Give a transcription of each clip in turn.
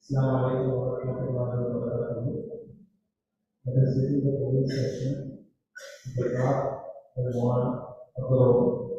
Assalamualaikum warahmatullahi wabarakatuh. Let us begin the polling session. The draft the one above.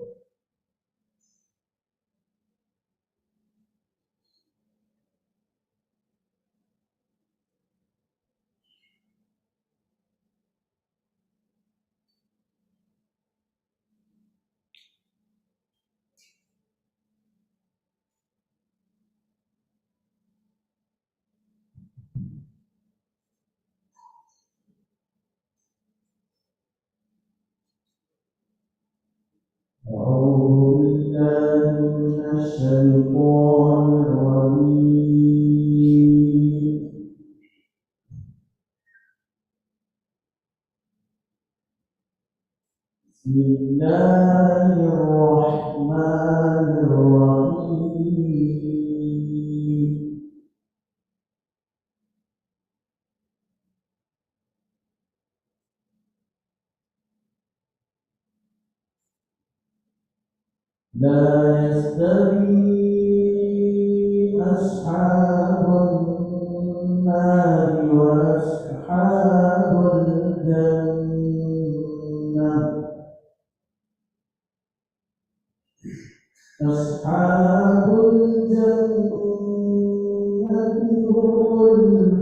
أعوذ بالله من الشيطان الرجيم. بسم الله الرحمن الرحيم. لا يستوي أصحاب النار وأصحاب الجنة. أصحاب الجنة هم الفائزون.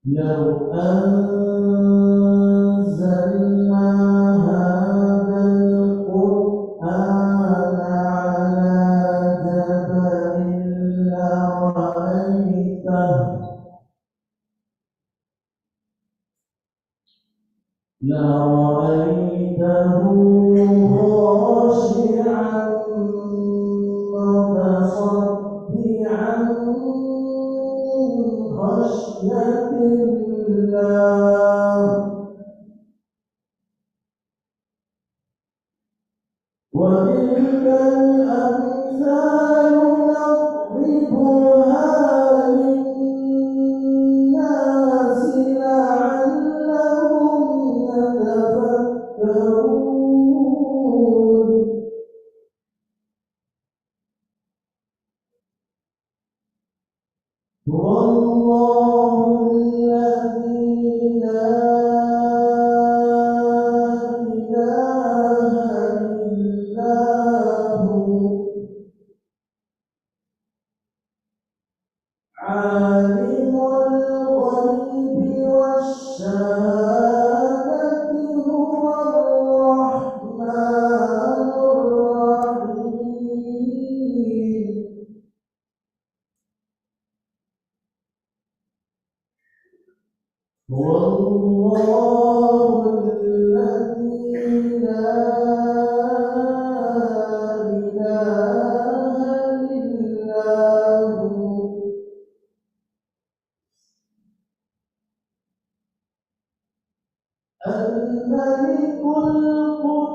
لو أنزلنا هذا القرآن على جبل لرأيته خاشعا متصدعا من خشية الله. وتلك الأمثال نضربها للناس لعلهم يتفكرون. هو الله الذي لا إله إلا هو عالم الغيب والشهادة هو الرحمن الرحيم. هو الله الذي لا إله إلا هو الملك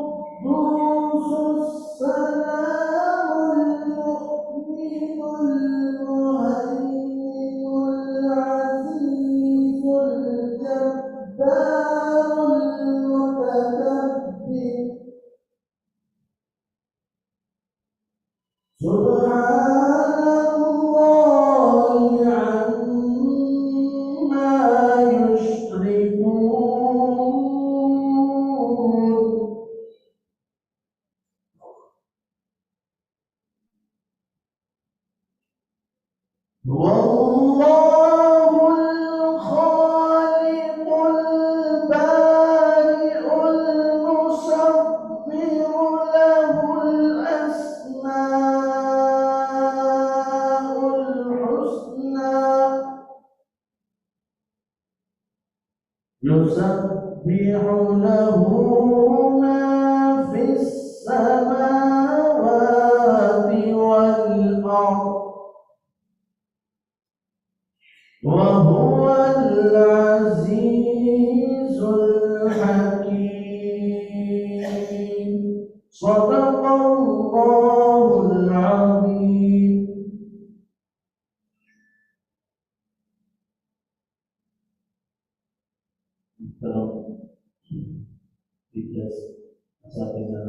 القدوس السلام المؤمن المهيمن العزيز الجبار المتكبر. سبحان الله عما يشركون. هو الله الخالق البارئ المصور له الأسماء الحسنى يسبح له ما في السماوات والأرض وهو العزيز الحكيم. صدق الله العظيم. previous asatidza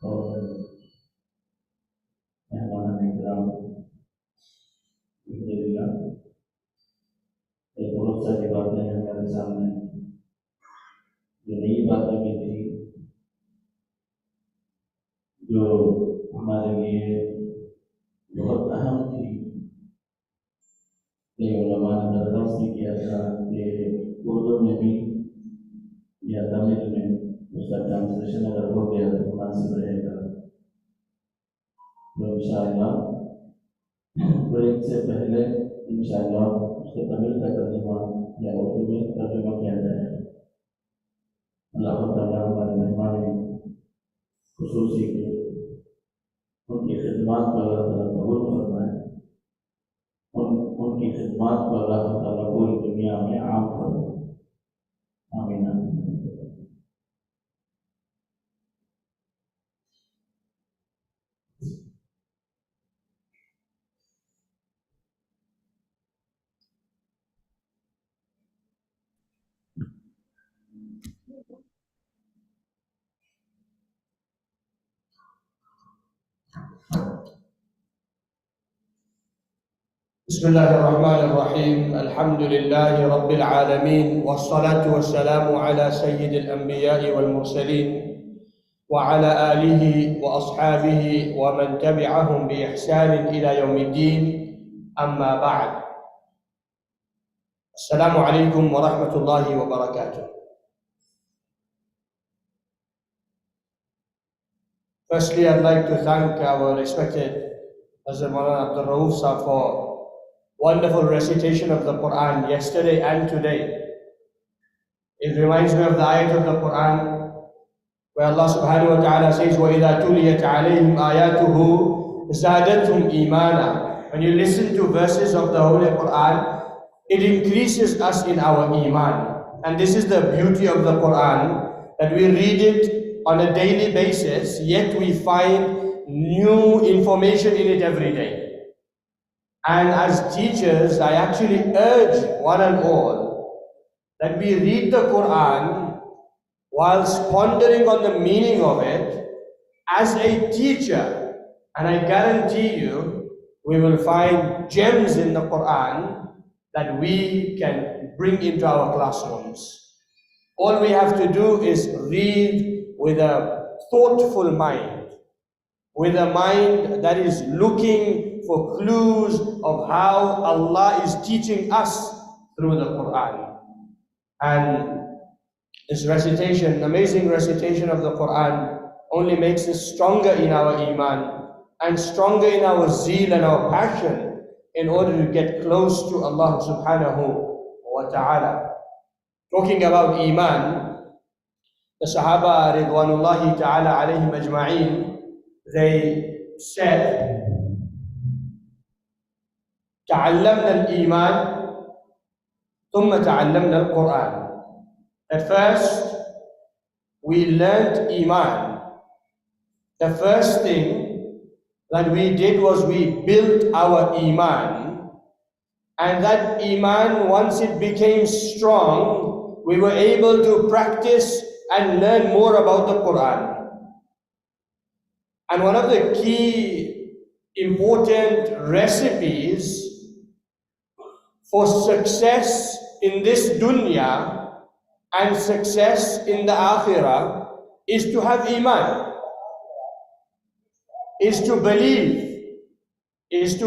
और मेहमान इकराम alhamdulillah बहुत सारी बातें हैं हमारे सामने जो नई बातें भी थी जो हमारे लिए बहुत अहम थी कि उलमा ने बर्दाश्त भी किया था कि उर्दू में भी या तमिल में उसका ट्रांसलेशन अगर हो गया तो मुनासिब रहेगा। तो इंशाअल्लाह ब्रेक से पहले इंशाअल्लाह उसके तमिल का तर्जुमा या उर्दू में तर्जुमा किया जाएगा। अल्लाह ताला हमारे मेहमान खुसूसी के उनकी खिदमत को अल्लाह ताला कबूल फरमाए, उनकी खिदमत को अल्लाह ताला पूरी दुनिया में आम फरमाए। आमीन। بسم الله الرحمن الرحيم. الحمد لله رب العالمين، والصلاة والسلام على سيد الأنبياء والمرسلين وعلى آله وأصحابه ومن تبعهم بإحسان إلى يوم الدين. أما بعد. السلام عليكم ورحمة الله وبركاته. Firstly, I'd like to thank our respected Hazrat Maulana Abdul Rauf Sahab for wonderful recitation of the Quran yesterday and today. It reminds me of the ayat of the Quran where Allah subhanahu wa ta'ala says, وَإِذَا تُلِيَتْ عَلَيْهِمْ آيَاتُهُ زَادَتْهُمْ إِيمَانًا. When you listen to verses of the Holy Quran, it increases us in our iman. And this is the beauty of the Quran, that we read it on a daily basis, yet we find new information in it every day. And as teachers, I actually urge one and all that we read the Quran whilst pondering on the meaning of it as a teacher. And I guarantee you, we will find gems in the Quran that we can bring into our classrooms. All we have to do is read with a thoughtful mind, with a mind that is looking for clues of how Allah is teaching us through the Quran. And this recitation, amazing recitation of the Quran, only makes us stronger in our iman and stronger in our zeal and our passion in order to get close to Allah subhanahu wa ta'ala. Talking about iman, the Sahaba Ridwanullahi ta'ala alayhim ajma'een, they said, تعلمنا الإيمان ثم تعلمنا القرآن. At first, we learned Iman. The first thing that we did was we built our Iman. And that Iman, once it became strong, we were able to practice and learn more about the Quran. And one of the key important recipes for success in this dunya and success in the akhirah is to have iman, is to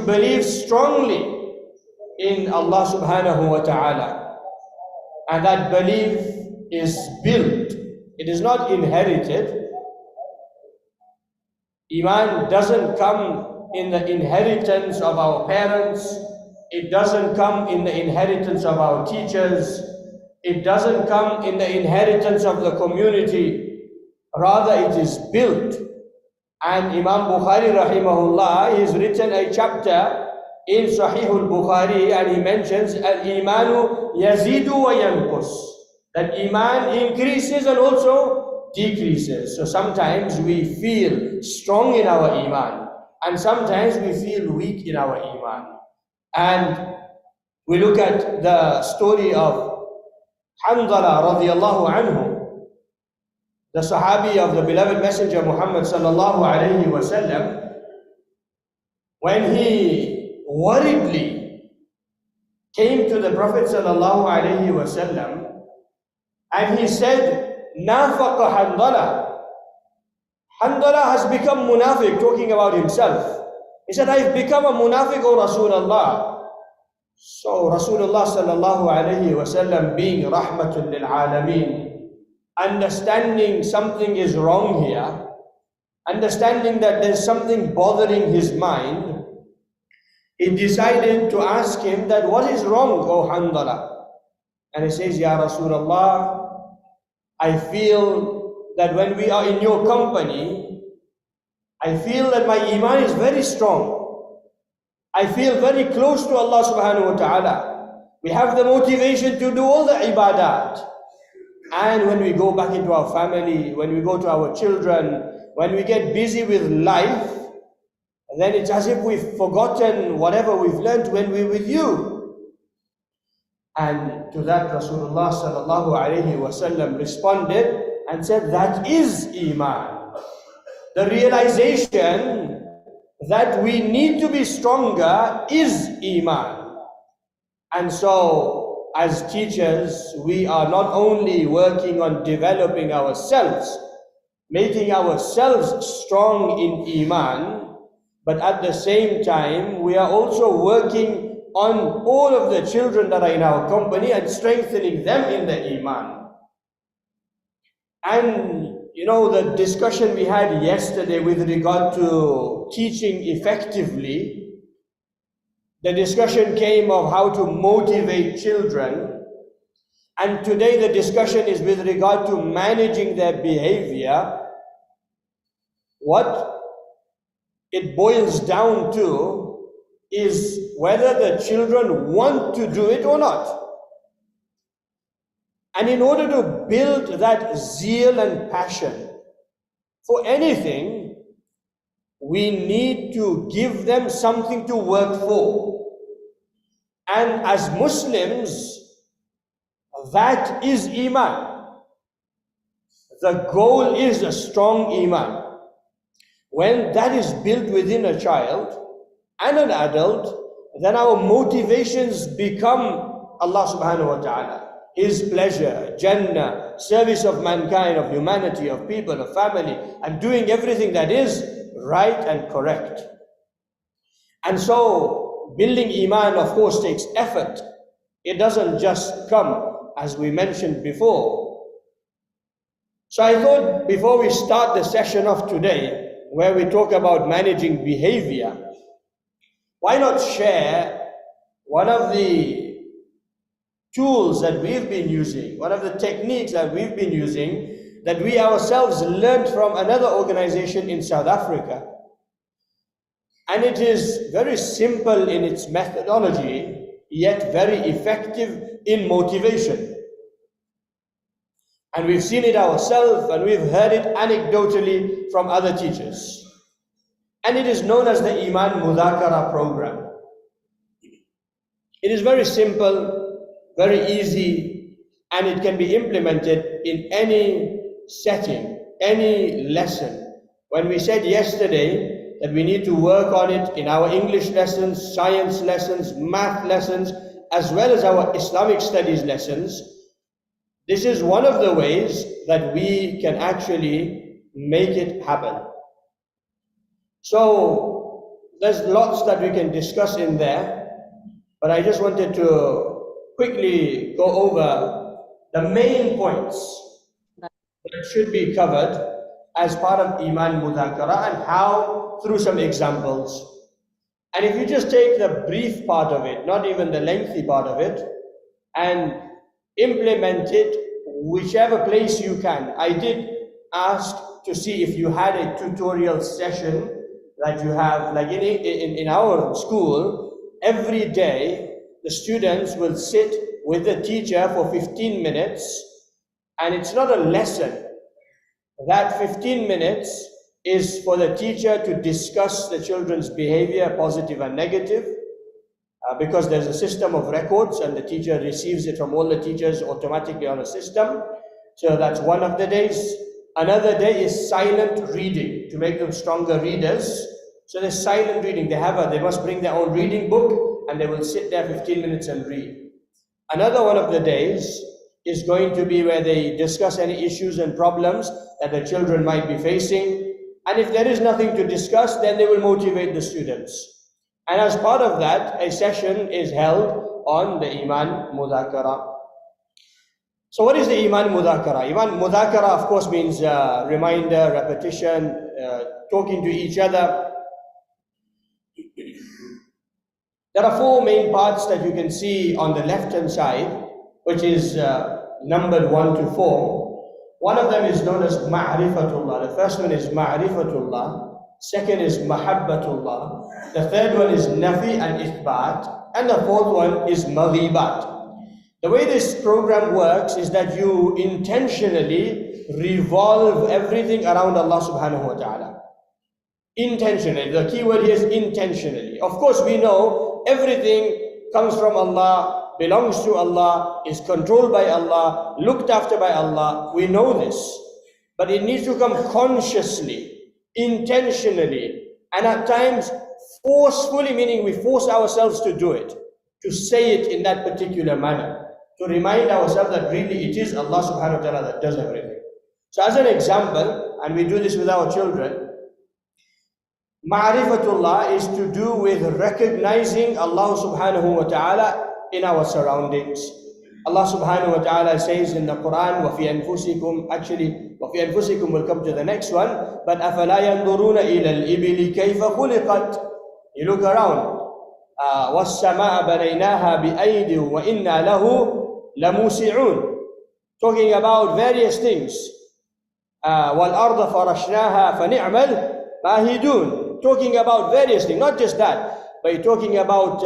believe strongly in Allah subhanahu wa ta'ala. And that belief is built, it is not inherited. Iman doesn't come in the inheritance of our parents. It doesn't come in the inheritance of our teachers. It doesn't come in the inheritance of the community. Rather, it is built. And Imam Bukhari rahimahullah, he has written a chapter in Sahih al-Bukhari, and he mentions al-imanu yazidu wa yanqus, that iman increases and also decreases. So sometimes we feel strong in our iman, and sometimes we feel weak in our iman. And we look at the story of Hanzala radiyallahu anhu. the Sahabi of the beloved Messenger Muhammad sallallahu alayhi wasallam, when he worriedly came to the Prophet sallallahu alayhi wasallam and he said, Nafaqa Handala. Handala has become munafiq, talking about himself. He said, I've become a munafiq, O Rasulullah. So Rasulullah sallallahu alayhi wasallam, being rahmatul lil alameen, understanding something is wrong here, understanding that there's something bothering his mind, he decided to ask him that, what is wrong, O Handala? And he says, Ya Rasulullah, I feel that when we are in your company, I feel that my iman is very strong. I feel very close to Allah subhanahu wa ta'ala. We have the motivation to do all the ibadat. And when we go back into our family, when we go to our children, when we get busy with life, then it's as if we've forgotten whatever we've learned when we're with you. And to that Rasulullah sallallahu alayhi wasallam responded and said, that is iman. The realization that we need to be stronger is iman. And so, as teachers, we are not only working on developing ourselves, making ourselves strong in iman, but at the same time, we are also working on all of the children that are in our company and strengthening them in the iman. And you know, the discussion we had yesterday with regard to teaching effectively, the discussion came of how to motivate children. And today the discussion is with regard to managing their behavior. What it boils down to is whether the children want to do it or not. And in order to build that zeal and passion for anything, we need to give them something to work for. And as Muslims, that is iman. The goal is a strong iman. When that is built within a child and an adult, then our motivations become Allah subhanahu wa ta'ala, His pleasure, Jannah, service of mankind, of humanity, of people, of family, and doing everything that is right and correct. And so, building iman, of course, takes effort. It doesn't just come, as we mentioned before. So I thought before we start the session of today, where we talk about managing behavior, why not share one of the tools that we've been using, one of the techniques that we've been using, that we ourselves learned from another organization in South Africa. And it is very simple in its methodology, yet very effective in motivation. And we've seen it ourselves, and we've heard it anecdotally from other teachers. And it is known as the Iman Mudhakara program. It is very simple, very easy, and it can be implemented in any setting, any lesson. When we said yesterday that we need to work on it in our English lessons, science lessons, math lessons, as well as our Islamic studies lessons, this is one of the ways that we can actually make it happen. So there's lots that we can discuss in there, but I just wanted to quickly go over the main points that should be covered as part of Iman Mudhakara, and how, through some examples. And if you just take the brief part of it, not even the lengthy part of it, and implement it whichever place you can. I did ask to see if you had a tutorial session that you have, like in our school, every day the students will sit with the teacher for 15 minutes, and it's not a lesson. That 15 minutes is for the teacher to discuss the children's behavior, positive and negative, because there's a system of records and the teacher receives it from all the teachers automatically on a system. So that's one of the days. Another day is silent reading to make them stronger readers. So there's silent reading. They must bring their own reading book and they will sit there 15 minutes and read. Another one of the days is going to be where they discuss any issues and problems that the children might be facing. And if there is nothing to discuss, then they will motivate the students. And as part of that, a session is held on the Iman Mudhakara. So what is the Iman Mudhakara? Iman Mudhakara, of course, means reminder, repetition, talking to each other. There are four main parts that you can see on the left-hand side, which is numbered 1 to 4. One of them is known as Ma'rifatullah. The first one is Ma'rifatullah. Second is Mahabbatullah. The third one is Nafi and Ithbat. And the fourth one is Maghibat. The way this program works is that you intentionally revolve everything around Allah subhanahu wa ta'ala. Intentionally. The key word here is intentionally. Of course, we know everything comes from Allah, belongs to Allah, is controlled by Allah, looked after by Allah. We know this. But it needs to come consciously, intentionally, and at times forcefully, meaning we force ourselves to do it, to say it in that particular manner, to remind ourselves that really it is Allah subhanahu wa ta'ala that does everything. So as an example, and we do this with our children, Ma'rifatullah is to do with recognizing Allah subhanahu wa ta'ala in our surroundings. Allah subhanahu wa ta'ala says in the Quran, وَفِي أَنفُسِكُمْ, actually, وَفِي أَنفُسِكُمْ will come to the next one, but أَفَلَا يَنْظُرُونَ إِلَى الْإِبِلِ كَيْفَ خُلِقَتْ. You look around, وَالسَّمَاءَ بَنَيْنَاهَا بِأَيْدٍ وَإِنَّا لَهُ لَمُوسِعُونَ. Talking about various things. وَالْأَرْضَ فَرَشْنَاهَا فَنِعْمَ الْمَاهِدُونَ. Talking about various things, not just that, but you're talking about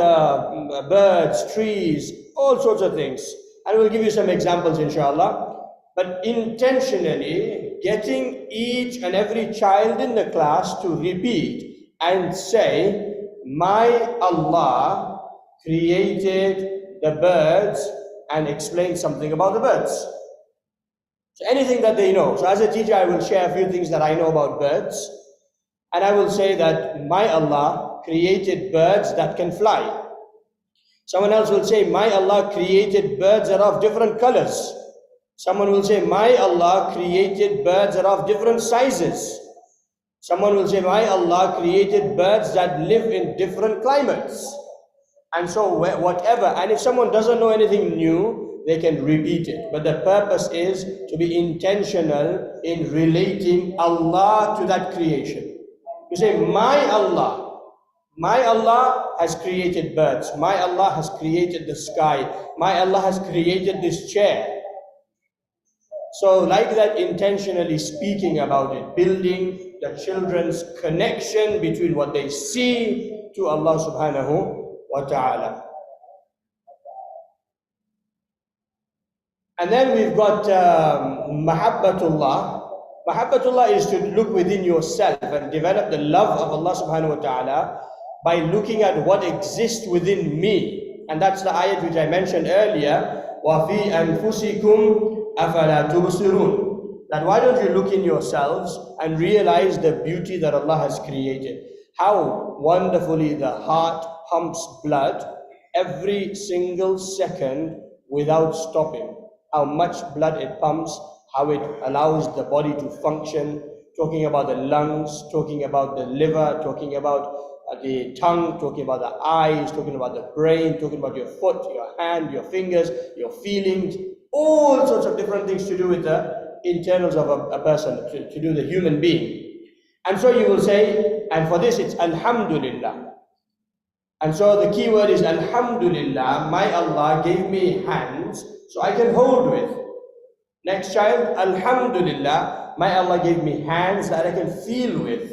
birds, trees, all sorts of things. And we'll give you some examples, inshallah. But intentionally getting each and every child in the class to repeat and say, my Allah created the birds, and explain something about the birds. So anything that they know. So as a teacher, I will share a few things that I know about birds. And I will say that my Allah created birds that can fly. Someone else will say, my Allah created birds that are of different colors. Someone will say, my Allah created birds that are of different sizes. Someone will say, my Allah created birds that live in different climates. And so whatever, and if someone doesn't know anything new, they can repeat it. But the purpose is to be intentional in relating Allah to that creation. You say, my Allah has created birds. My Allah has created the sky. My Allah has created this chair. So like that, intentionally speaking about it, building the children's connection between what they see to Allah subhanahu wa ta'ala. And then we've got Mahabbatullah. Mahabbatullah is to look within yourself and develop the love of Allah subhanahu wa ta'ala by looking at what exists within me. And that's the ayat which I mentioned earlier, وَفِي أَنفُسِكُمْ أَفَلَا تُبْصِرُونَ. That why don't you look in yourselves and realize the beauty that Allah has created. How wonderfully the heart pumps blood every single second without stopping. How much blood it pumps, how it allows the body to function, talking about the lungs, talking about the liver, talking about the tongue, talking about the eyes, talking about the brain, talking about your foot, your hand, your fingers, your feelings, all sorts of different things to do with the internals of a person, to do the human being. And so you will say, and for this it's Alhamdulillah. And so the key word is Alhamdulillah, my Allah gave me hands so I can hold with. Next child, Alhamdulillah, my Allah gave me hands that I can feel with.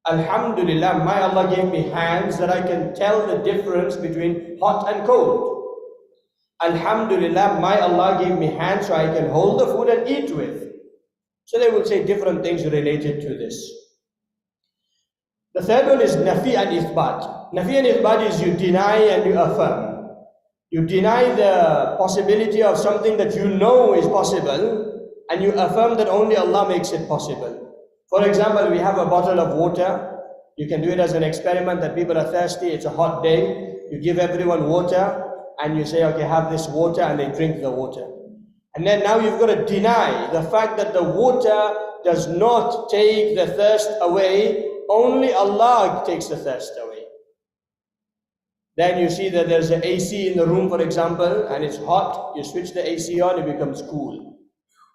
Alhamdulillah, my Allah gave me hands that I can tell the difference between hot and cold. Alhamdulillah, my Allah gave me hands so I can hold the food and eat with. So they will say different things related to this. The third one is Nafi and Ithbat. Nafi and Ithbat is you deny and you affirm. You deny the possibility of something that you know is possible, and you affirm that only Allah makes it possible. For example, we have a bottle of water. You can do it as an experiment that people are thirsty, it's a hot day. You give everyone water and you say, okay, have this water, and they drink the water. And then now you've got to deny the fact that the water does not take the thirst away, only Allah takes the thirst away. Then you see that there's an AC in the room, for example, and it's hot. You switch the AC on, it becomes cool.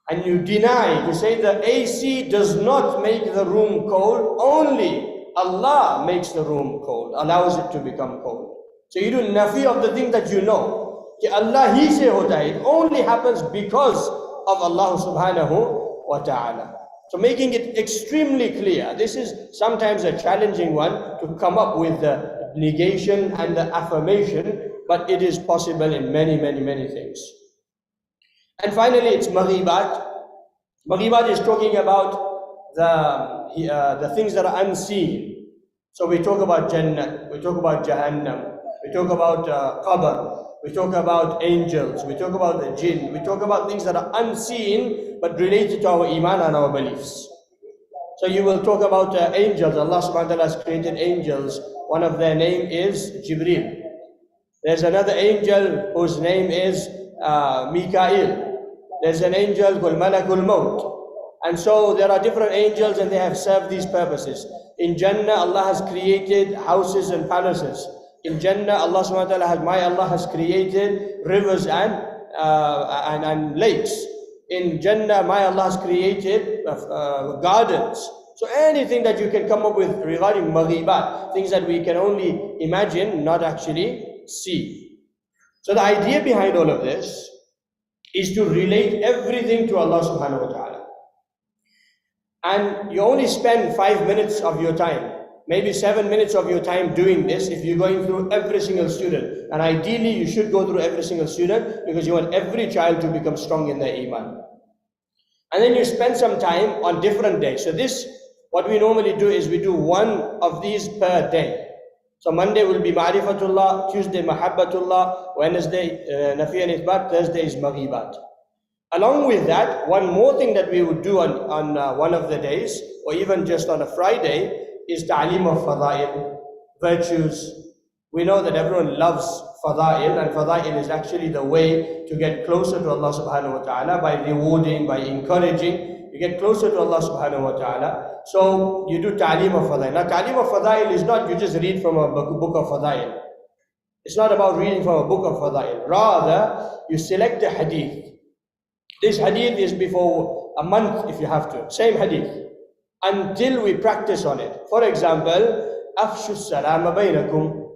And you deny, you say the AC does not make the room cold, only Allah makes the room cold, allows it to become cold. So you do nafi of the thing that you know. Ki Allah He se hota hai. It only happens because of Allah subhanahu wa ta'ala. So making it extremely clear. This is sometimes a challenging one to come up with the negation and the affirmation, but it is possible in many things. And finally, it's maghibat. Maghibat is talking about the things that are unseen. So we talk about Jannah, we talk about Jahannam, we talk about Qabr, we talk about angels, we talk about the jinn, we talk about things that are unseen but related to our iman and our beliefs. So you will talk about angels. Allah subhanahu wa ta'ala has created angels. One of their name is Jibreel. There's another angel whose name is Mikael. There's an angel called Malakul Maut. And so there are different angels and they have served these purposes. In Jannah, Allah has created houses and palaces. In Jannah, Allah subhanahu wa ta'ala has created rivers and lakes. In Jannah, Allah has created gardens. So anything that you can come up with regarding maghibat, things that we can only imagine, not actually see. So the idea behind all of this is to relate everything to Allah subhanahu wa ta'ala. And you only spend 5 minutes of your time, maybe 7 minutes of your time doing this if you're going through every single student. And ideally, you should go through every single student because you want every child to become strong in their iman. And then you spend some time on different days. So this, what we normally do is we do one of these per day. So Monday will be Ma'rifatullah, Tuesday Mahabbatullah, Wednesday Nafi and Ithbat, Thursday is Maghibat. Along with that, one more thing that we would do on one of the days, or even just on a Friday, is ta'aleem of fada'il, virtues. We know that everyone loves fada'il, and fada'il is actually the way to get closer to Allah subhanahu wa ta'ala by rewarding, by encouraging. You get closer to Allah subhanahu wa ta'ala. So you do ta'aleem of fada'il. Now ta'aleem of fada'il is not you just read from a book of fada'il. It's not about reading from a book of fada'il. Rather, you select a hadith. This hadith is before a month if you have to. Same hadith. Until we practice on it. For example, Afshu salama baynakum.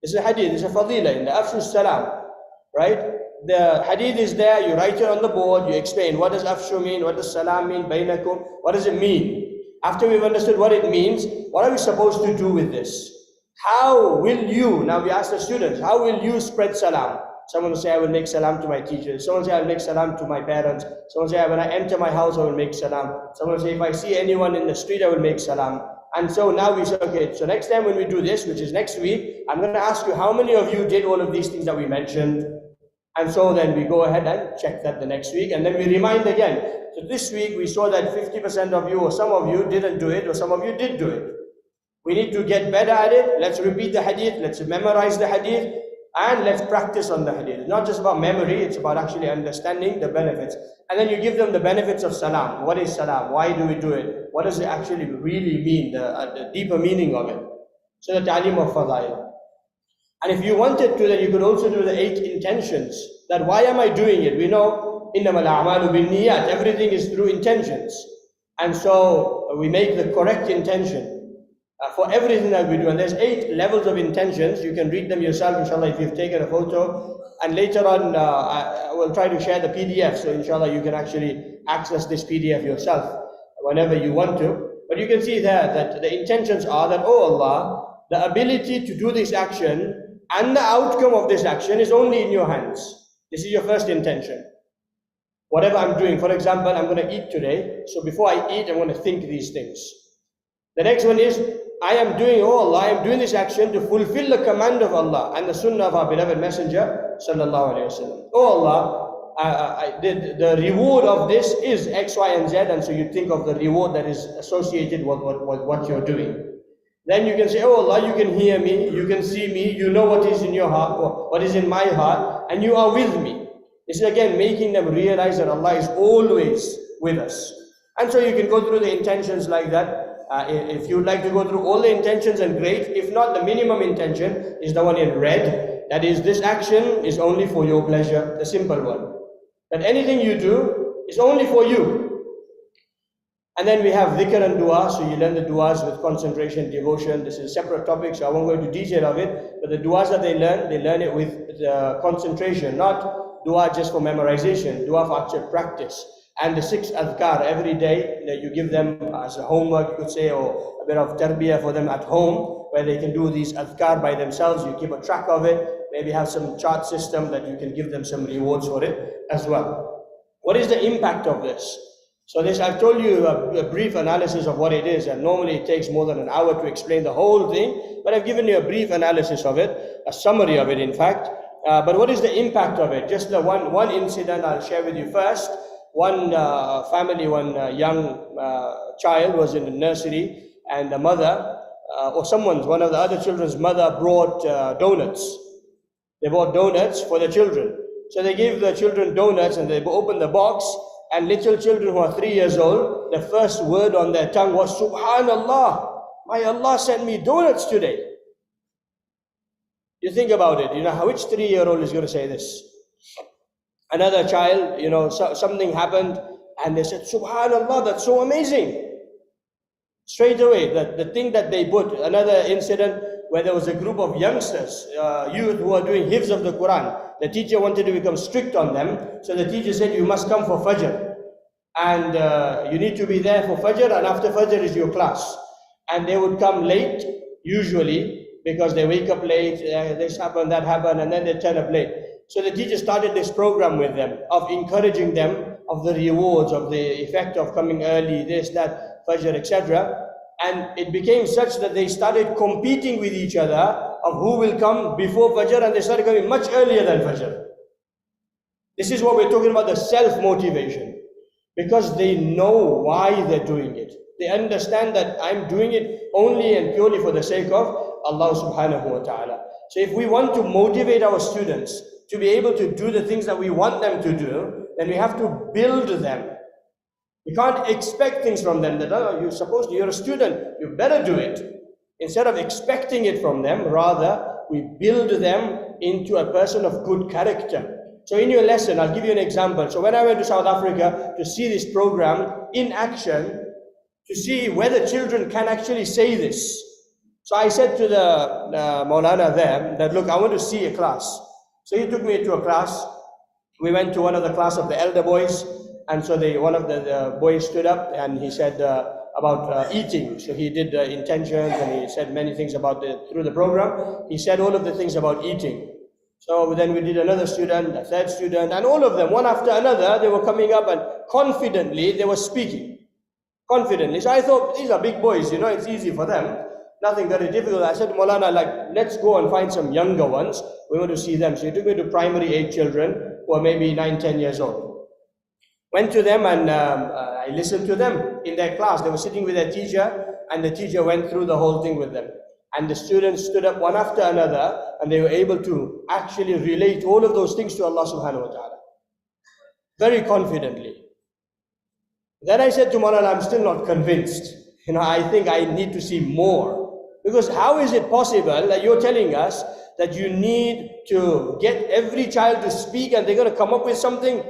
It's a hadith, it's a fadila in the Afshu salam. Right? The hadith is there, you write it on the board, you explain what does Afshu mean, what does salam mean, baynakum, what does it mean? After we've understood what it means, what are we supposed to do with this? How will you, now we ask the students, how will you spread salam? Someone will say, I will make salam to my teachers. Someone will say, I will make salam to my parents. Someone will say, when I enter my house, I will make salam. Someone will say, if I see anyone in the street, I will make salam. And so now we say, okay, so next time when we do this, which is next week, I'm going to ask you how many of you did all of these things that we mentioned. And so then we go ahead and check that the next week. And then we remind again. So this week we saw that 50% of you or some of you didn't do it or some of you did do it. We need to get better at it. Let's repeat the hadith. Let's memorize the hadith. And let's practice on the hadith. It's not just about memory, it's about actually understanding the benefits. And then you give them the benefits of salam. What is salam? Why do we do it? What does it actually really mean? The deeper meaning of it. So the ta'aleem of fadail. And if you wanted to, then you could also do the 8 intentions. That why am I doing it? We know, innamal a'malu binniyat. Everything is through intentions. And so we make the correct intention. For everything that we do, and there's 8 levels of intentions. You can read them yourself, inshallah, if you've taken a photo. And later on, I will try to share the PDF, so inshallah you can actually access this PDF yourself whenever you want to. But you can see there that the intentions are that, oh Allah, the ability to do this action and the outcome of this action is only in your hands. This is your first intention. Whatever I'm doing, for example, I'm going to eat today, so before I eat, I'm going to think these things. The next one is, I am doing, oh Allah, I am doing this action to fulfill the command of Allah and the sunnah of our beloved messenger, sallallahu alayhi wa sallam. Oh Allah, the reward of this is X, Y, and Z, and so you think of the reward that is associated with what you're doing. Then you can say, oh Allah, you can hear me, you can see me, you know what is in your heart, or what is in my heart, and you are with me. This is again making them realize that Allah is always with us. And so you can go through the intentions like that. If you'd like to go through all the intentions, and great. If not, the minimum intention is the one in red. That is, this action is only for your pleasure, the simple one. That anything you do is only for you. And then we have dhikr and dua, so you learn the duas with concentration, devotion. This is a separate topic, so I won't go into detail of it. But the duas that they learn it with concentration, not dua just for memorization, dua for actual practice. And the 6 adhkar every day, you give them as a homework, you could say, or a bit of tarbiyah for them at home, where they can do these adhkar by themselves. You keep a track of it, maybe have some chart system that you can give them some rewards for it as well. What is the impact of this? So this, I've told you a brief analysis of what it is, and normally it takes more than an hour to explain the whole thing, but I've given you a brief analysis of it, a summary of it in fact. But what is the impact of it? Just the one incident I'll share with you first. One family, one young child was in the nursery, and the mother, one of the other children's mother brought donuts. They bought donuts for the children. So they gave the children donuts, and they opened the box, and little children who are 3 years old, the first word on their tongue was, Subhanallah, my Allah sent me donuts today. You think about it, which 3-year-old is going to say this? Another child, something happened, and they said, Subhanallah, that's so amazing. Straight away, the thing that they put, another incident where there was a group of youngsters, youth who are doing hifz of the Quran. The teacher wanted to become strict on them, so the teacher said, you must come for Fajr. And you need to be there for Fajr, and after Fajr is your class. And they would come late, usually, because they wake up late, this happened, that happened, and then they turn up late. So the teacher started this program with them, of encouraging them, of the rewards, of the effect of coming early, this, that, Fajr, etc. And it became such that they started competing with each other of who will come before Fajr, and they started coming much earlier than Fajr. This is what we're talking about, the self-motivation. Because they know why they're doing it. They understand that I'm doing it only and purely for the sake of Allah subhanahu wa ta'ala. So if we want to motivate our students to be able to do the things that we want them to do, then we have to build them. We can't expect things from them that, oh, you're a student, you better do it. Instead of expecting it from them, rather, we build them into a person of good character. So in your lesson, I'll give you an example. So when I went to South Africa to see this program in action, to see whether children can actually say this. So I said to the Maulana there that, look, I want to see a class. So he took me to a class. We went to one of the class of the elder boys, and so one of the boys stood up and he said about eating. So he did the intentions, and he said many things about through the program. He said all of the things about eating. So then we did another student, a third student, and all of them, one after another, they were coming up and confidently they were speaking. Confidently. So I thought, these are big boys, it's easy for them. Nothing very difficult. I said to Maulana, let's go and find some younger ones. We want to see them. So he took me to primary 8 children who are maybe 9, 10 years old. Went to them, and I listened to them in their class. They were sitting with their teacher, and the teacher went through the whole thing with them. And the students stood up one after another, and they were able to actually relate all of those things to Allah subhanahu wa ta'ala. Very confidently. Then I said to Maulana, I'm still not convinced. I think I need to see more. Because how is it possible that you're telling us that you need to get every child to speak and they're going to come up with something,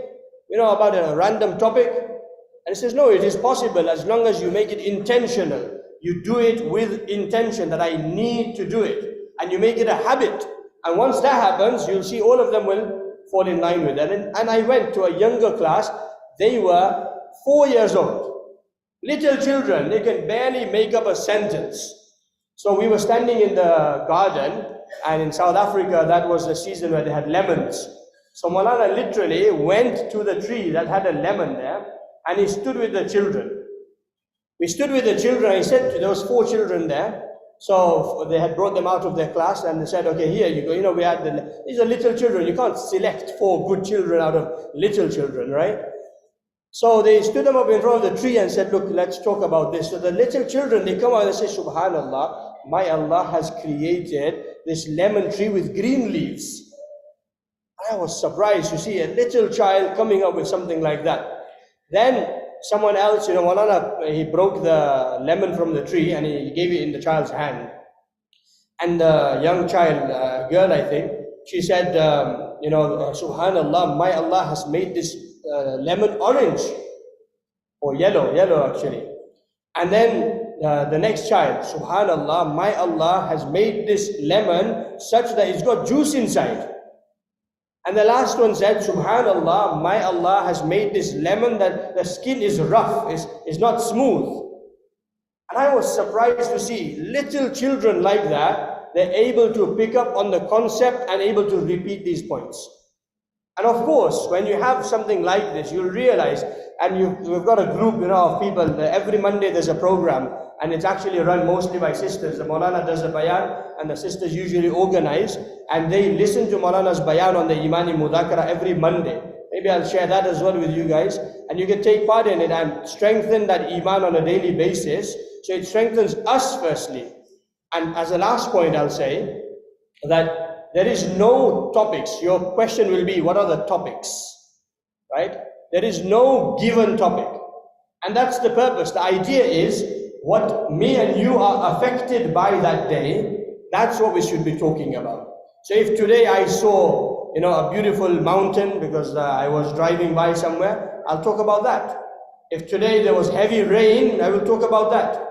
about a random topic? And he says, no, it is possible as long as you make it intentional. You do it with intention that I need to do it. And you make it a habit. And once that happens, you'll see all of them will fall in line with that. And I went to a younger class. They were 4 years old. Little children, they can barely make up a sentence. So we were standing in the garden, and in South Africa, that was the season where they had lemons. So Maulana literally went to the tree that had a lemon there, and he stood with the children. We stood with the children. I said to those 4 children there, So they had brought them out of their class and they said, okay, here you go. You know, these are little children. You can't select 4 good children out of little children, right? So they stood them up in front of the tree and said, look, let's talk about this. So the little children, they come out and say, Subhanallah, my Allah has created this lemon tree with green leaves. I was surprised to see a little child coming up with something like that. Then someone else, you know, Maulana, he broke the lemon from the tree and he gave it in the child's hand. And the young child, girl, I think, she said, you know, Subhanallah, my Allah has made this lemon orange or yellow actually. And then the next child, Subhanallah, my Allah has made this lemon such that it's got juice inside. And the last one said, Subhanallah, my Allah has made this lemon that the skin is rough, is not smooth. And I was surprised to see little children like that, they're able to pick up on the concept and able to repeat these points. And of course, when you have something like this, you'll realize, and we've got a group, you know, of people, every Monday there's a program, and it's actually run mostly by sisters. The Maulana does a bayan, and the sisters usually organize, and they listen to Maulana's bayan on the Imani Mudhakara every Monday. Maybe I'll share that as well with you guys, and you can take part in it and strengthen that Iman on a daily basis. So it strengthens us firstly. And as a last point, I'll say that there is no topics. Your question will be, what are the topics? Right? There is no given topic. And that's the purpose. The idea is what me and you are affected by that day, that's what we should be talking about. So if today I saw, you know, a beautiful mountain because I was driving by somewhere, I'll talk about that. If today there was heavy rain, I will talk about that.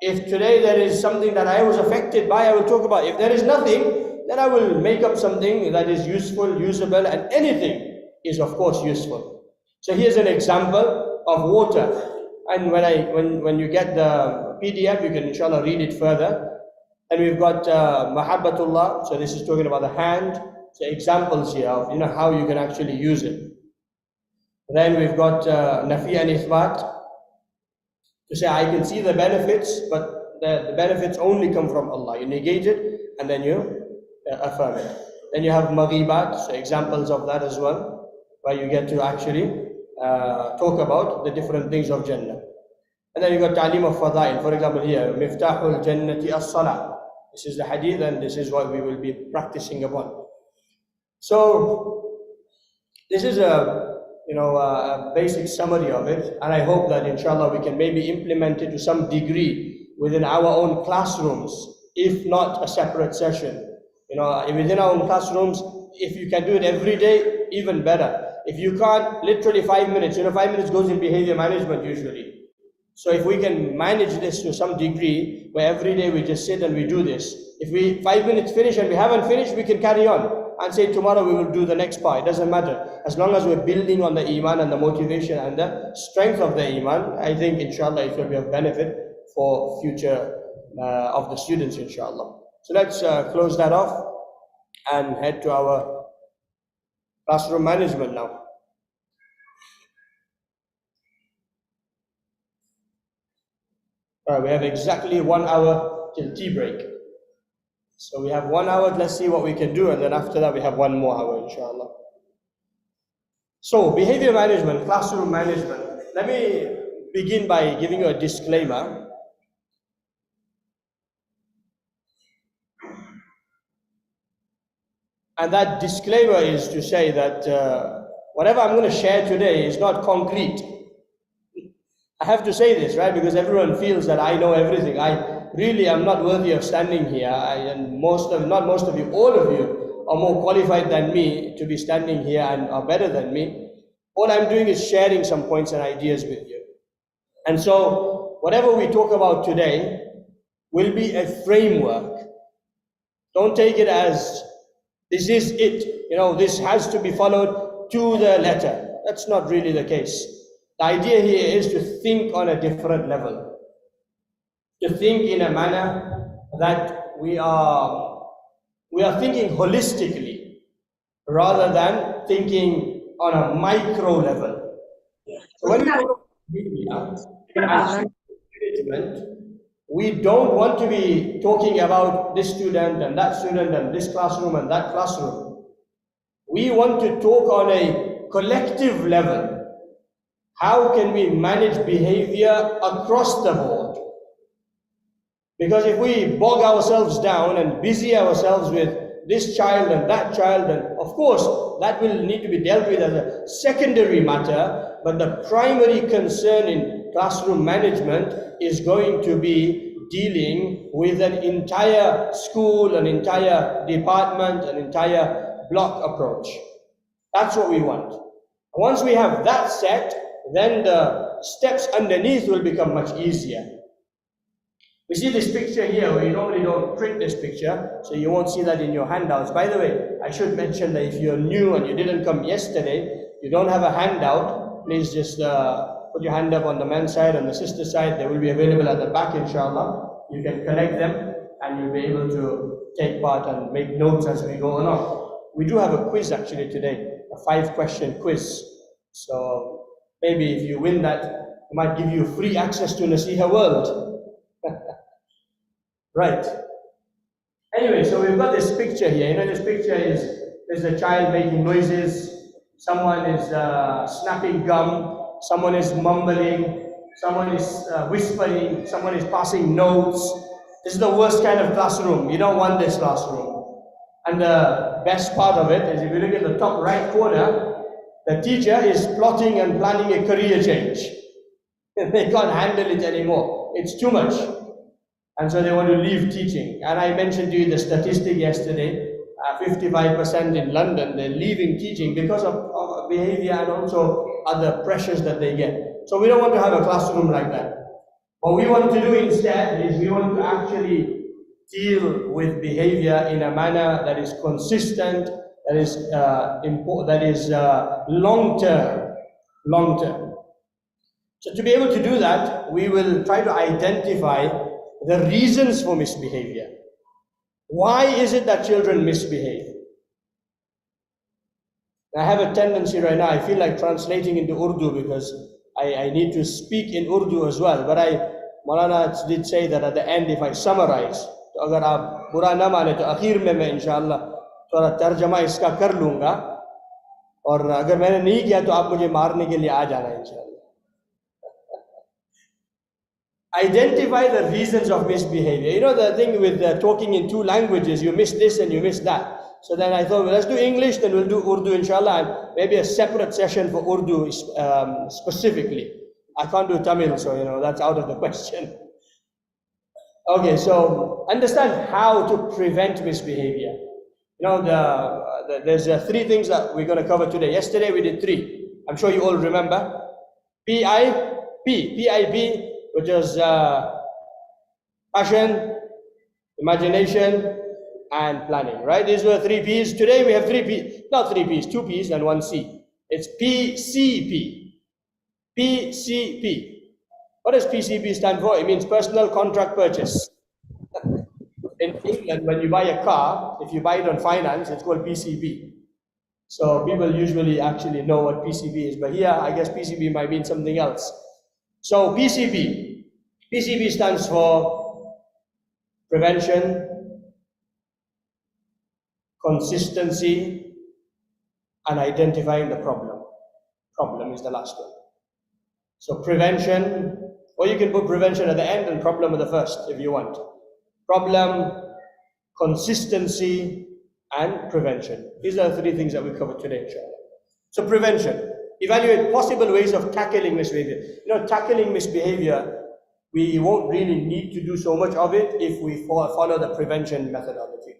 If today there is something that I was affected by, I will talk about it. If there is nothing, then I will make up something that is useful, usable, and anything is of course useful. So here's an example of water. And when you get the PDF, you can inshallah read it further. And we've got Mahabbatullah, so this is talking about the hand. So examples here of, you know, how you can actually use it. Then we've got Nafi and Ithbat, to say I can see the benefits, but the benefits only come from Allah. You negate it and then you affirm it. Then you have Maghibat, so examples of that as well, where you get to actually talk about the different things of Jannah. And then you got Ta'lim of Fadail. For example here, Miftahul Jannati as-Salah. This is the hadith and this is what we will be practicing upon. So this is a basic summary of it, and I hope that inshallah we can maybe implement it to some degree within our own classrooms, if not a separate session. You know, within our own classrooms, if you can do it every day, even better. If you can't, literally 5 minutes, 5 minutes goes in behavior management usually. So if we can manage this to some degree, where every day we just sit and we do this, if we 5 minutes finish and we haven't finished, we can carry on and say tomorrow we will do the next part. It doesn't matter. As long as we're building on the Iman and the motivation and the strength of the Iman, I think inshallah it will be of benefit for future of the students inshallah. So let's close that off and head to our classroom management now. All right, we have exactly 1 hour till tea break. So we have 1 hour, let's see what we can do, and then after that we have 1 more hour, inshallah. So, behavior management, classroom management. Let me begin by giving you a disclaimer. And that disclaimer is to say that whatever I'm going to share today is not concrete. I have to say this, right? Because everyone feels that I know everything. I really am not worthy of standing here. And not most of you, all of you are more qualified than me to be standing here and are better than me. All I'm doing is sharing some points and ideas with you. And so, whatever we talk about today will be a framework. Don't take it as, this is it. This has to be followed to the letter. That's not really the case. The idea here is to think on a different level. To think in a manner that we are thinking holistically rather than thinking on a micro level. So when we talk about media and management, We don't want to be talking about this student and that student and this classroom and that classroom. We want to talk on a collective level. How can we manage behavior across the board? Because if we bog ourselves down and busy ourselves with this child and that child, and of course that will need to be dealt with as a secondary matter, but the primary concern in classroom management is going to be dealing with an entire school, an entire department, an entire block approach. That's what we want. Once we have that set, then the steps underneath will become much easier. We see this picture here. We normally don't print this picture, so you won't see that in your handouts. By the way, I should mention that if you're new and you didn't come yesterday, you don't have a handout, please just put your hand up on the men's side and the sister side. They will be available at the back, inshallah. You can collect them and you'll be able to take part and make notes as we go along. We do have a quiz actually today, a 5-question quiz. So maybe if you win that, it might give you free access to Nasiha World. Right. Anyway, so we've got this picture here. You know, this picture there's a child making noises, someone is snapping gum, someone is mumbling, someone is whispering, someone is passing notes. This is the worst kind of classroom. You don't want this classroom. And the best part of it is if you look at the top right corner, the teacher is plotting and planning a career change. They can't handle it anymore. It's too much. And so they want to leave teaching. And I mentioned to you the statistic yesterday, 55% in London, they're leaving teaching because of behavior and also other pressures that they get. So we don't want to have a classroom like that. What we want to do instead is we want to actually deal with behavior in a manner that is consistent, that is long-term. So to be able to do that, we will try to identify the reasons for misbehavior. Why is it that children misbehave? I have a tendency right now, I feel like translating into Urdu because I need to speak in Urdu as well. But Maulana did say that at the end, if I summarize, तो अगर आप बुरा ना माने तो आखिर में मैं इंशाअल्लाह थोड़ा तर्जमा इसका कर लूँगा और अगर मैंने नहीं किया तो आप मुझे मारने के लिए आ जाना इंशाअल्लाह. Identify the reasons of misbehavior. You know the thing with talking in 2 languages, you miss this and you miss that. So then I thought, well, let's do English, then we'll do Urdu inshallah, and maybe a separate session for Urdu specifically. I can't do Tamil, so you know that's out of the question. Okay, so understand how to prevent misbehavior. You know, there's 3 things that we're going to cover today. Yesterday we did 3. I'm sure you all remember. PIP, which is passion, imagination, and planning, right? These were 3 P's. Today we have 3 P's, not 3 P's, 2 P's and 1 C. It's PCP. PCP. What does PCP stand for? It means personal contract purchase. In England, when you buy a car, if you buy it on finance, it's called PCP. So people usually actually know what PCP is, but here I guess PCP might mean something else. So PCP stands for prevention, consistency, and identifying the problem. Problem is the last one. So prevention, or you can put prevention at the end and problem at the first if you want. Problem, consistency, and prevention. These are the 3 things that we covered today, inshallah. So prevention. Evaluate possible ways of tackling misbehavior. You know, tackling misbehavior, we won't really need to do so much of it if we follow the prevention methodology.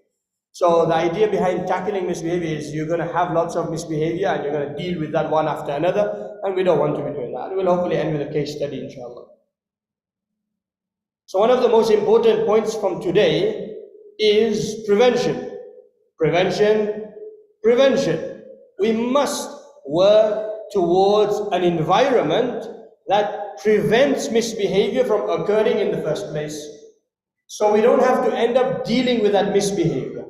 So the idea behind tackling misbehavior is you're going to have lots of misbehavior and you're going to deal with that one after another, and we don't want to be doing that. We'll hopefully end with a case study, inshallah. So one of the most important points from today is prevention. Prevention. We must work towards an environment that prevents misbehavior from occurring in the first place, so we don't have to end up dealing with that misbehavior.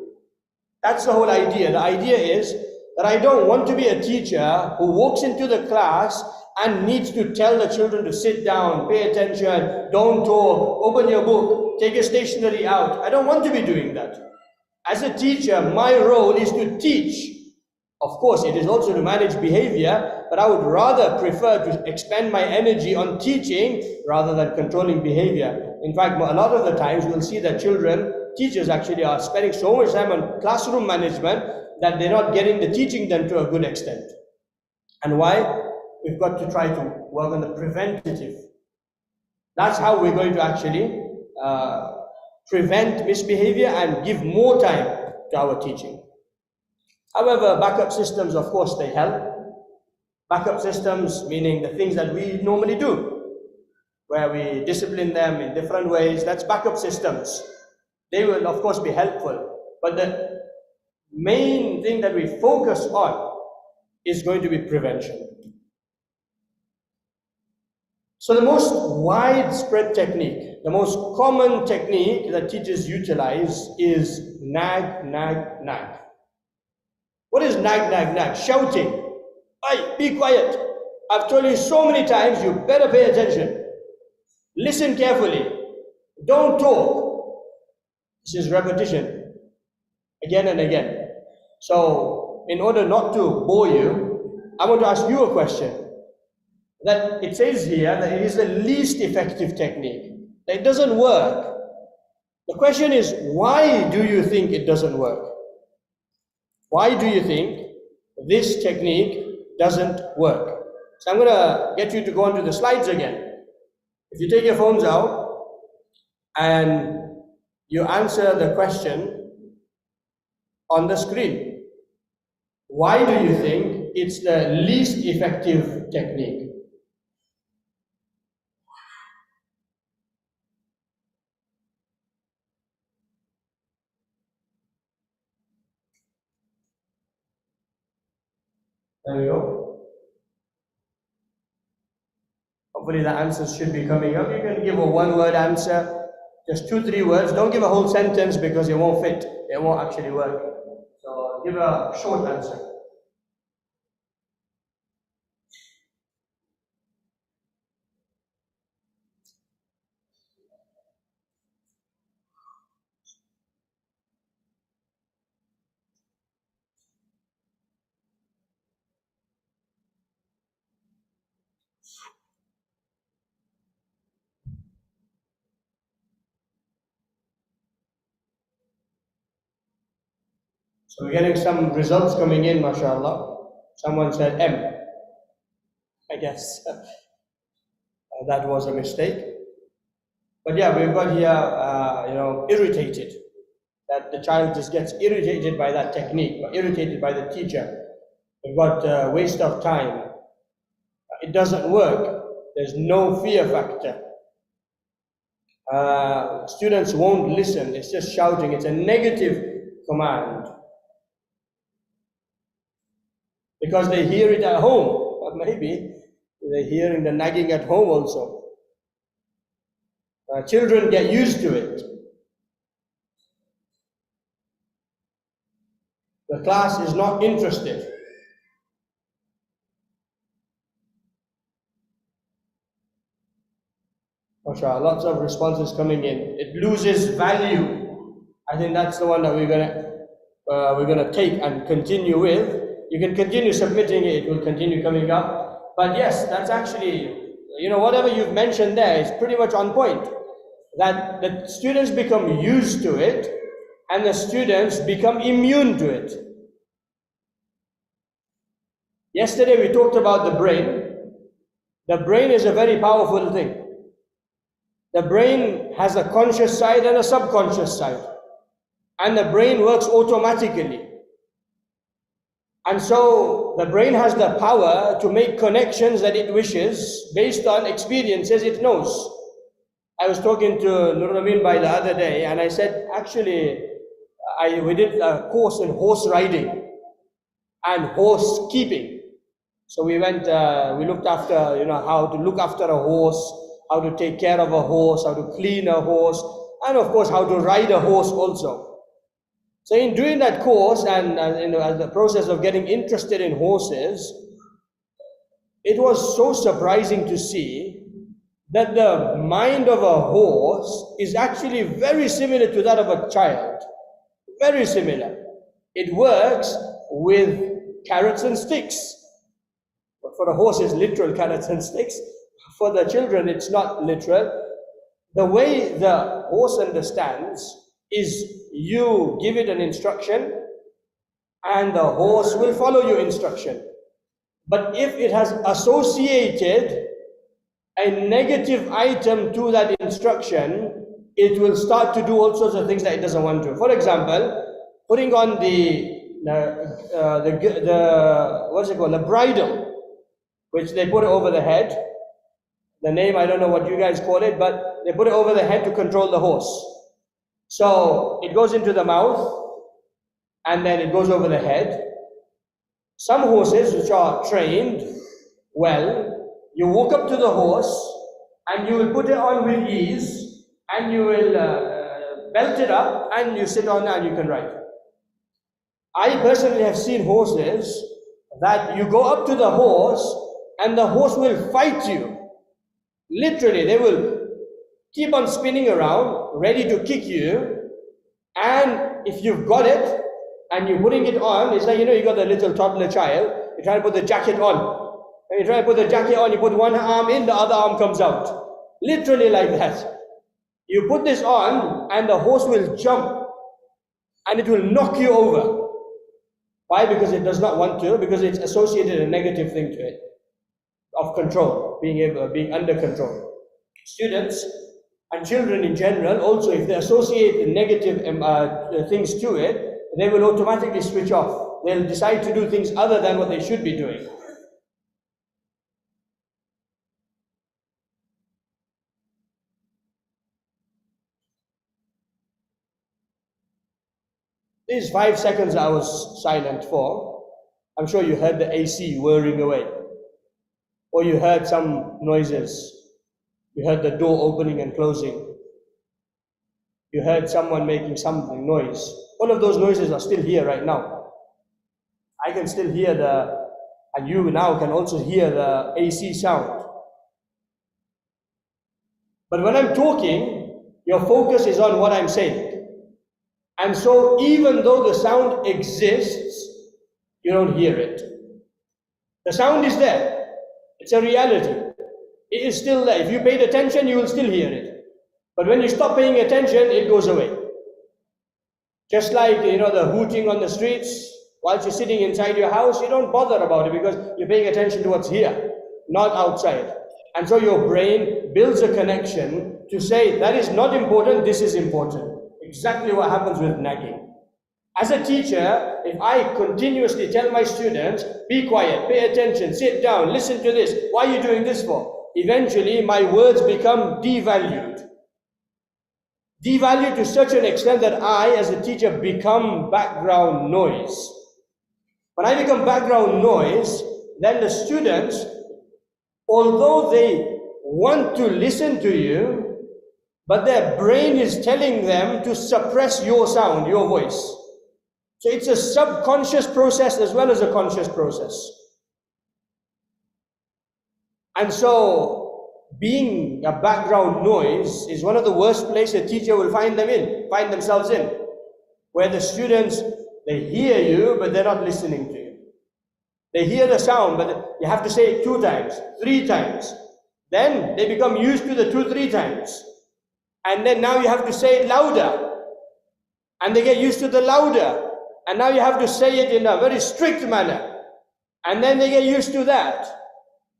That's the whole idea. The idea is that I don't want to be a teacher who walks into the class and needs to tell the children to sit down, pay attention, don't talk, open your book, take your stationery out. I don't want to be doing that. As a teacher, my role is to teach. Of course, it is also to manage behavior, but I would rather prefer to expend my energy on teaching rather than controlling behavior. In fact, a lot of the times we'll see that teachers actually are spending so much time on classroom management that they're not getting the teaching done to a good extent. And why? We've got to try to work on the preventative. That's how we're going to actually prevent misbehavior and give more time to our teaching. However, backup systems, of course, they help. Backup systems, meaning the things that we normally do, where we discipline them in different ways, that's backup systems. They will, of course, be helpful. But the main thing that we focus on is going to be prevention. So the most widespread technique, the most common technique that teachers utilize is nag, nag, nag. What is nag, nag, nag? Shouting. Hey, be quiet. I've told you so many times, you better pay attention. Listen carefully. Don't talk. This is repetition. Again and again. So, in order not to bore you, I want to ask you a question. That it says here that it is the least effective technique. That it doesn't work. The question is, why do you think it doesn't work? Why do you think this technique doesn't work? So I'm going to get you to go onto the slides again. If you take your phones out and you answer the question on the screen. Why do you think it's the least effective technique? There we go. Hopefully the answers should be coming up. You can give a one-word answer, just 2-3 words. Don't give a whole sentence because it won't fit. It won't actually work. So give a short answer. So we're getting some results coming in, mashallah. Someone said M. I guess that was a mistake. But yeah, we've got here, irritated. That the child just gets irritated by that technique, or irritated by the teacher. We've got waste of time. It doesn't work. There's no fear factor. Students won't listen. It's just shouting. It's a negative command. Because they hear it at home, or maybe they're hearing the nagging at home also. Children get used to it. The class is not interested. MashaAllah, lots of responses coming in. It loses value. I think that's the one that we're gonna take and continue with. You can continue submitting it, it will continue coming up. But yes, that's actually, whatever you've mentioned there is pretty much on point. That the students become used to it and the students become immune to it. Yesterday we talked about the brain. The brain is a very powerful thing. The brain has a conscious side and a subconscious side. And the brain works automatically. And so the brain has the power to make connections that it wishes based on experiences it knows. I was talking to Nur Amin the other day and I said, actually, we did a course in horse riding and horse keeping. So we went, we looked after, how to look after a horse, how to take care of a horse, how to clean a horse, and of course how to ride a horse also. So in doing that course and as the process of getting interested in horses, it was so surprising to see that the mind of a horse is actually very similar to that of a child. Very similar. It works with carrots and sticks. But for a horse, it's literal carrots and sticks. For the children, it's not literal. The way the horse understands is you give it an instruction and the horse will follow your instruction. But if it has associated a negative item to that instruction, it will start to do all sorts of things that it doesn't want to. For example, putting on the bridle, which they put over the head. The name, I don't know what you guys call it, but they put it over the head to control the horse. So it goes into the mouth and then it goes over the head. Some horses which are trained well, you walk up to the horse and you will put it on with ease and you will belt it up and you sit on and you can ride. I personally have seen horses that you go up to the horse and the horse will fight you. Literally, they will keep on spinning around, ready to kick you. And if you've got it and you're putting it on, it's like, you got the little toddler child, you try to put the jacket on. And you try to put the jacket on, you put one arm in, the other arm comes out. Literally like that. You put this on and the horse will jump and it will knock you over. Why? Because it does not want to, because it's associated a negative thing to it. Of control, being under control. Students and children in general, also if they associate negative things to it, they will automatically switch off. They'll decide to do things other than what they should be doing. These 5 seconds I was silent for, I'm sure you heard the AC whirring away. Or you heard some noises. You heard the door opening and closing. You heard someone making something noise. All of those noises are still here right now. I can still hear and you now can also hear the AC sound. But when I'm talking, your focus is on what I'm saying. And so even though the sound exists, you don't hear it. The sound is there. It's a reality. It is still there. If you paid attention, you will still hear it. But when you stop paying attention, it goes away. Just like, the hooting on the streets, whilst you're sitting inside your house, you don't bother about it because you're paying attention to what's here, not outside. And so your brain builds a connection to say, that is not important, this is important. Exactly what happens with nagging. As a teacher, if I continuously tell my students, be quiet, pay attention, sit down, listen to this, why are you doing this for? Eventually, my words become devalued. Devalued to such an extent that I, as a teacher, become background noise. When I become background noise, then the students, although they want to listen to you, but their brain is telling them to suppress your sound, your voice. So it's a subconscious process as well as a conscious process. And so being a background noise is one of the worst places a teacher will find themselves in, where the students, they hear you, but they're not listening to you. They hear the sound, but you have to say it 2 times, 3 times. Then they become used to the 2-3 times. And then now you have to say it louder. And they get used to the louder. And now you have to say it in a very strict manner. And then they get used to that.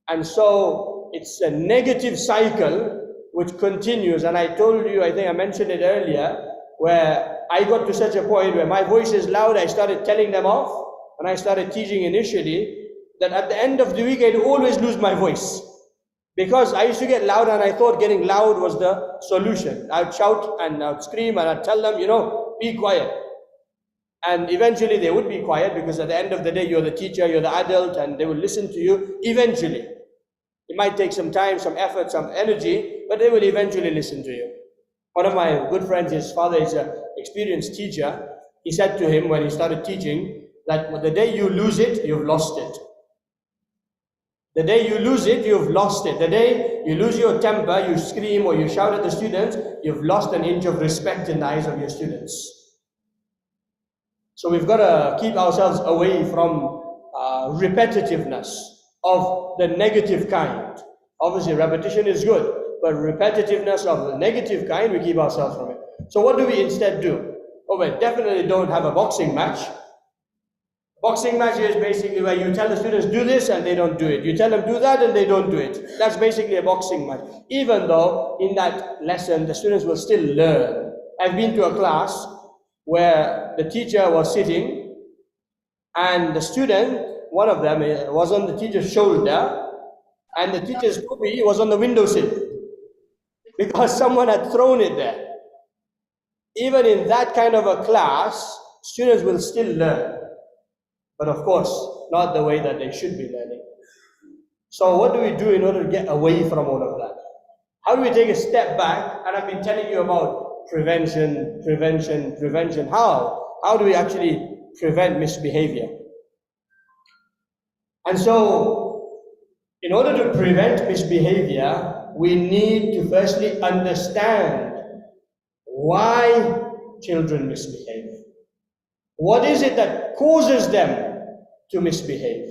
And so it's a negative cycle which continues. And I told you, I think I mentioned it earlier, where I got to such a point where my voice is loud, I started telling them off. When I started teaching initially, that at the end of the week I'd always lose my voice. Because I used to get loud and I thought getting loud was the solution. I'd shout and I'd scream and I'd tell them, be quiet. And eventually they would be quiet because at the end of the day, you're the teacher, you're the adult, and they will listen to you eventually. It might take some time, some effort, some energy, but they will eventually listen to you. One of my good friends, his father is an experienced teacher. He said to him when he started teaching that the day you lose it, you've lost it. The day you lose it, you've lost it. The day you lose your temper, you scream or you shout at the students, you've lost an inch of respect in the eyes of your students. So we've got to keep ourselves away from repetitiveness of the negative kind. Obviously, repetition is good, but repetitiveness of the negative kind, we keep ourselves from it. So what do we instead do? Oh, we definitely don't have a boxing match. Boxing match is basically where you tell the students do this and they don't do it. You tell them do that and they don't do it. That's basically a boxing match. Even though in that lesson the students will still learn. I've been to a class where the teacher was sitting and the student, one of them, was on the teacher's shoulder and the teacher's copy was on the windowsill because someone had thrown it there. Even in that kind of a class, students will still learn. But of course, not the way that they should be learning. So what do we do in order to get away from all of that? How do we take a step back? And I've been telling you about prevention. How do we actually prevent misbehavior? And so, in order to prevent misbehavior, we need to firstly understand why children misbehave. What is it that causes them to misbehave?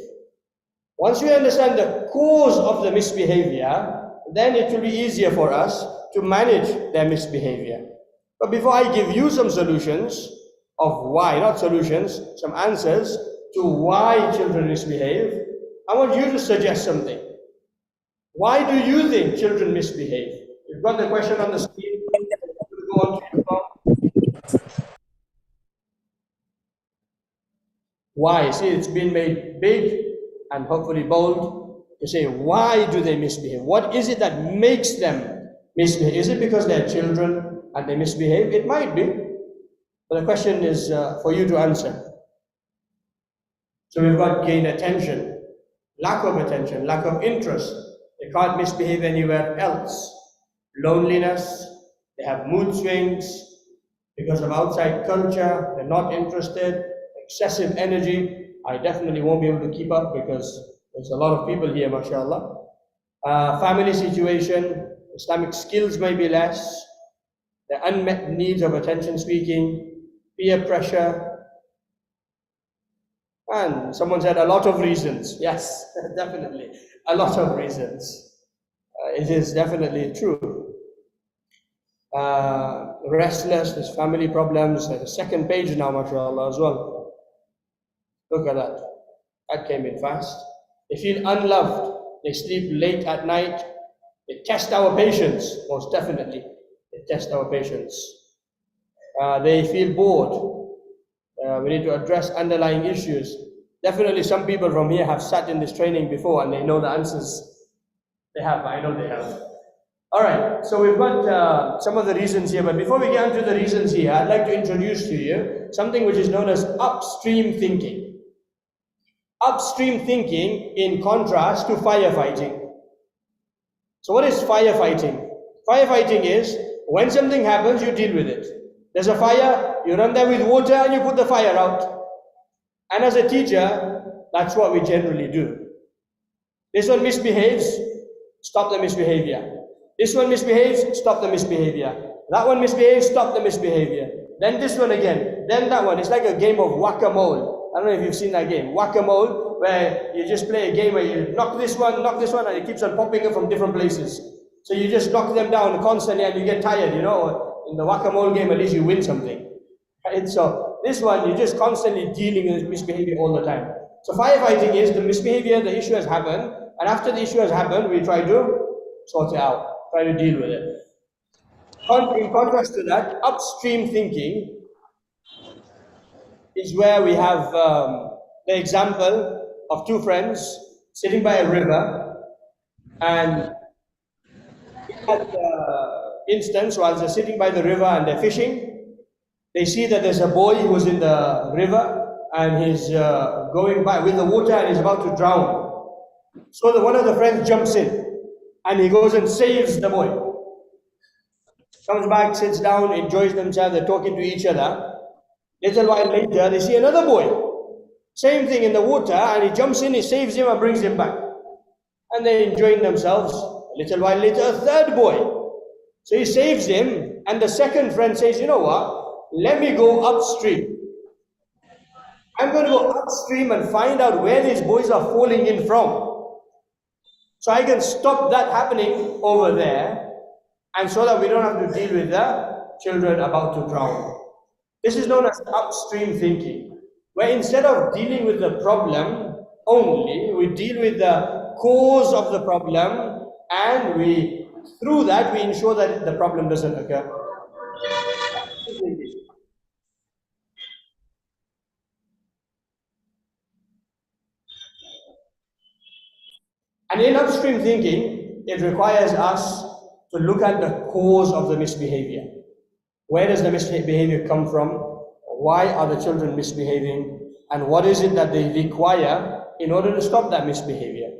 Once we understand the cause of the misbehavior, then it will be easier for us to manage their misbehavior. But before I give you some solutions of why, not solutions, some answers to why children misbehave, I want you to suggest something. Why do you think children misbehave? You've got the question on the screen. Go on to your phone. Why? See, it's been made big and hopefully bold to say, why do they misbehave? What is it that makes them misbehave? Is it because they're children and they misbehave? It might be. But the question is for you to answer. So we've got gained attention, lack of interest. They can't misbehave anywhere else. Loneliness, they have mood swings because of outside culture, they're not interested. Excessive energy, I definitely won't be able to keep up because there's a lot of people here, mashallah. Family situation, Islamic skills may be less, the unmet needs of attention seeking, peer pressure, and someone said a lot of reasons. Yes, definitely, a lot of reasons. It is definitely true. Restless, there's family problems, there's a second page now, mashallah, as well. Look at that. That came in fast. They feel unloved. They sleep late at night. They test our patience, most definitely. They test our patience. They feel bored. We need to address underlying issues. Definitely some people from here have sat in this training before and they know the answers. They have, I know they have. All right, so we've got some of the reasons here, but before we get into the reasons here, I'd like to introduce to you something which is known as upstream thinking. Upstream thinking in contrast to firefighting. So what is firefighting? Firefighting is when something happens, you deal with it. There's a fire, you run there with water and you put the fire out. And as a teacher, that's what we generally do. This one misbehaves, stop the misbehavior. This one misbehaves, stop the misbehavior. That one misbehaves, stop the misbehavior. Then this one again, then that one. It's like a game of whack-a-mole. I don't know if you've seen that game, whack-a-mole, where you just play a game where you knock this one, and it keeps on popping up from different places. So you just knock them down constantly and you get tired, you know. In the whack-a-mole game, at least you win something. Right? So this one, you're just constantly dealing with misbehavior all the time. So firefighting is the misbehavior, the issue has happened, and after the issue has happened, we try to sort it out, try to deal with it. In contrast to that, upstream thinking is where we have the example of two friends sitting by a river, and in that instance, while they're sitting by the river and they're fishing, they see that there's a boy who's in the river and he's going by with the water and he's about to drown. So one of the friends jumps in and he goes and saves the boy. Comes back, sits down, enjoys themselves, they're talking to each other. Little while later, they see another boy. Same thing in the water, and he jumps in, he saves him and brings him back. and they're enjoying themselves. A little while later, a third boy. So he saves him, and the second friend says, you know what? Let me go upstream. I'm going to go upstream and find out where these boys are falling in from. So I can stop that happening over there, and so that we don't have to deal with the children about to drown. This is known as upstream thinking, where instead of dealing with the problem only, we deal with the cause of the problem, and through that, we ensure that the problem doesn't occur. And in upstream thinking, it requires us to look at the cause of the misbehavior. Where does the misbehavior come from? Why are the children misbehaving? And what is it that they require in order to stop that misbehavior?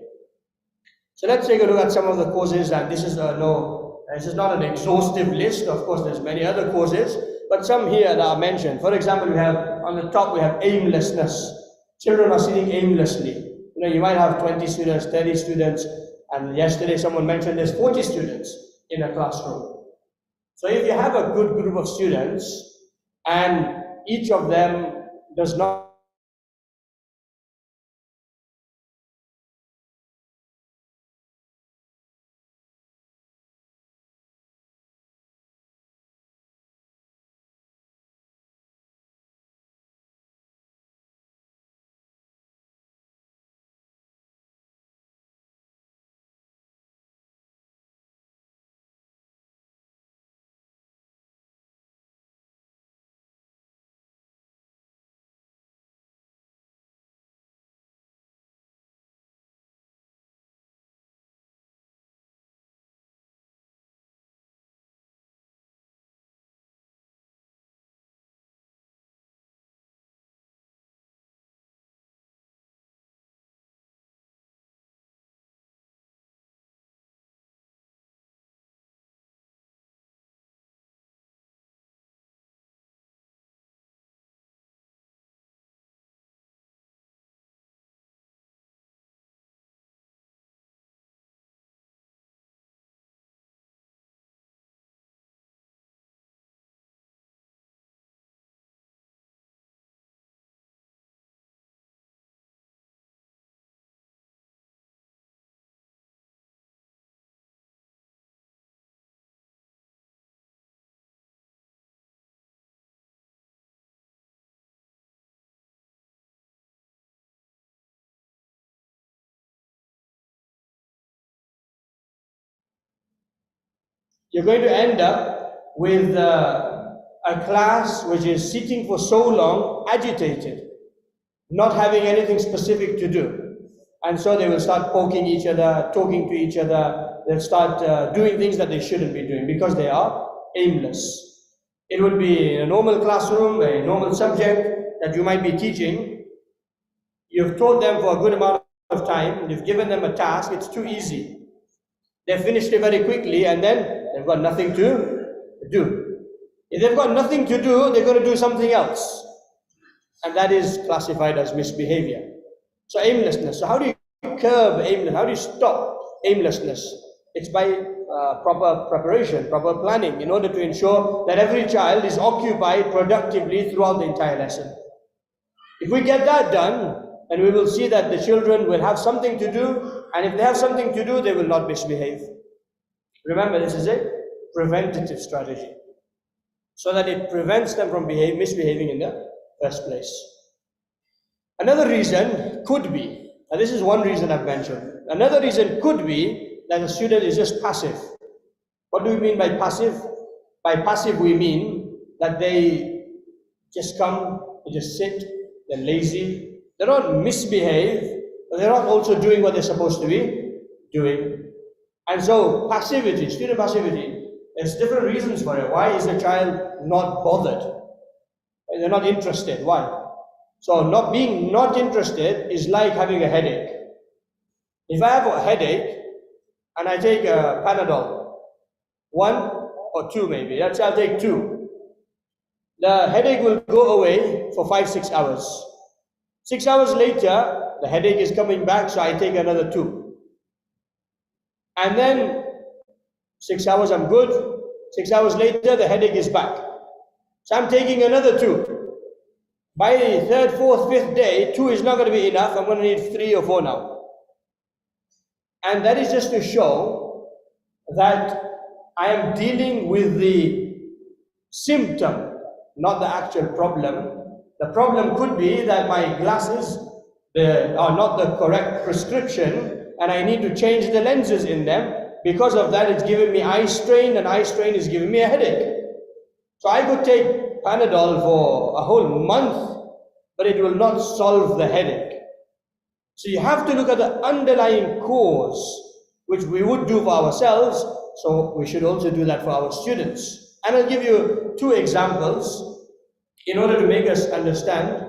So let's take a look at some of the causes, and this is not an exhaustive list. Of course, there's many other causes, but some here that are mentioned. For example, we have on the top, we have aimlessness. Children are sitting aimlessly. You might have 20 students, 30 students, and yesterday someone mentioned there's 40 students in a classroom. So if you have a good group of students, and each of them does not you're going to end up with a class which is sitting for so long, agitated, not having anything specific to do. And so they will start poking each other, talking to each other, they'll start doing things that they shouldn't be doing because they are aimless. It would be in a normal classroom, a normal subject that you might be teaching. You've taught them for a good amount of time, you've given them a task, it's too easy. They've finished it very quickly, and then they've got nothing to do. If they've got nothing to do, they're going to do something else. And that is classified as misbehavior. So aimlessness. So how do you curb aimlessness? How do you stop aimlessness? It's by proper preparation, proper planning, in order to ensure that every child is occupied productively throughout the entire lesson. If we get that done, then we will see that the children will have something to do, and if they have something to do, they will not misbehave. Remember, this is a preventative strategy, so that it prevents them from misbehaving in the first place. Another reason could be, and this is one reason I've mentioned, another reason could be that the student is just passive. What do we mean by passive? By passive we mean that they just come, they just sit, they're lazy, they don't misbehave, but they're not also doing what they're supposed to be doing. And so passivity, student passivity, there's different reasons for it. Why is the child not bothered? They're not interested. Why? So being not interested is like having a headache. If I have a headache and I take a Panadol, 1 or 2 maybe, I'll take 2. The headache will go away for 5-6 hours. 6 hours later, the headache is coming back, so I take another 2. And then 6 hours I'm good. 6 hours later, the headache is back. So I'm taking another 2. By the 3rd, 4th, 5th day, 2 is not going to be enough. I'm going to need 3 or 4 now. And that is just to show that I am dealing with the symptom, not the actual problem. The problem could be that my glasses are not the correct prescription and I need to change the lenses in them. Because of that, it's giving me eye strain, and eye strain is giving me a headache. So I could take Panadol for a whole month, but it will not solve the headache. So you have to look at the underlying cause, which we would do for ourselves, so we should also do that for our students. And I'll give you 2 examples in order to make us understand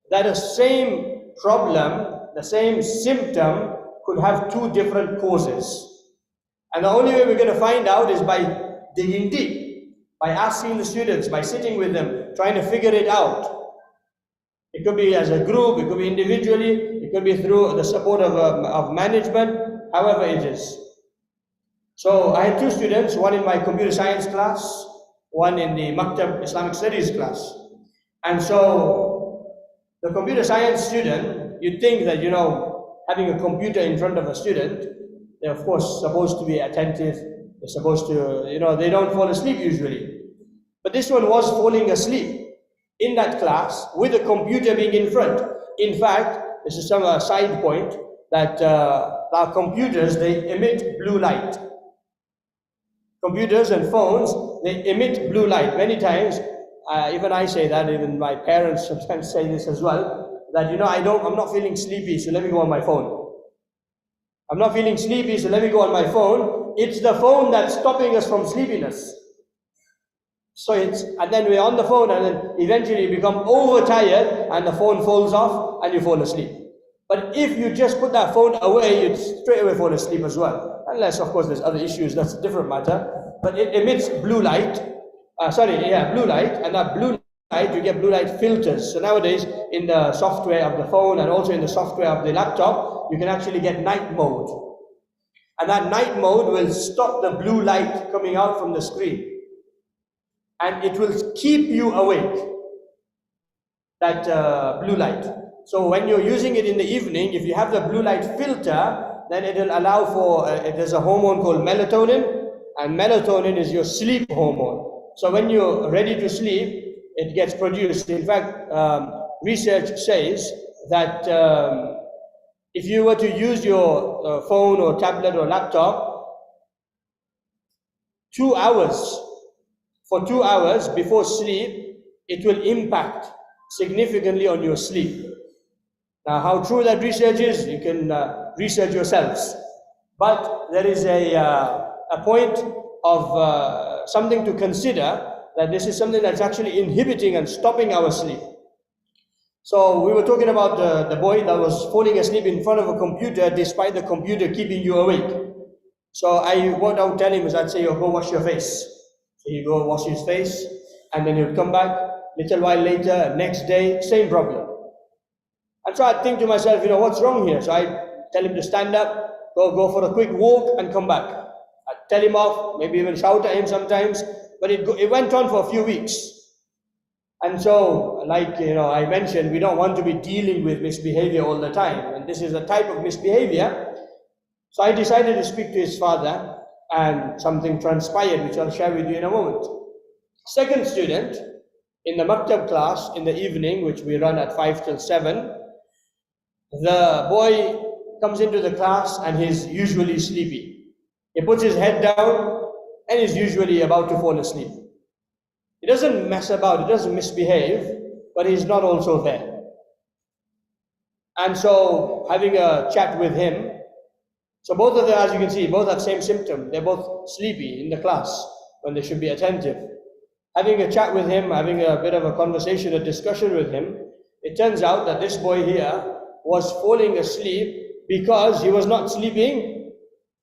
that the same problem, the same symptom could have 2 different causes. And the only way we're going to find out is by digging deep, by asking the students, by sitting with them, trying to figure it out. It could be as a group, it could be individually, it could be through the support of management, however it is. So I had 2 students, one in my computer science class, one in the Maktab Islamic Studies class. And so the computer science student, you'd think that, having a computer in front of a student, they're of course supposed to be attentive, they're supposed to, they don't fall asleep usually. But this one was falling asleep in that class with a computer being in front. In fact, this is some side point, that our computers, they emit blue light. Computers and phones, they emit blue light. Many times, even I say that, even my parents sometimes say this as well, that I'm not feeling sleepy, so let me go on my phone. I'm not feeling sleepy, so let me go on my phone. It's the phone that's stopping us from sleepiness. So and then we're on the phone, and then eventually you become overtired, and the phone falls off, and you fall asleep. But if you just put that phone away, you'd straight away fall asleep as well. Unless, of course, there's other issues, that's a different matter. But it emits blue light. Blue light, and that blue light, you get blue light filters. So nowadays, in the software of the phone and also in the software of the laptop, you can actually get night mode. And that night mode will stop the blue light coming out from the screen. And it will keep you awake, that blue light. So when you're using it in the evening, if you have the blue light filter, then it will allow for, there's a hormone called melatonin, and melatonin is your sleep hormone. So when you're ready to sleep, it gets produced. In fact, research says that if you were to use your phone or tablet or laptop 2 hours, for 2 hours before sleep, it will impact significantly on your sleep. Now, how true that research is, you can research yourselves. But there is a point of something to consider, that this is something that's actually inhibiting and stopping our sleep. So we were talking about the boy that was falling asleep in front of a computer despite the computer keeping you awake. So what I would tell him is, I'd say, go wash your face. So he go wash his face, and then he would come back. Little while later, next day, same problem. And so I'd think to myself, what's wrong here? So I'd tell him to stand up, go for a quick walk and come back. I'd tell him off, maybe even shout at him sometimes, but it went on for a few weeks. And so, I mentioned, we don't want to be dealing with misbehavior all the time, and this is a type of misbehavior. So I decided to speak to his father, and something transpired, which I'll share with you in a moment. Second student, in the Maktab class in the evening, which we run at 5 till 7, the boy comes into the class and he's usually sleepy. He puts his head down and is usually about to fall asleep. He doesn't mess about, he doesn't misbehave, but he's not also there. And so, having a chat with him, so both of them, as you can see, both have same symptom. They're both sleepy in the class when they should be attentive. Having a chat with him, having a bit of a conversation, a discussion with him, it turns out that this boy here was falling asleep because he was not sleeping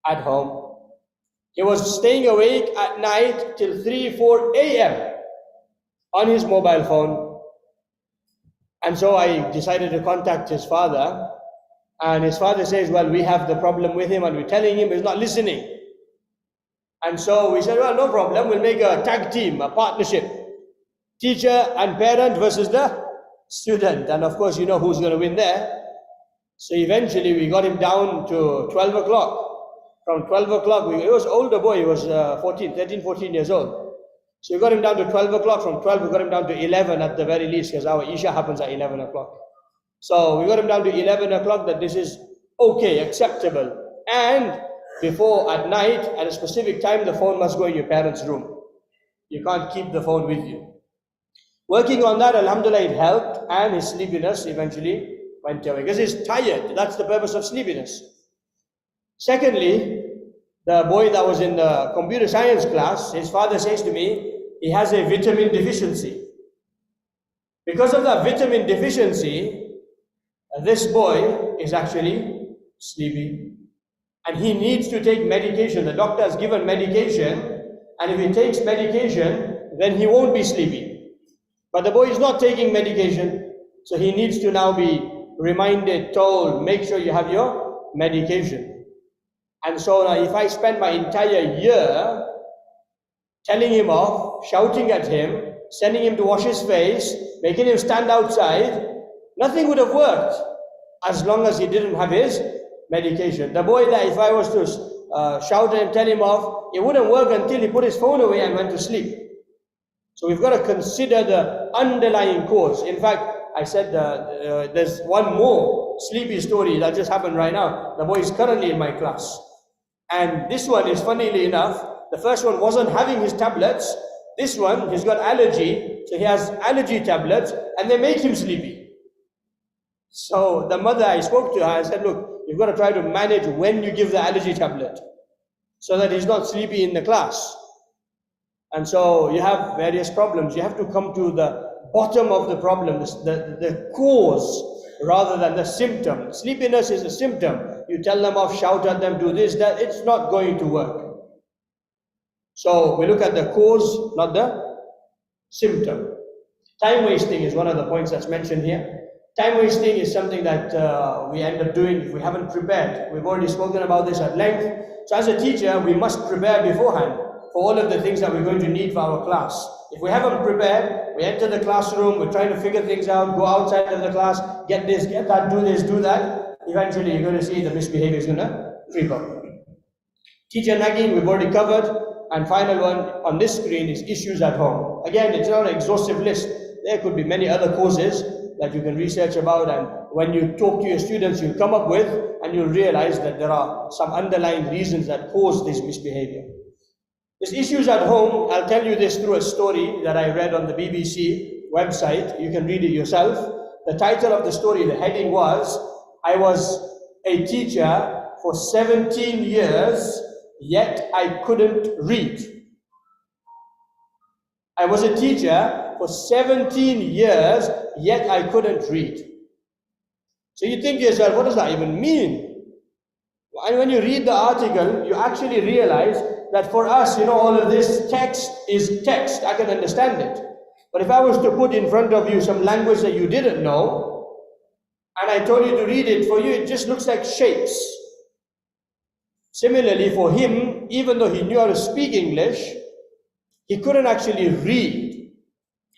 at home. He was staying awake at night till 3, 4 a.m. on his mobile phone. And so I decided to contact his father, And his father says, well, we have the problem with him and we're telling him he's not listening. And so we said, well, no problem, we'll make a tag team, a partnership. Teacher and parent versus the student. And of course, you know who's going to win there. So eventually we got him down to 12 o'clock. From 12 o'clock, he was an older boy, he was 13, 14 years old. So we got him down to 12 o'clock. From 12, we got him down to 11 at the very least, because our Isha happens at 11 o'clock. So we got him down to 11 o'clock that this is okay, acceptable. And before, at night, at a specific time, the phone must go in your parents' room. You can't keep the phone with you. Working on that, alhamdulillah, it helped, and his sleepiness eventually went away. Because he's tired. That's the purpose of sleepiness. Secondly, the boy that was in the computer science class, his father says to me, he has a vitamin deficiency. Because of that vitamin deficiency, this boy is actually sleepy. And he needs to take medication. The doctor has given medication, and if he takes medication, then he won't be sleepy. But the boy is not taking medication, so he needs to now be reminded, told, make sure you have your medication. And so now if I spend my entire year telling him off, shouting at him, sending him to wash his face, making him stand outside, nothing would have worked as long as he didn't have his medication. The boy that if I was to shout and tell him off, it wouldn't work until he put his phone away and went to sleep. So we've got to consider the underlying cause. In fact, I said there's one more sleepy story that just happened right now. The boy is currently in my class. And this one is, funnily enough, the first one wasn't having his tablets. This one, he's got allergy, so he has allergy tablets, and they make him sleepy. So the mother, I spoke to her, I said, look, you've got to try to manage when you give the allergy tablet, so that he's not sleepy in the class. And so you have various problems. You have to come to the bottom of the problem, the cause, rather than the symptom. Sleepiness is a symptom. You tell them off, shout at them, do this, that, it's not going to work. So we look at the cause, not the symptom. Time wasting is one of the points that's mentioned here. Time wasting is something that we end up doing if we haven't prepared. We've already spoken about this at length. So as a teacher, we must prepare beforehand for all of the things that we're going to need for our class. If we haven't prepared, we enter the classroom, we're trying to figure things out, go outside of the class, get this, get that, do this, do that. Eventually you're going to see the misbehavior is going to creep up. Teacher nagging, we've already covered. And final one on this screen is issues at home. Again, it's not an exhaustive list. There could be many other causes that you can research about, and when you talk to your students, you'll come up with, and you'll realize that there are some underlying reasons that cause this misbehavior. These issues at home, I'll tell you this through a story that I read on the BBC website. You can read it yourself. The title of the story, the heading was, I was a teacher for 17 years, yet I couldn't read. I was a teacher for 17 years, yet I couldn't read. So you think to yourself, what does that even mean? And when you read the article, you actually realize that for us, all of this text is text. I can understand it. But if I was to put in front of you some language that you didn't know, and I told you to read it, for you it just looks like shapes. Similarly, for him, even though he knew how to speak English, he couldn't actually read.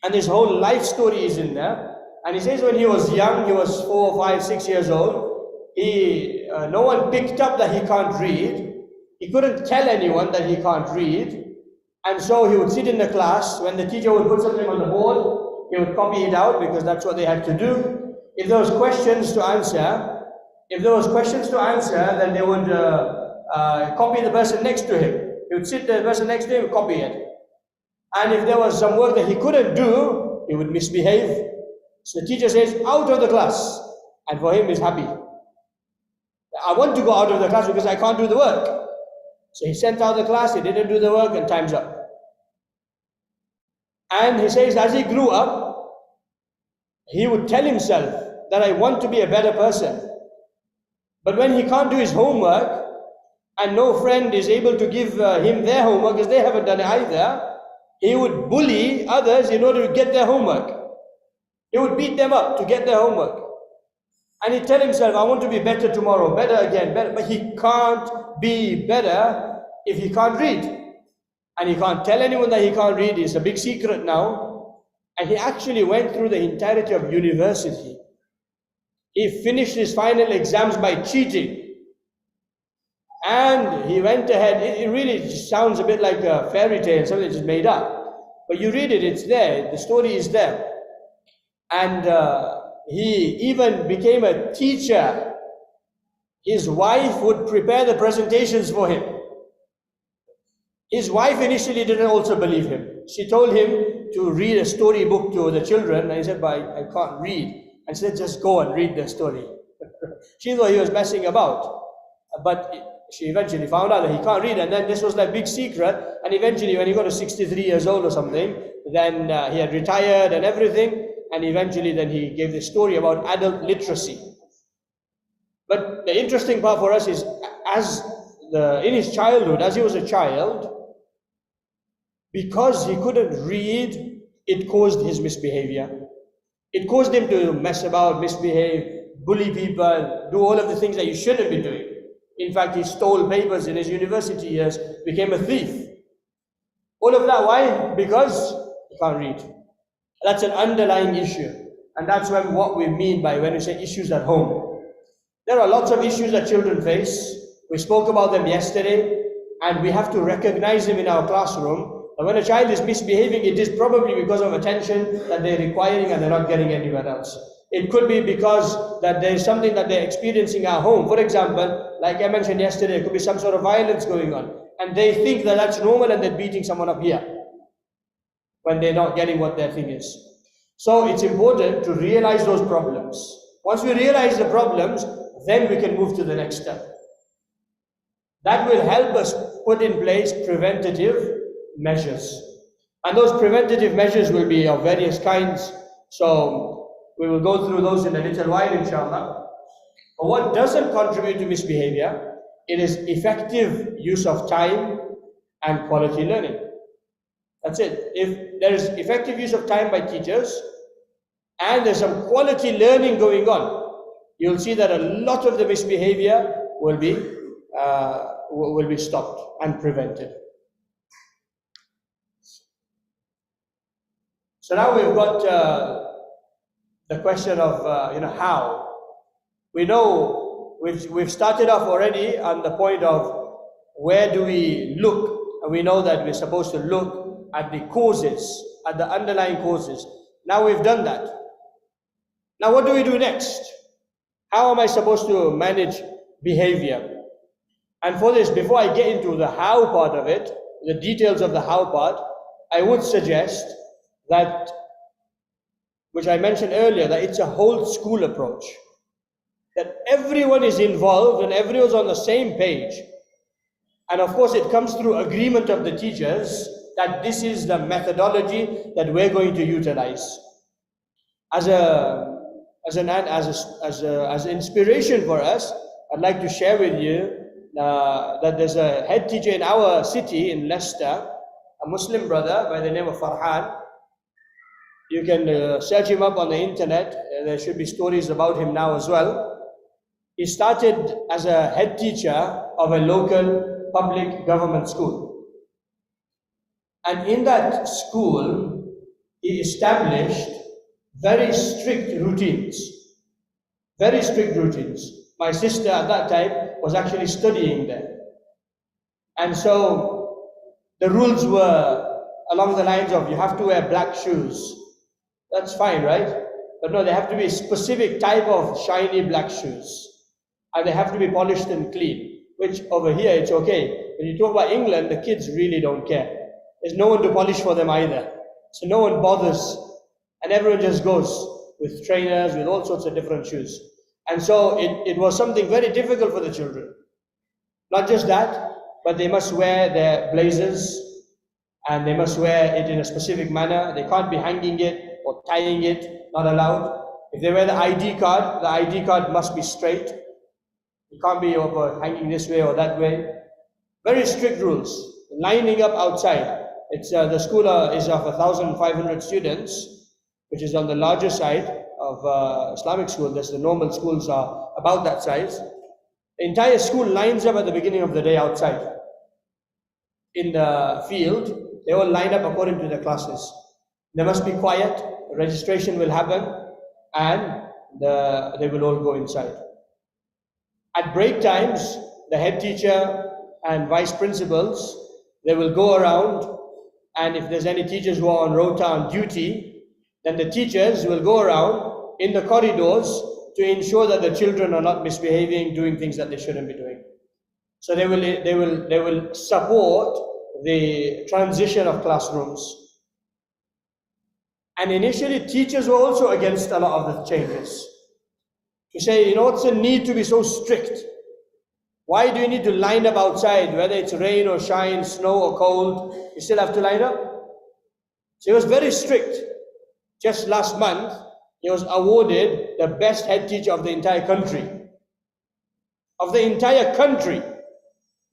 And his whole life story is in there. And he says when he was young, he was 4, 5, 6 years old, no one picked up that he can't read. He couldn't tell anyone that he can't read. And so he would sit in the class. When the teacher would put something on the board, he would copy it out because that's what they had to do. If there was questions to answer, then they would copy the person next to him. He would sit the person next to him and copy it. And if there was some work that he couldn't do, he would misbehave. So the teacher says, out of the class. And for him, he's happy. I want to go out of the class because I can't do the work. So he sent out the class, he didn't do the work, and time's up. And he says, as he grew up, he would tell himself that I want to be a better person. But when he can't do his homework, and no friend is able to give him their homework because they haven't done it either, he would bully others in order to get their homework. He would beat them up to get their homework. And he tell himself, I want to be better tomorrow, better again, better. But he can't be better if he can't read. And he can't tell anyone that he can't read. It's a big secret now. And he actually went through the entirety of university. He finished his final exams by cheating. And he went ahead. It really sounds a bit like a fairy tale, something just made up. But you read it, it's there. The story is there. And he even became a teacher. His wife would prepare the presentations for him. His wife initially didn't also believe him. She told him to read a storybook to the children, and he said, but I can't read. And she said, just go and read the story. She thought he was messing about. But she eventually found out that he can't read, and then this was like big secret, and eventually when he got to 63 years old or something, then he had retired and everything, and eventually then he gave this story about adult literacy. But the interesting part for us is, in his childhood, as he was a child, because he couldn't read, it caused his misbehavior. It caused him to mess about, misbehave, bully people, do all of the things that you shouldn't be doing. In fact, he stole papers in his university years, became a thief. All of that, why? Because he can't read. That's an underlying issue. And that's what we mean by when we say issues at home. There are lots of issues that children face. We spoke about them yesterday, and we have to recognize them in our classroom. And when a child is misbehaving, it is probably because of attention that they're requiring and they're not getting anywhere else. It could be because that there is something that they're experiencing at home. For example, like I mentioned yesterday, it could be some sort of violence going on. And they think that that's normal and they're beating someone up here when they're not getting what their thing is. So it's important to realize those problems. Once we realize the problems, then we can move to the next step. That will help us put in place preventative measures. And those preventative measures will be of various kinds. So we will go through those in a little while, inshallah. But what doesn't contribute to misbehavior, it is effective use of time and quality learning. That's it. If there is effective use of time by teachers and there's some quality learning going on, you'll see that a lot of the misbehavior will be stopped and prevented. So now we've got the question of how. We know we've started off already on the point of where do we look, and we know that we're supposed to look at the causes, at the underlying causes. Now we've done that. Now what do we do next? How am I supposed to manage behavior? And for this, before I get into the how part of it, the details of the how part, I would suggest that, which I mentioned earlier, that it's a whole school approach. That everyone is involved and everyone's on the same page. And of course it comes through agreement of the teachers that this is the methodology that we're going to utilize. As inspiration for us, I'd like to share with you that there's a head teacher in our city in Leicester, a Muslim brother by the name of Farhan. You can search him up on the internet. There should be stories about him now as well. He started as a head teacher of a local public government school. And in that school, he established very strict routines. Very strict routines. My sister at that time was actually studying there. And so the rules were along the lines of you have to wear black shoes. That's fine, right? But no, they have to be a specific type of shiny black shoes. And they have to be polished and clean, which over here it's okay. When you talk about England, the kids really don't care. There's no one to polish for them either. So no one bothers. And everyone just goes with trainers, with all sorts of different shoes. And so it was something very difficult for the children. Not just that, but they must wear their blazers and they must wear it in a specific manner. They can't be hanging it or tying it, not allowed. If they wear the ID card must be straight. It can't be over hanging this way or that way. Very strict rules. Lining up outside. It's the school is of 1,500 students, which is on the larger side. of Islamic school, the normal schools are about that size. The entire school lines up at the beginning of the day outside in the field. They all line up according to their classes. They must be quiet, registration will happen, and they will all go inside. At break times, the head teacher and vice principals, they will go around, and if there's any teachers who are on rota on duty, then the teachers will go around in the corridors to ensure that the children are not misbehaving, doing things that they shouldn't be doing. So they will support the transition of classrooms. And initially, teachers were also against a lot of the changes. To say, what's the need to be so strict? Why do you need to line up outside, whether it's rain or shine, snow or cold, you still have to line up? So he was very strict. Just last month, he was awarded the best head teacher of the entire country. Of the entire country.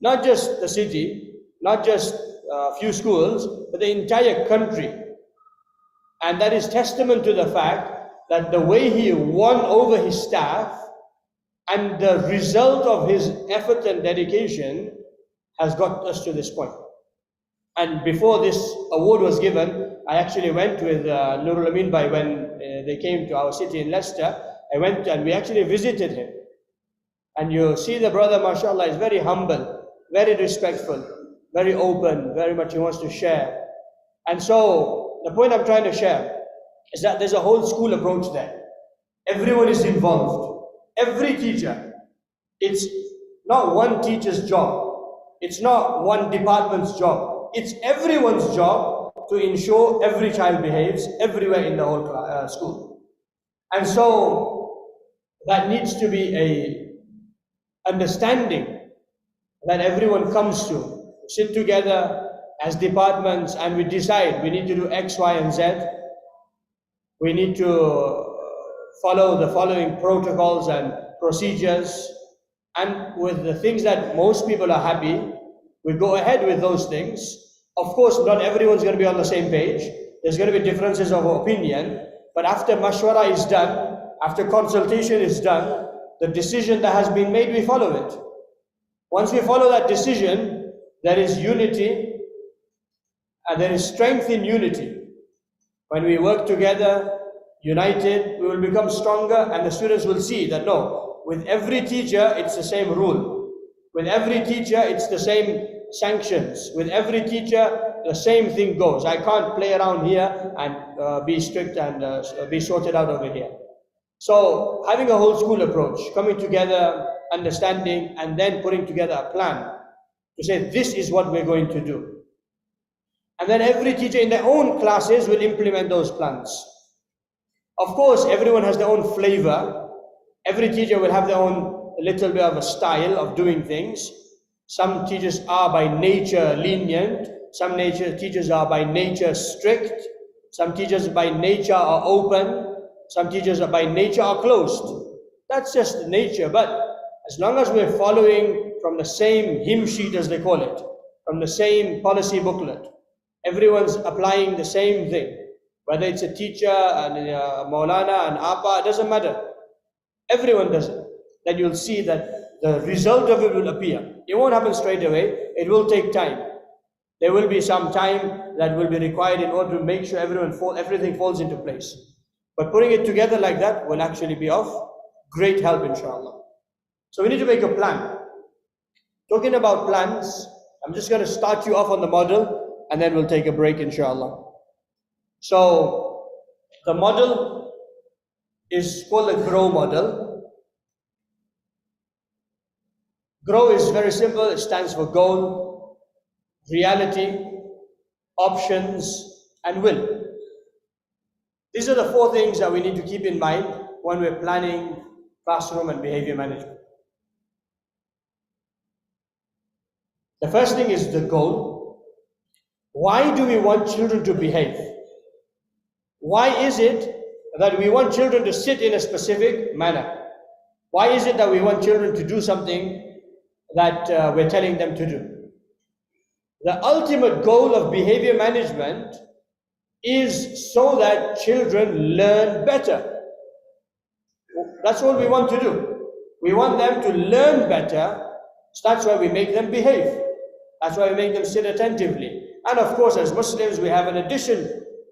Not just the city, not just a few schools, but the entire country. And that is testament to the fact that the way he won over his staff and the result of his effort and dedication has got us to this point. And before this award was given, I actually went with Nurul Amin Bhai when they came to our city in Leicester. I went and we actually visited him. And you see the brother, mashallah, is very humble, very respectful, very open, very much he wants to share. And so the point I'm trying to share is that there's a whole school approach there. Everyone is involved. Every teacher. It's not one teacher's job. It's not one department's job. It's everyone's job to ensure every child behaves everywhere in the whole school. And so that needs to be a understanding that everyone comes to. Sit together as departments and we decide we need to do X, Y, and Z. We need to follow the following protocols and procedures. And with the things that most people are happy, we go ahead with those things. Of course, not everyone's going to be on the same page. There's going to be differences of opinion. But after mashwara is done, after consultation is done, the decision that has been made, we follow it. Once we follow that decision, there is unity and there is strength in unity. When we work together, united, we will become stronger and the students will see that no, with every teacher, it's the same rule. With every teacher, it's the same sanctions. With every teacher, the same thing goes. I can't play around here and be strict and be sorted out over here. So having a whole school approach, coming together, understanding, and then putting together a plan to say this is what we're going to do. And then every teacher in their own classes will implement those plans. Of course, everyone has their own flavor. Every teacher will have their own little bit of a style of doing things. Some teachers are by nature lenient. Some teachers are by nature strict. Some teachers by nature are open. Some teachers are by nature are closed. That's just the nature. But as long as we're following from the same hymn sheet, as they call it, from the same policy booklet, everyone's applying the same thing. Whether it's a teacher, and Maulana, and Appa, it doesn't matter. Everyone does it. Then you'll see that the result of it will appear. It won't happen straight away. It will take time. There will be some time that will be required in order to make sure everything falls into place. But putting it together like that will actually be of great help, inshallah. So we need to make a plan. Talking about plans, I'm just going to start you off on the model and then we'll take a break, inshallah. So the model is called the GROW model. GROW is very simple. It stands for goal, reality, options, and will. These are the 4 things that we need to keep in mind when we're planning classroom and behavior management. The first thing is the goal. Why do we want children to behave? Why is it that we want children to sit in a specific manner? Why is it that we want children to do something that we're telling them to do? The ultimate goal of behavior management is so that children learn better. That's all we want to do. We want them to learn better. So that's why we make them behave. That's why we make them sit attentively. And of course, as Muslims, we have an addition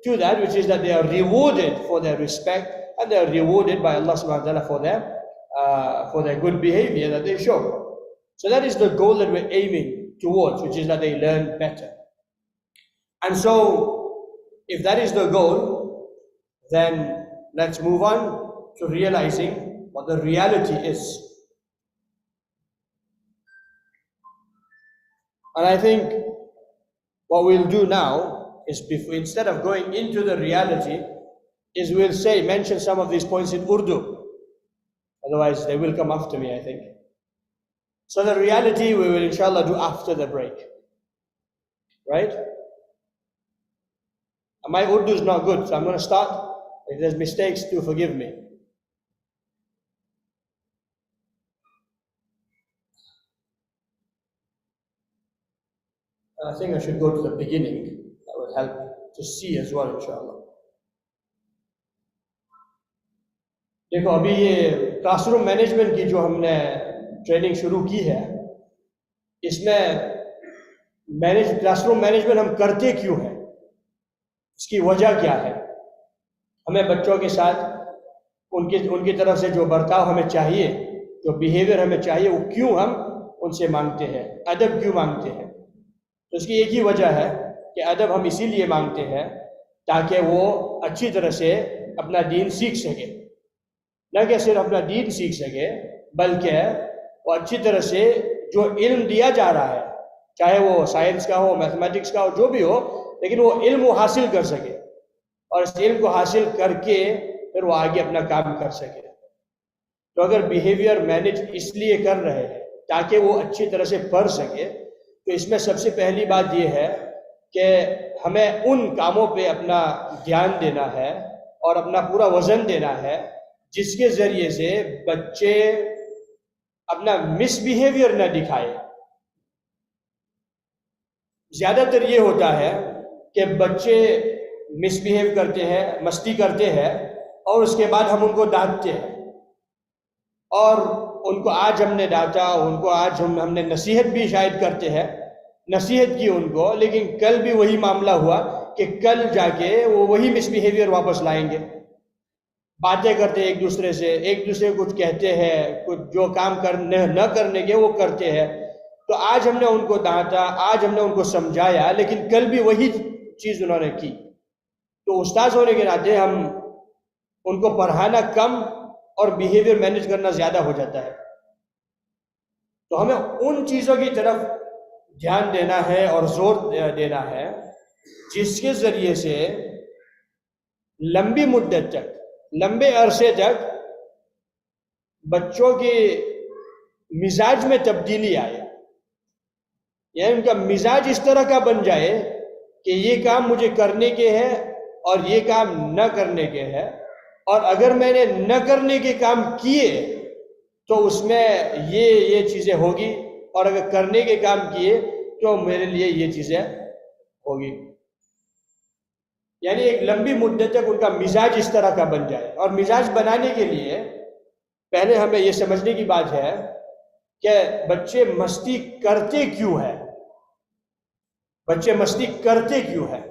to that, which is that they are rewarded for their respect, and they are rewarded by Allah subhanahu wa ta'ala for their good behavior that they show. So that is the goal that we're aiming towards, which is that they learn better. And so, if that is the goal, then let's move on to realizing what the reality is. And I think what we'll do now is, instead of going into the reality, is we'll mention some of these points in Urdu. Otherwise, they will come after me, I think. So the reality we will inshallah do after the break. Right? And my Urdu is not good, so I'm going to start. If there's mistakes, do forgive me. I think I should go to the beginning. That will help to see as well, inshallah. देखो अभी ये classroom management की जो हमने training शुरू की है, इसमें क्लासरूम मैनेजमेंट हम करते क्यों हैं, इसकी वजह क्या है, हमें बच्चों के साथ उनकी तरफ से जो बर्ताव हमें चाहिए, जो बिहेवियर हमें चाहिए, वो क्यों हम उनसे मांगते हैं, अदब क्यों मांगते हैं। तो इसकी एक ही वजह है कि अदब हम इसीलिए मांगते हैं ताकि वो अच्छी तरह से अपना दीन सीख सके, न कि सिर्फ अपना दीन सीख सके, बल्कि वो अच्छी तरह से जो इल्म दिया जा रहा है, चाहे वो साइंस का हो, मैथमेटिक्स का हो, जो भी हो, लेकिन वो इल्म वो हासिल कर सके, और इस इल्म को हासिल करके फिर वो आगे अपना काम कर सके। तो अगर बिहेवियर मैनेज इसलिए कर रहे हैं ताकि वो अच्छी तरह से पढ़ सके, तो इसमें सबसे पहली बात ये है कि हमें उन कामों पे अपना ध्यान देना है और अपना पूरा वजन देना है जिसके ज़रिए से बच्चे अपना मिसबिहेवियर न दिखाए। ज़्यादातर ये होता है कि बच्चे मिसबिहेव करते हैं, मस्ती करते हैं, और उसके बाद हम उनको डांटते हैं, और उनको आज हमने डांटा, उनको आज हमने नसीहत भी शायद करते हैं, नसीहत की उनको, लेकिन कल भी वही मामला हुआ कि कल जाके वो वही मिसबिहेवियर वापस लाएंगे, बातें करते हैं एक दूसरे को कुछ कहते हैं, कुछ जो काम न करने के वो करते हैं। तो आज हमने उनको डांटा, आज हमने उनको समझाया, लेकिन कल भी वही चीज़ उन्होंने की। तो उस्ताद होने के नाते हम उनको पढ़ाना कम और बिहेवियर मैनेज करना ज़्यादा हो जाता है। तो हमें उन चीज़ों की तरफ ध्यान देना है और जोर देना है जिसके ज़रिए से लंबी मुद्दत तक, लंबे अरसे तक बच्चों के मिजाज में तब्दीली आए, यानी उनका मिजाज इस तरह का बन जाए कि ये काम मुझे करने के हैं और ये काम न करने के हैं, और अगर मैंने न करने के काम किए तो उसमें ये चीज़ें होगी, और अगर करने के काम किए तो मेरे लिए ये चीज़ें होगी। यानी एक लंबी मुद्दत तक उनका मिजाज इस तरह का बन जाए। और मिजाज बनाने के लिए पहले हमें ये समझने की बात है कि बच्चे मस्ती करते क्यों है, बच्चे मस्ती करते क्यों है।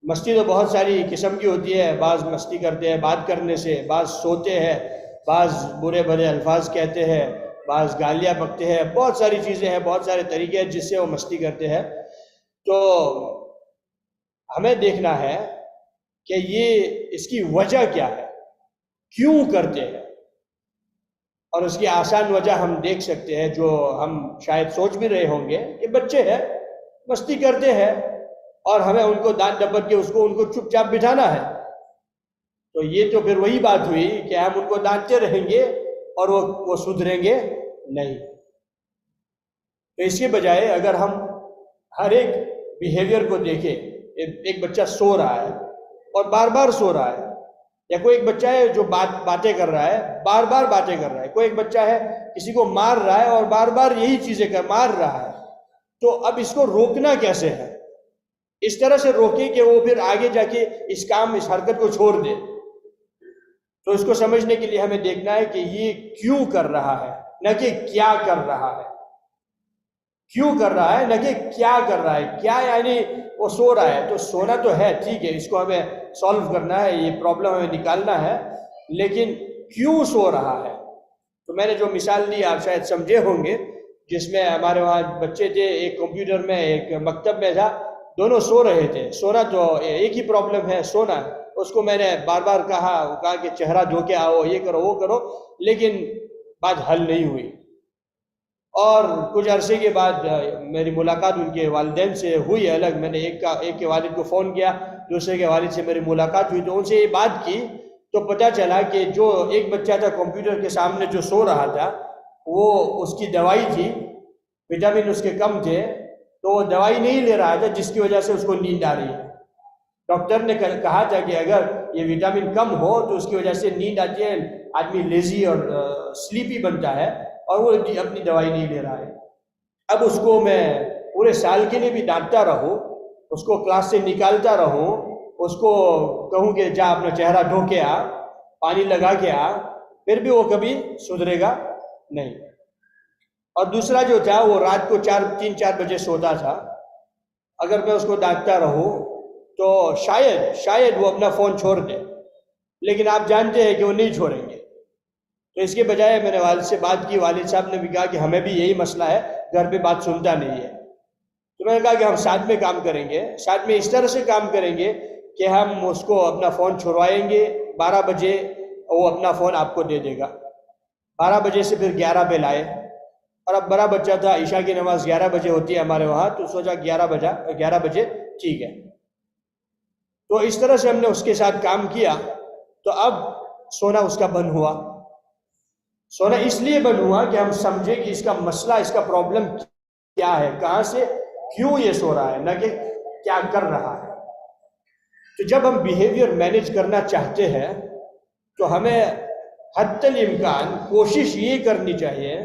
मस्ती तो बहुत सारी किस्म की होती है, बाज़ मस्ती करते हैं बात करने से, बाज़ सोते हैं, बाज़ बुरे भरे अल्फाज कहते हैं, बाज़ गालियाँ बकते हैं, बहुत सारी चीज़ें हैं, बहुत सारे तरीके हैं जिससे वो मस्ती करते हैं। तो हमें देखना है कि ये इसकी वजह क्या है, क्यों करते हैं, और उसकी आसान वजह हम देख सकते हैं, जो हम शायद सोच भी रहे होंगे कि बच्चे हैं, मस्ती करते हैं, और हमें उनको दांत डबक के उनको चुपचाप बिठाना है। तो ये तो फिर वही बात हुई कि हम उनको डांटते रहेंगे और वो सुधरेंगे नहीं। तो इसके बजाय अगर हम हर एक बिहेवियर को देखें, एक बच्चा सो रहा है और बार बार सो रहा है, या कोई एक बच्चा है जो बातें कर रहा है, बार बार बातें कर रहा है, कोई एक बच्चा है किसी को मार रहा है और बार बार यही चीज़ें मार रहा है, तो अब इसको रोकना कैसे है, इस तरह से रोके कि वो फिर आगे जाके इस हरकत को छोड़ दे। تو اس کو سمجھنے کے لیے ہمیں دیکھنا ہے کہ یہ کیوں کر رہا ہے، نہ کہ کیا کر رہا ہے. کیوں کر رہا ہے نہ کہ کیا کر رہا ہے. کیا یعنی وہ سو رہا ہے، تو سونا تو ہے، ٹھیک ہے، اس کو ہمیں سالو کرنا ہے، یہ پرابلم ہمیں نکالنا ہے، لیکن کیوں سو رہا ہے. تو میں نے جو مثال دی آپ شاید سمجھے ہوں گے، جس میں ہمارے وہاں بچے تھے، ایک کمپیوٹر میں ایک مکتب میں تھا، دونوں سو رہے تھے. سونا تو ایک ہی پرابلم ہے، سونا. اس کو میں نے بار بار کہا کہ چہرہ دھو کے آؤ، یہ کرو وہ کرو، لیکن بات حل نہیں ہوئی. اور کچھ عرصے کے بعد میری ملاقات ان کے والدین سے ہوئی الگ. میں نے ایک کے والد کو فون کیا، دوسرے کے والد سے میری ملاقات ہوئی، تو ان سے یہ بات کی تو پتہ چلا کہ جو ایک بچہ تھا کمپیوٹر کے سامنے جو سو رہا تھا، وہ اس کی دوائی تھی، وٹامن اس کے کم تھے، تو وہ دوائی نہیں لے رہا تھا، جس کی وجہ سے اس کو نیند آ رہی ہے. ڈاکٹر نے کہا تھا کہ اگر یہ وٹامن کم ہو تو اس کی وجہ سے نیند آتی ہے، آدمی لیزی اور سلیپی بنتا ہے، اور وہ اپنی دوائی نہیں لے رہا ہے. اب اس کو میں پورے سال کے لیے بھی ڈانٹتا رہوں، اس کو کلاس سے نکالتا رہوں، اس کو کہوں کہ جا اپنا چہرہ دھو کے آ، پانی لگا کے آ، پھر بھی وہ کبھی سدھرے گا نہیں. اور دوسرا جو تھا وہ رات کو 3-4 بجے سوتا تھا. اگر میں اس کو ڈانٹتا رہوں تو شاید وہ اپنا فون چھوڑ دے، لیکن آپ جانتے ہیں کہ وہ نہیں چھوڑیں گے. تو اس کے بجائے میں نے والد سے بات کی، والد صاحب نے بھی کہا کہ ہمیں بھی یہی مسئلہ ہے، گھر پہ بات سنتا نہیں ہے. تو میں نے کہا کہ ہم ساتھ میں کام کریں گے، ساتھ میں اس طرح سے کام کریں گے کہ ہم اس کو اپنا فون چھڑوائیں گے. 12 بجے وہ اپنا فون آپ کو دے دے گا، 12 بجے سے پھر 11 پہ لائے. اور اب بڑا بچہ تھا، عشاء کی نماز 11 بجے ہوتی ہے ہمارے وہاں، تو سوچا 11 بجے ٹھیک ہے. تو اس طرح سے ہم نے اس کے ساتھ کام کیا. تو اب سونا اس کا بند ہوا. سونا اس لیے بند ہوا کہ ہم سمجھے کہ اس کا مسئلہ، اس کا پرابلم کیا ہے، کہاں سے کیوں یہ سو رہا ہے، نہ کہ کیا کر رہا ہے. تو جب ہم بیہیویئر مینیج کرنا چاہتے ہیں تو ہمیں حتی الامکان کوشش یہ کرنی چاہیے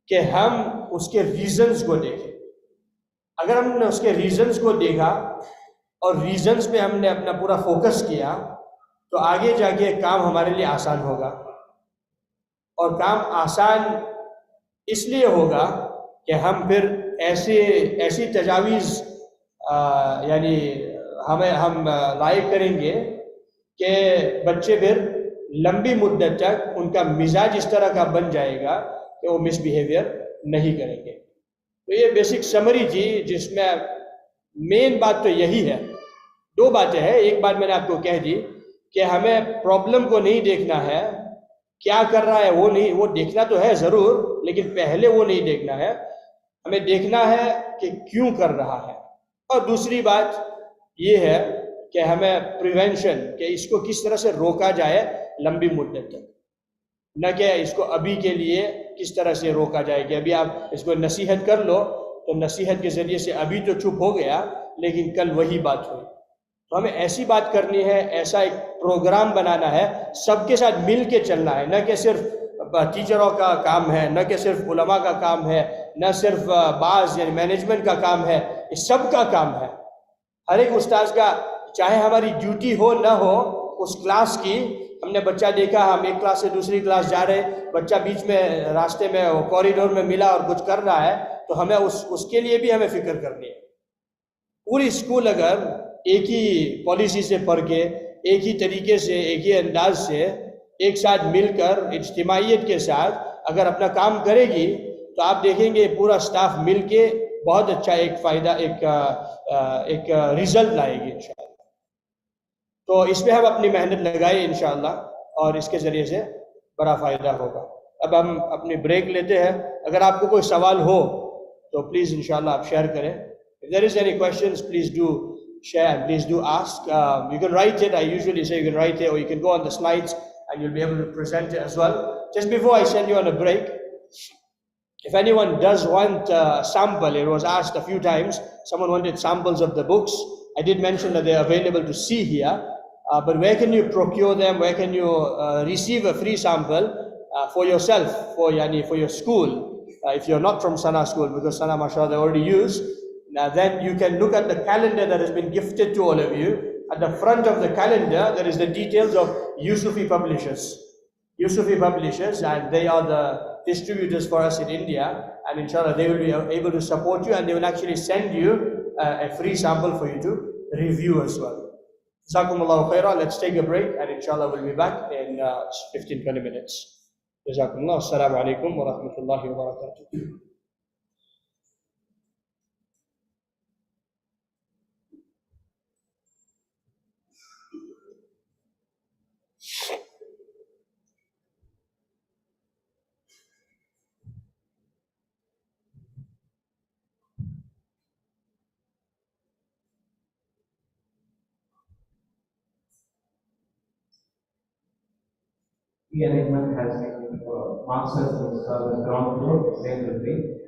کہ ہم اس کے ریزنز کو دیکھیں. اگر ہم نے اس کے ریزنز کو دیکھا اور ریزنز پہ ہم نے اپنا پورا فوکس کیا تو آگے جا کے کام ہمارے لیے آسان ہوگا. اور کام آسان اس لیے ہوگا کہ ہم پھر ایسی تجاویز یعنی ہم لائق کریں گے کہ بچے پھر لمبی مدت تک ان کا مزاج اس طرح کا بن جائے گا کہ وہ مس بیہیویئر نہیں کریں گے. تو یہ بیسک سمری تھی، جس میں مین بات تو یہی ہے. 2 باتیں ہیں. ایک بات میں نے آپ کو کہہ دی کہ ہمیں پرابلم کو نہیں دیکھنا ہے، کیا کر رہا ہے وہ دیکھنا تو ہے ضرور، لیکن پہلے وہ نہیں دیکھنا ہے، ہمیں دیکھنا ہے کہ کیوں کر رہا ہے. اور دوسری بات یہ ہے کہ ہمیں پریونشن، کہ اس کو کس طرح سے روکا جائے لمبی مدت تک، نہ کہ اس کو ابھی کے لیے کس طرح سے روکا جائے کہ ابھی آپ اس کو نصیحت کر لو تو نصیحت کے ذریعے سے ابھی تو چپ ہو گیا لیکن کل وہی بات ہوئی. تو ہمیں ایسی بات کرنی ہے، ایسا ایک پروگرام بنانا ہے، سب کے ساتھ مل کے چلنا ہے، نہ کہ صرف ٹیچروں کا کام ہے، نہ کہ صرف علماء کا کام ہے، نہ صرف بعض یعنی مینجمنٹ کا کام ہے، یہ سب کا کام ہے. ہر ایک استاذ کا، چاہے ہماری ڈیوٹی ہو نہ ہو اس کلاس کی. ہم نے بچہ دیکھا، ہم ایک کلاس سے دوسری کلاس جا رہے، بچہ بیچ میں راستے میں کوریڈور میں ملا اور کچھ کر رہا ہے، تو ہمیں اس کے لیے بھی ہمیں فکر کرنی ہے. پوری اسکول اگر ایک ہی پالیسی سے پڑھ کے، ایک ہی طریقے سے، ایک ہی انداز سے، ایک ساتھ مل کر اجتماعیت کے ساتھ اگر اپنا کام کرے گی تو آپ دیکھیں گے پورا سٹاف مل کے بہت اچھا ایک فائدہ، ایک ریزلٹ لائے گی انشاءاللہ. تو اس پہ ہم اپنی محنت لگائیں انشاءاللہ، اور اس کے ذریعے سے بڑا فائدہ ہوگا. اب ہم اپنی بریک لیتے ہیں. اگر آپ کو کوئی سوال ہو تو پلیز انشاءاللہ آپ شیئر کریں. If there is any questions, please do share and please do ask. You can write it. I usually say you can write it, or you can go on the slides and you'll be able to present it as well. Just before I send you on a break, if anyone does want a sample, it was asked a few times, someone wanted samples of the books. I did mention that they're available to see here, but where can you procure them? Where can you receive a free sample for yourself, for your school? If you're not from Sana school, because Sana, mashallah, they already use. Now then you can look at the calendar that has been gifted to all of you. At the front of the calendar, there is the details of Yusufi Publishers. Yusufi Publishers, and they are the distributors for us in India. And inshallah, they will be able to support you, and they will actually send you a free sample for you to review as well. Jazakumullahu khairah. Let's take a break, and inshallah, we'll be back in 15-20 minutes. Jazakumullah. Assalamu alaikum wa rahmatullahi wa barakatuh. The arrangement has been marks as the ground floor, same with the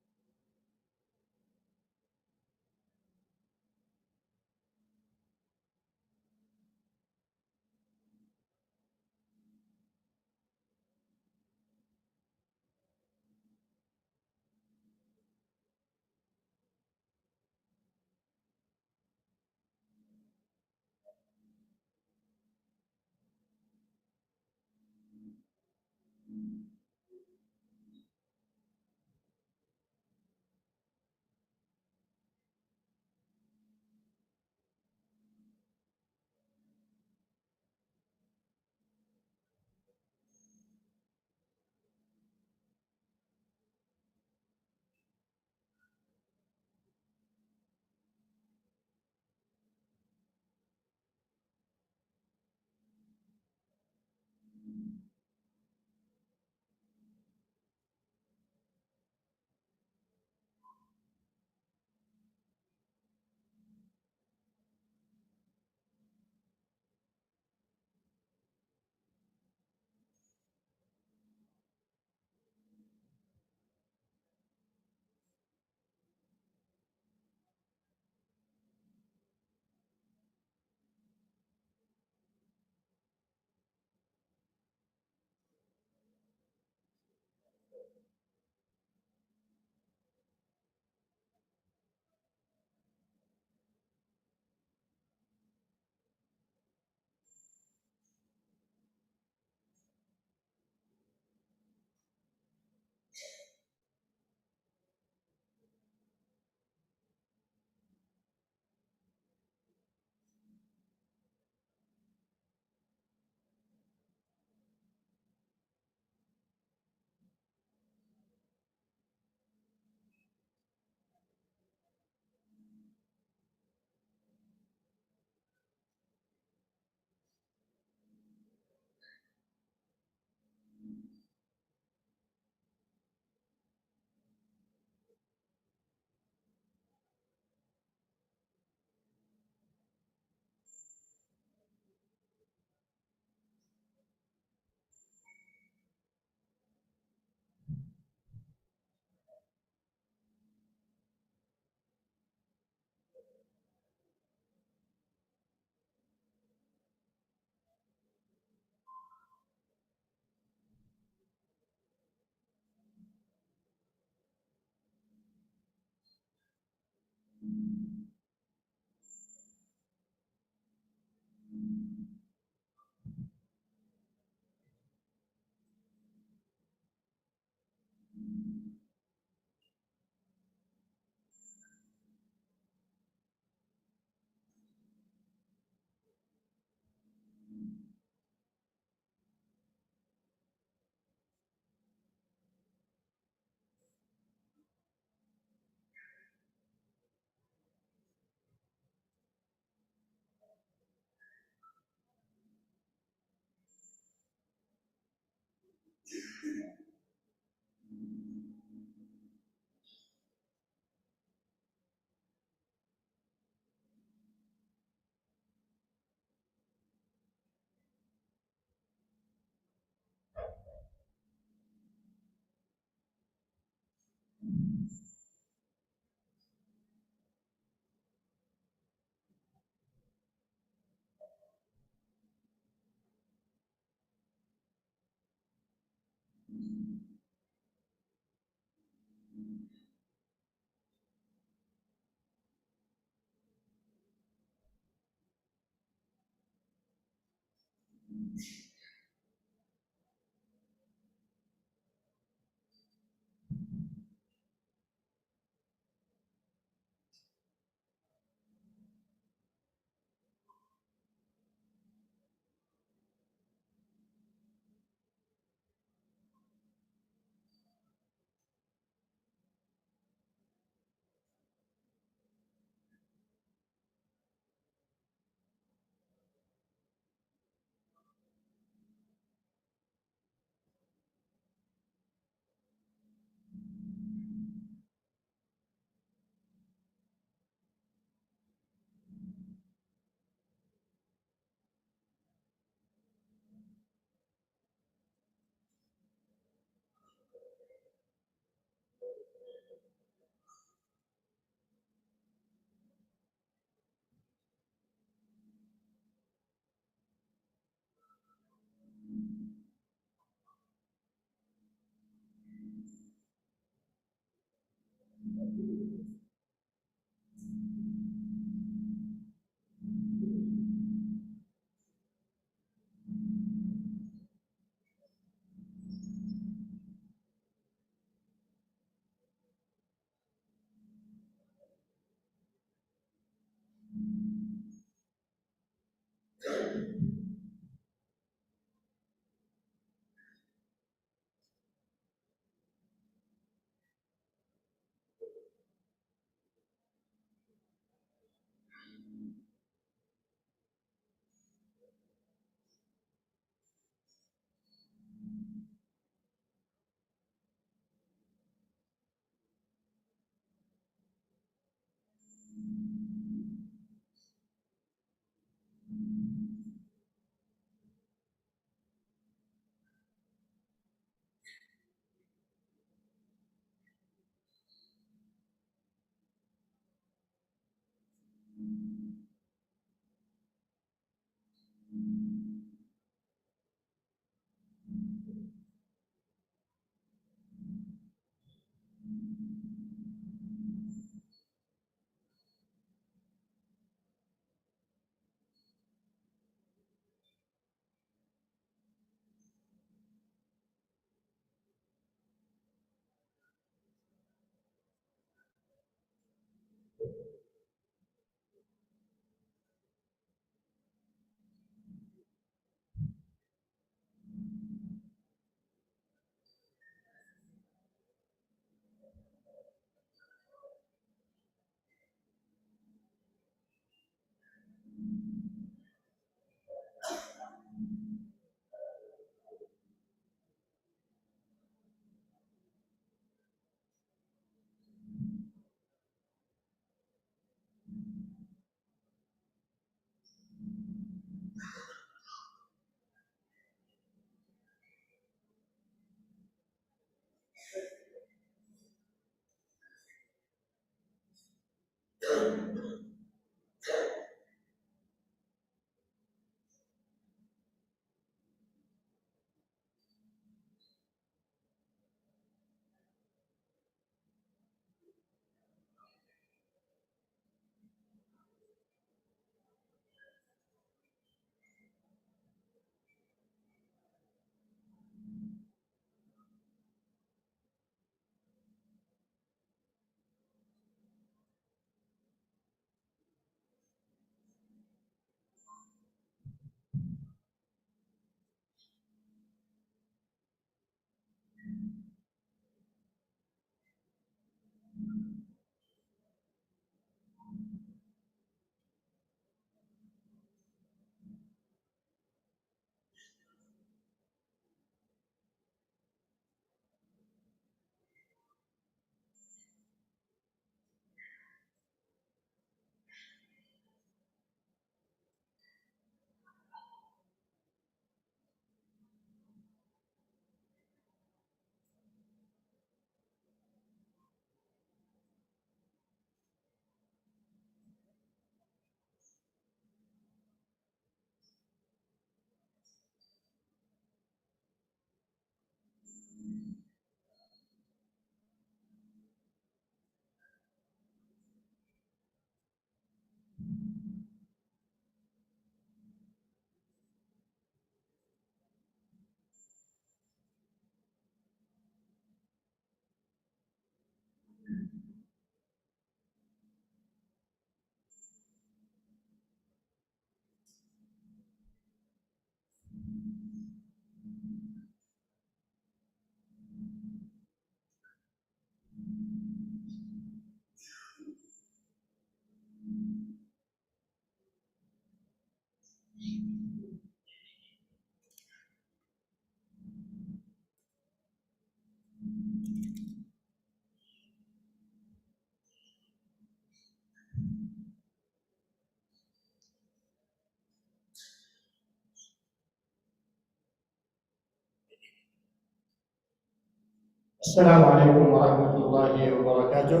السلام عليكم ورحمة الله وبركاته.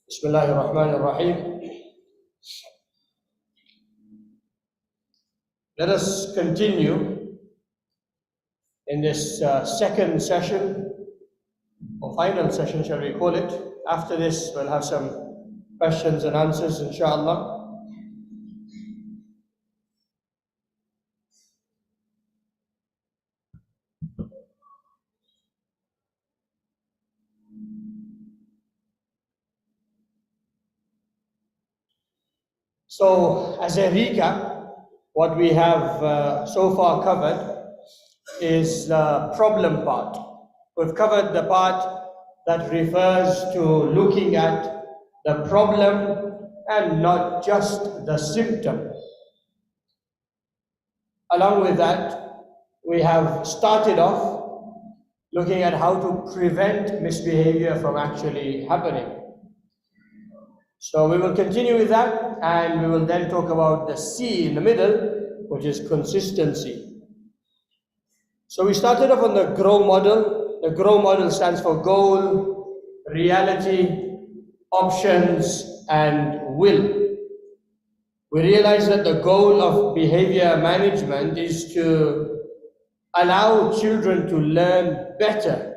بسم الله الرحمن الرحيم. Let us continue in this second session, or final session, shall we call it. After this, we'll have some questions and answers, inshallah. So, as a recap, what we have so far covered is the problem part. We've covered the part that refers to looking at the problem and not just the symptom. Along with that, we have started off looking at how to prevent misbehavior from actually happening. So we will continue with that, and we will then talk about the C in the middle, which is consistency. So we started off on the GROW model. The GROW model stands for goal, reality, options, and will. We realize that the goal of behavior management is to allow children to learn better.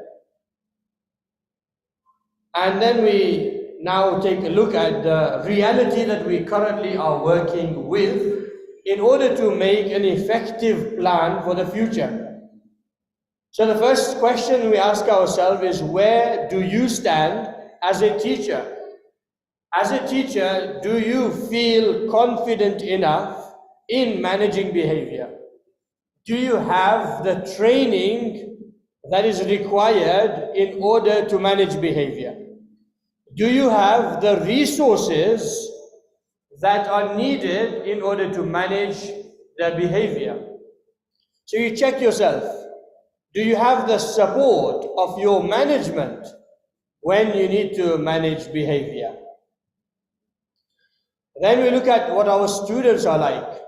And then we now take a look at the reality that we currently are working with in order to make an effective plan for the future. So the first question we ask ourselves is, where do you stand as a teacher? As a teacher, do you feel confident enough in managing behavior? Do you have the training that is required in order to manage behavior? Do you have the resources that are needed in order to manage the behavior? So you check yourself. Do you have the support of your management when you need to manage behavior? Then we look at what our students are like.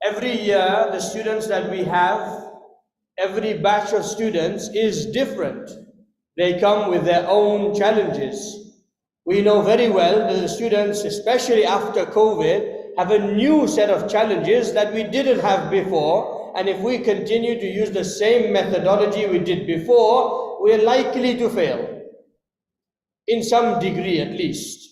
Every year, the students that we have, every batch of students is different. They come with their own challenges. We know very well that the students, especially after COVID, have a new set of challenges that we didn't have before. And if we continue to use the same methodology we did before, we're likely to fail, in some degree at least.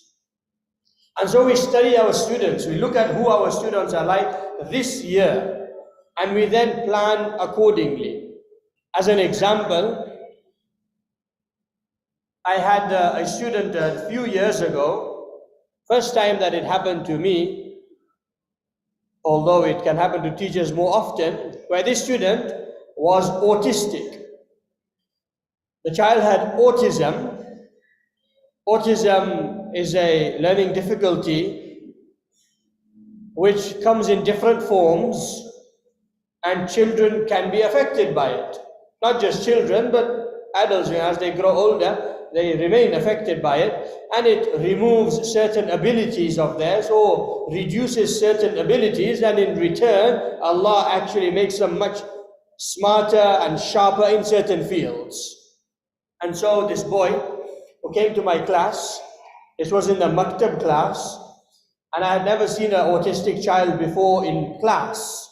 And so we study our students. We look at who our students are like this year, and we then plan accordingly. As an example, I had a student a few years ago, first time that it happened to me, although it can happen to teachers more often, where this student was autistic. The child had autism. Autism is a learning difficulty which comes in different forms, and children can be affected by it. Not just children, but adults, as they grow older, they remain affected by it, and it removes certain abilities of theirs or reduces certain abilities, and in return, Allah actually makes them much smarter and sharper in certain fields. And so this boy who came to my class, this was in the maktab class, and I had never seen an autistic child before in class.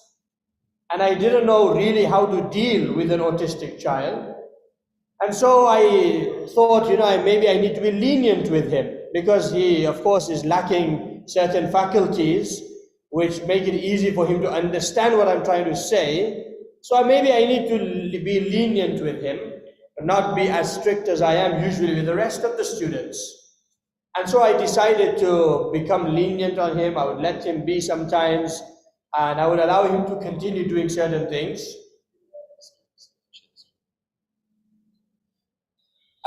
and I didn't know really how to deal with an autistic child. And so I thought, maybe I need to be lenient with him, because he, of course, is lacking certain faculties which make it easy for him to understand what I'm trying to say. So maybe I need to be lenient with him, not be as strict as I am usually with the rest of the students. And so I decided to become lenient on him. I would let him be sometimes, and I would allow him to continue doing certain things.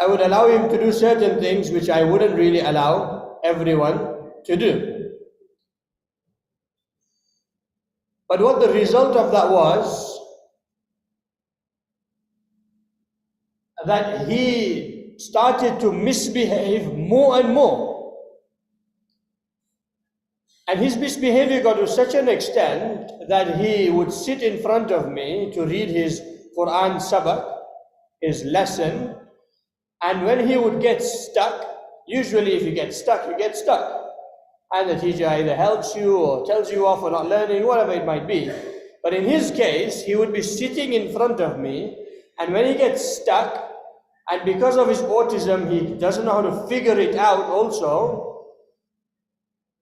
I would allow him to do certain things which I wouldn't really allow everyone to do. But what the result of that was, that he started to misbehave more and more. And his misbehavior got to such an extent that he would sit in front of me to read his Quran sabak, his lesson, and when he would get stuck, usually if you get stuck, you get stuck. And the teacher either helps you or tells you off for not learning, whatever it might be. But in his case, he would be sitting in front of me, and when he gets stuck, and because of his autism, he doesn't know how to figure it out also,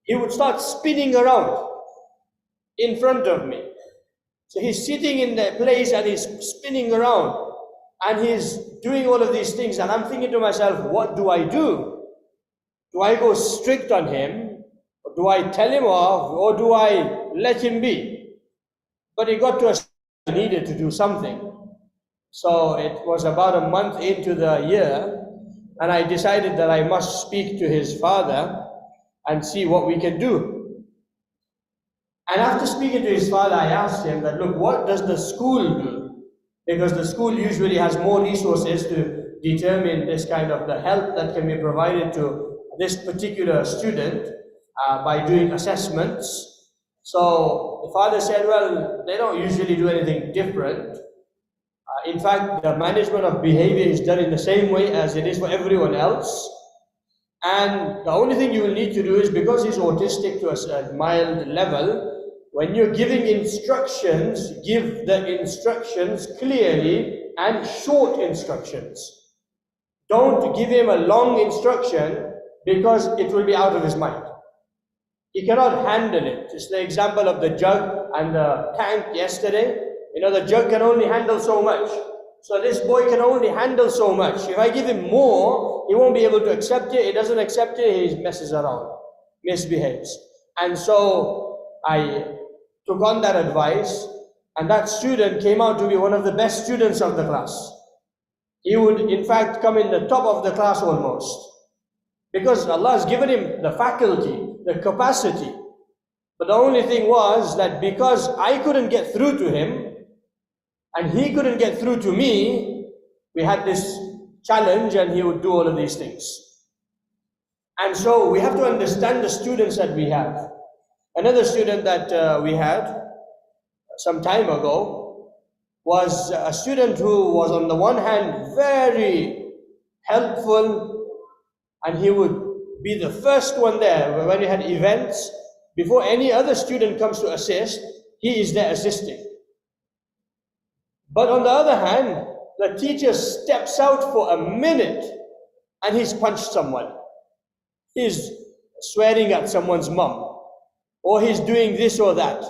he would start spinning around in front of me. So he's sitting in the place and he's spinning around, and he's doing all of these things, and I'm thinking to myself, what do I do? Do I go strict on him? Or do I tell him off? Or do I let him be? But it got to a stage I needed to do something. So it was about a month into the year, and I decided that I must speak to his father and see what we can do. And after speaking to his father, I asked him that, look, what does the school do? Because the school usually has more resources to determine this kind of the help that can be provided to this particular student by doing assessments. So the father said, well, they don't usually do anything different. In fact, the management of behavior is done in the same way as it is for everyone else. And the only thing you will need to do is, because he's autistic to a mild level, when you're giving instructions, give the instructions clearly and short instructions. Don't give him a long instruction, because it will be out of his mind. He cannot handle it. It's the example of the jug and the tank yesterday. The jug can only handle so much. So this boy can only handle so much. If I give him more, he won't be able to accept it. He doesn't accept it, he messes around, misbehaves. And so I took on that advice, and that student came out to be one of the best students of the class. He would, in fact, come in the top of the class almost, because Allah has given him the faculty, the capacity. But the only thing was that because I couldn't get through to him, and he couldn't get through to me, we had this challenge, and he would do all of these things. And so we have to understand the students that we have. Another student that we had some time ago was a student who was, on the one hand, very helpful, and he would be the first one there. When we had events, before any other student comes to assist, he is there assisting. But on the other hand, the teacher steps out for a minute and he's punched someone. He's swearing at someone's mum, or he's doing this or that,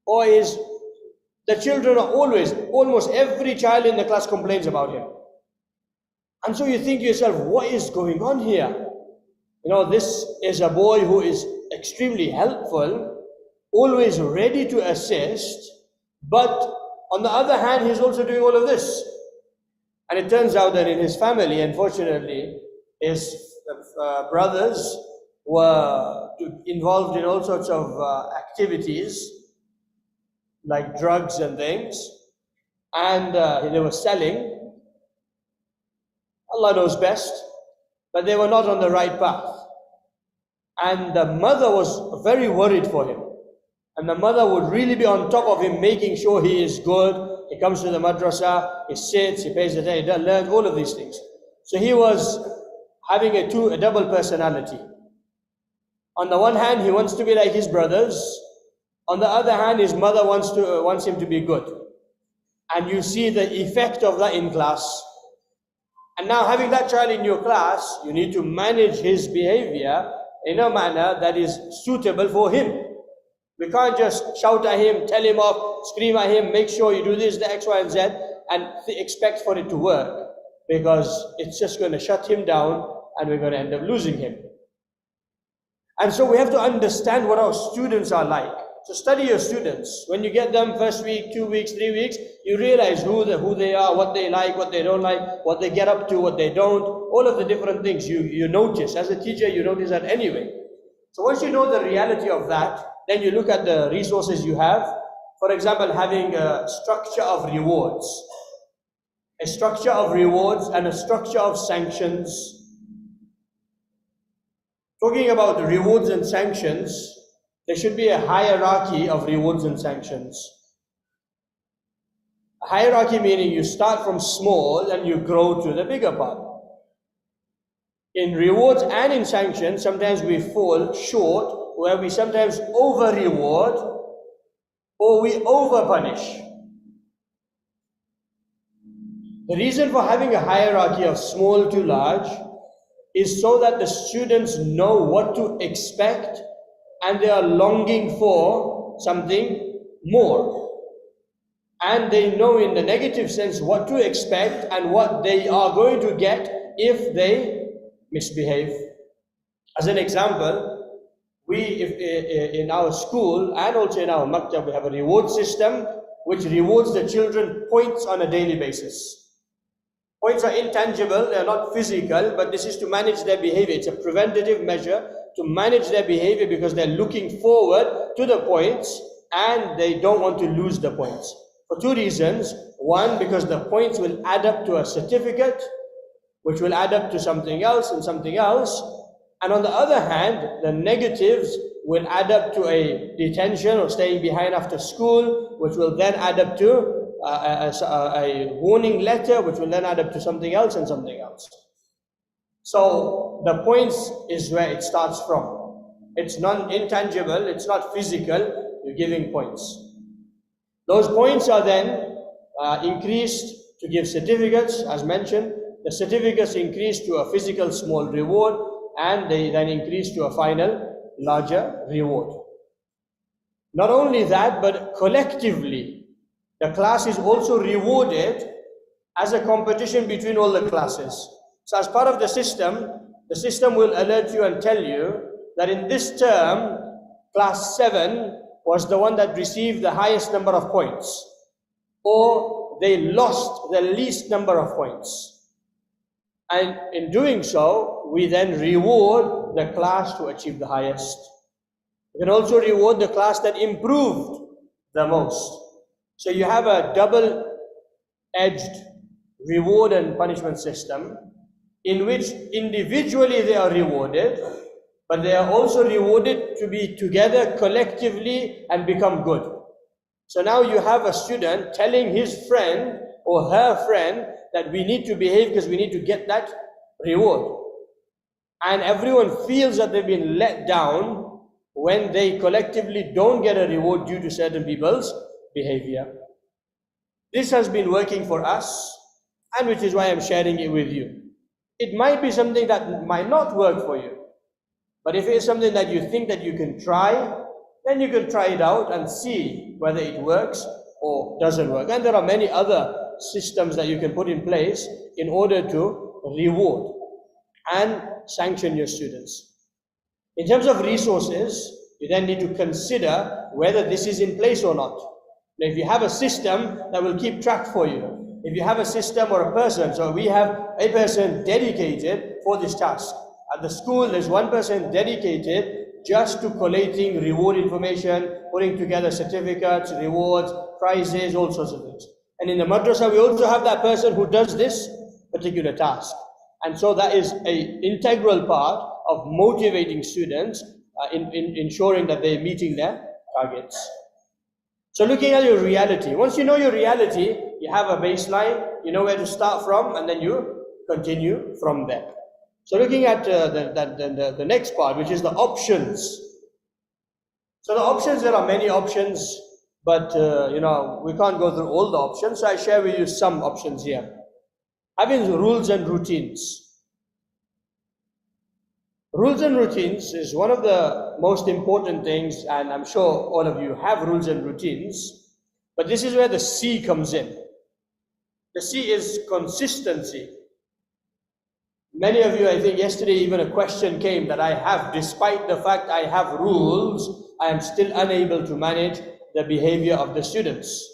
or the children are almost every child in the class complains about him. And so you think to yourself, what is going on here? This is a boy who is extremely helpful, always ready to assist, but on the other hand, he's also doing all of this. And it turns out that in his family, unfortunately, his brothers were involved in all sorts of activities, like drugs and things, and they were selling. Allah knows best, but they were not on the right path. And the mother was very worried for him. And the mother would really be on top of him, making sure he is good. He comes to the madrasa, he sits, he pays attention, he learns all of these things. So he was having a double personality. On the one hand, he wants to be like his brothers, On the other hand, his mother wants him to be good. And you see the effect of that in class. And now having that child in your class, you need to manage his behavior in a manner that is suitable for him. We can't just shout at him, tell him off, scream at him, make sure you do this, the X, Y, and Z, and expect for it to work. Because it's just going to shut him down and we're going to end up losing him. And so we have to understand what our students are like. So study your students. When you get them first week, 2 weeks, 3 weeks, you realize who they are, what they like, what they don't like, what they get up to, what they don't, all of the different things you notice. As a teacher, you notice that anyway. So once you know the reality of that, then you look at the resources you have. For example, having a structure of rewards. A structure of rewards and a structure of sanctions. Talking about the rewards and sanctions, there should be a hierarchy of rewards and sanctions. A hierarchy meaning you start from small and you grow to the bigger part. In rewards and in sanctions, sometimes we fall short where we sometimes over-reward or we over-punish. The reason for having a hierarchy of small to large is so that the students know what to expect and they are longing for something more. And they know in the negative sense what to expect and what they are going to get if they misbehave. As an example, in our school and also in our maktab, we have a reward system which rewards the children points on a daily basis. Points are intangible, they are not physical, but this is to manage their behavior. It's a preventative measure to manage their behavior because they're looking forward to the points and they don't want to lose the points. For two reasons. One, because the points will add up to a certificate, which will add up to something else and something else. And on the other hand, the negatives will add up to a detention or staying behind after school, which will then add up to a warning letter, which will then add up to something else and something else. So the points is where it starts from. It's non-intangible, it's not physical, you're giving points. Those points are then increased to give certificates, as mentioned. The certificates increase to a physical small reward and they then increase to a final larger reward. Not only that, but collectively, the class is also rewarded as a competition between all the classes. So as part of the system will alert you and tell you that in this term, class 7 was the one that received the highest number of points, or they lost the least number of points. And in doing so, we then reward the class to achieve the highest. We can also reward the class that improved the most. So you have a double-edged reward and punishment system in which individually they are rewarded, but they are also rewarded to be together collectively and become good. So now you have a student telling his friend or her friend that we need to behave because we need to get that reward. And everyone feels that they've been let down when they collectively don't get a reward due to certain people's behavior. This has been working for us, and which is why I'm sharing it with you. It might be something that might not work for you, but if it is something that you think that you can try, then you can try it out and see whether it works or doesn't work. And there are many other systems that you can put in place in order to reward and sanction your students. In terms of resources, you then need to consider whether this is in place or not. Now, if you have a system that will keep track for you, if you have a system or a person, so we have a person dedicated for this task. At the school, there's one person dedicated just to collating reward information, putting together certificates, rewards, prizes, all sorts of things. And in the madrasa, we also have that person who does this particular task. And so that is an integral part of motivating students in ensuring that they're meeting their targets. So looking at your reality, once you know your reality, you have a baseline, you know where to start from, and then you continue from there. So looking at the next part, which is the options. So the options, there are many options, but we can't go through all the options. So I share with you some options here. Having rules and routines. Rules and routines is one of the most important things, and I'm sure all of you have rules and routines, but this is where the C comes in. The C is consistency. Many of you, I think yesterday even a question came that I have, despite the fact I have rules, I am still unable to manage the behavior of the students.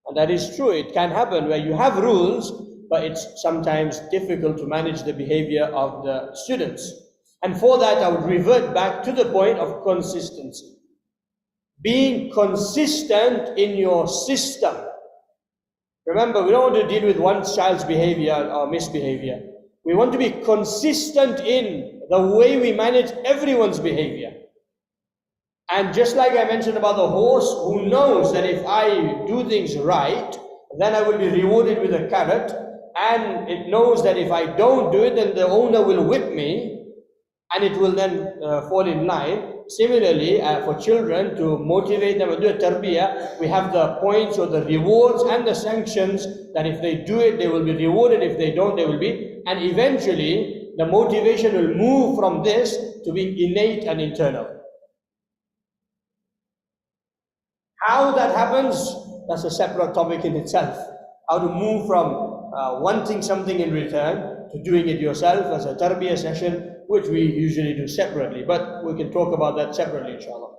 And that is true, it can happen where you have rules, but it's sometimes difficult to manage the behavior of the students. And for that, I would revert back to the point of consistency. Being consistent in your system. Remember, we don't want to deal with one child's behavior or misbehavior. We want to be consistent in the way we manage everyone's behavior. And just like I mentioned about the horse who knows that if I do things right, then I will be rewarded with a carrot, and it knows that if I don't do it, then the owner will whip me, and it will then fall in line. Similarly, for children, to motivate them and do a tarbiyah, we have the points or the rewards and the sanctions that if they do it, they will be rewarded. If they don't, they will be. And eventually, the motivation will move from this to being innate and internal. How that happens, that's a separate topic in itself. How to move from wanting something in return to doing it yourself as a tarbiyah session, which we usually do separately, but we can talk about that separately, inshallah.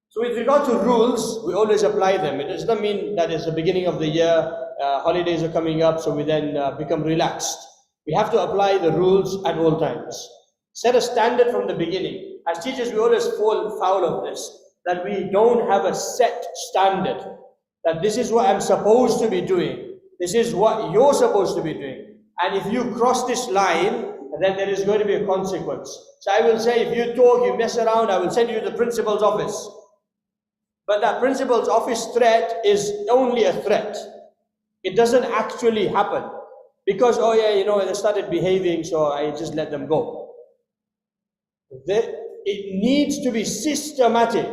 So with regard to rules, we always apply them. It does not mean that it's the beginning of the year, holidays are coming up, so we then become relaxed. We have to apply the rules at all times. Set a standard from the beginning. As teachers, we always fall foul of this, that we don't have a set standard, that this is what I'm supposed to be doing, this is what you're supposed to be doing. And if you cross this line, then there is going to be a consequence. So I will say, if you talk, you mess around, I will send you to the principal's office. But that principal's office threat is only a threat. It doesn't actually happen. Because, oh yeah, they started behaving, so I just let them go. It needs to be systematic.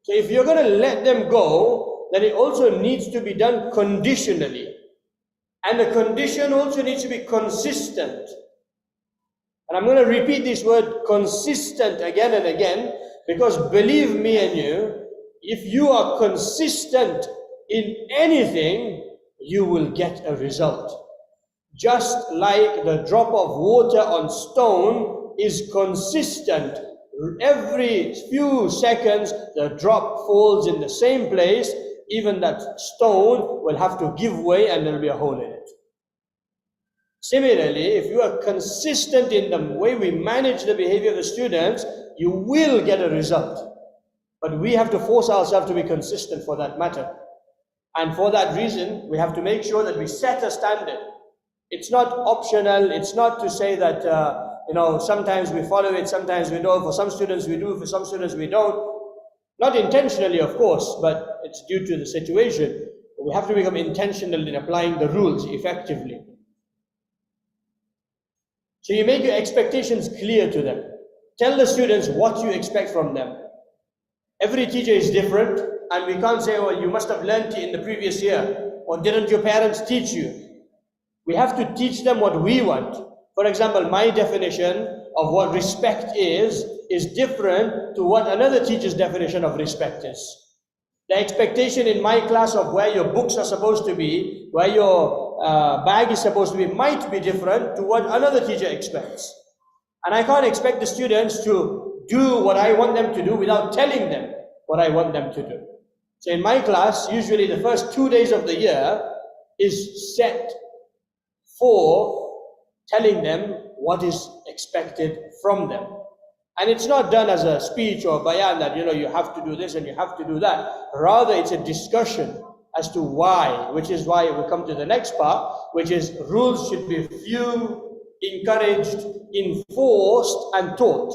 So if you're going to let them go, then it also needs to be done conditionally. And the condition also needs to be consistent. And I'm going to repeat this word consistent again and again, because believe me and you, if you are consistent in anything, you will get a result. Just like the drop of water on stone is consistent. Every few seconds, the drop falls in the same place. Even that stone will have to give way and there will be a hole in it. Similarly, if you are consistent in the way we manage the behavior of the students, you will get a result. But we have to force ourselves to be consistent for that matter. And for that reason, we have to make sure that we set a standard. It's not optional. It's not to say that, sometimes we follow it, sometimes we don't. For some students we do, for some students we don't. Not intentionally, of course, but it's due to the situation. We have to become intentional in applying the rules effectively. So you make your expectations clear to them. Tell the students what you expect from them. Every teacher is different, and we can't say, well, you must have learned it in the previous year, or didn't your parents teach you? We have to teach them what we want. For example, my definition of what respect is different to what another teacher's definition of respect is. The expectation in my class of where your books are supposed to be, where your bag is supposed to be, might be different to what another teacher expects. And I can't expect the students to do what I want them to do without telling them what I want them to do. So in my class, usually the first 2 days of the year is set for telling them what is expected from them. And it's not done as a speech or bayan that, you have to do this and you have to do that. Rather, it's a discussion as to why, which is why we come to the next part, which is rules should be few, encouraged, enforced, and taught.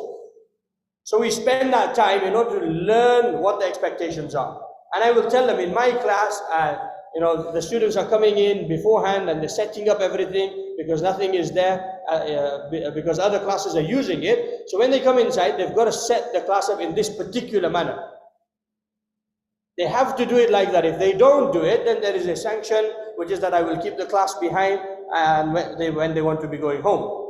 So we spend that time in order to learn what the expectations are. And I will tell them in my class, the students are coming in beforehand and they're setting up everything because nothing is there, because other classes are using it. So when they come inside, they've got to set the class up in this particular manner. They have to do it like that. If they don't do it, then there is a sanction, which is that I will keep the class behind and when they want to be going home.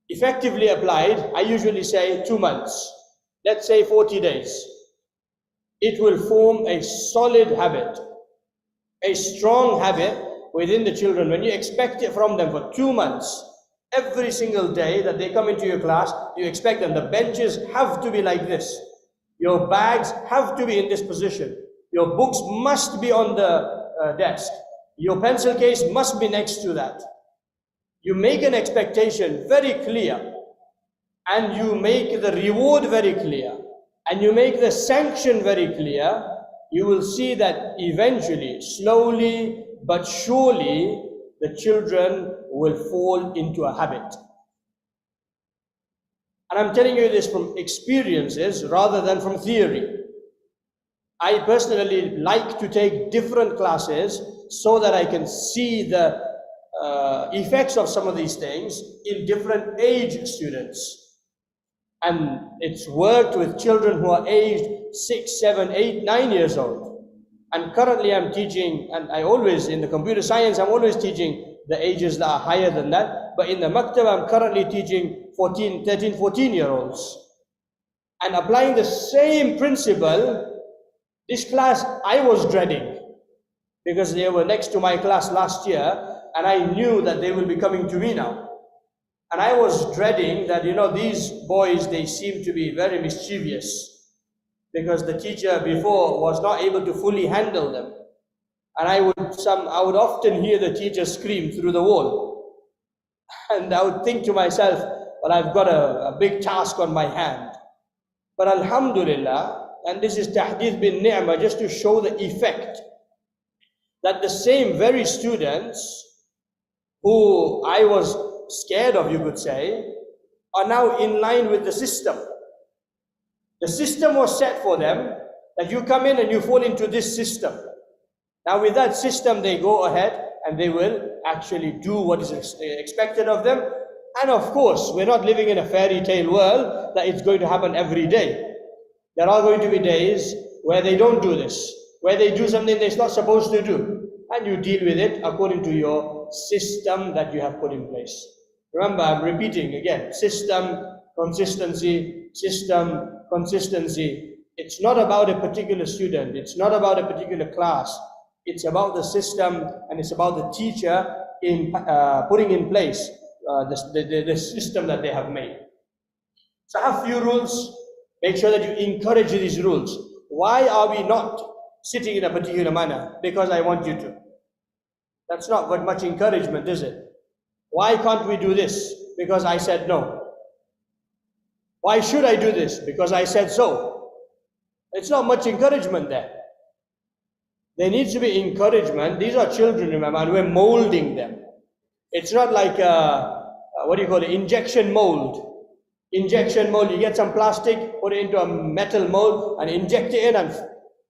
Effectively applied, I usually say 2 months. Let's say 40 days. It will form a solid habit, a strong habit within the children. When you expect it from them for 2 months, every single day that they come into your class, you expect them. The benches have to be like this. Your bags have to be in this position. Your books must be on the desk. Your pencil case must be next to that. You make an expectation very clear, and you make the reward very clear, and you make the sanction very clear. You will see that eventually, slowly but surely, the children will fall into a habit. And I'm telling you this from experiences rather than from theory. I personally like to take different classes so that I can see the effects of some of these things in different age students. And it's worked with children who are aged 6, 7, 8, 9 years old. And currently I'm teaching, and I always, in the computer science, I'm always teaching the ages that are higher than that. But in the maktab, I'm currently teaching 13, 14-year-olds. And applying the same principle, this class I was dreading, because they were next to my class last year, and I knew that they will be coming to me now. And I was dreading that, these boys, they seem to be very mischievous, because the teacher before was not able to fully handle them. And I would often hear the teacher scream through the wall. And I would think to myself, well, I've got a big task on my hand. But alhamdulillah, and this is tahdith bin ni'mah, just to show the effect, that the same very students who I was scared of, you could say, are now in line with the system. The system was set for them, that you come in and you fall into this system. Now with that system, they go ahead and they will actually do what is expected of them. And of course, we're not living in a fairy tale world that it's going to happen every day. There are going to be days where they don't do this, where they do something they're not supposed to do. And you deal with it according to your system that you have put in place. Remember, I'm repeating again, system, consistency, system, consistency. It's not about a particular student. It's not about a particular class. It's about the system, and it's about the teacher in putting in place the system that they have made. So I have few rules. Make sure that you encourage these rules. Why are we not sitting in a particular manner? Because I want you to. That's not very much encouragement, is it? Why can't we do this? Because I said no. Why should I do this? Because I said so. It's not much encouragement there. There needs to be encouragement. These are children, remember, and we're molding them. It's not like injection mold. Injection mold, you get some plastic, put it into a metal mold and inject it in, and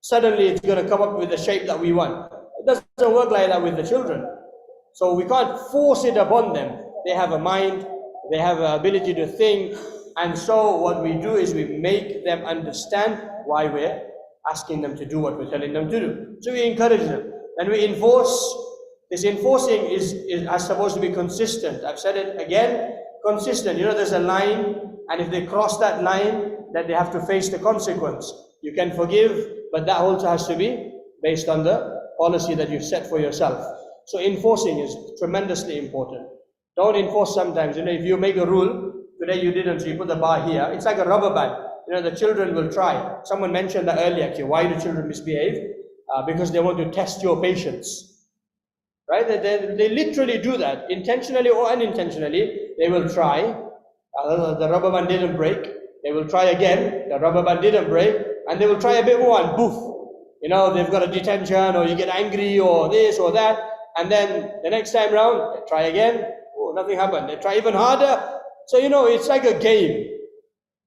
suddenly it's going to come up with the shape that we want. It doesn't work like that with the children. So we can't force it upon them. They have a mind, they have an ability to think, and so what we do is we make them understand why we're asking them to do what we're telling them to do. So we encourage them. And we enforce. This enforcing is supposed to be consistent. I've said it again, consistent. There's a line, and if they cross that line, then they have to face the consequence. You can forgive, but that also has to be based on the policy that you've set for yourself. So enforcing is tremendously important. Don't enforce sometimes. If you make a rule, today you didn't, so you put the bar here, it's like a rubber band. The children will try. Someone mentioned that earlier, actually. Why do children misbehave? Because they want to test your patience. Right? They literally do that, intentionally or unintentionally. They will try. The rubber band didn't break. They will try again. The rubber band didn't break. And they will try a bit more, and poof. They've got a detention, or you get angry, or this or that. And then the next time round, they try again. Oh, nothing happened. They try even harder. So, it's like a game.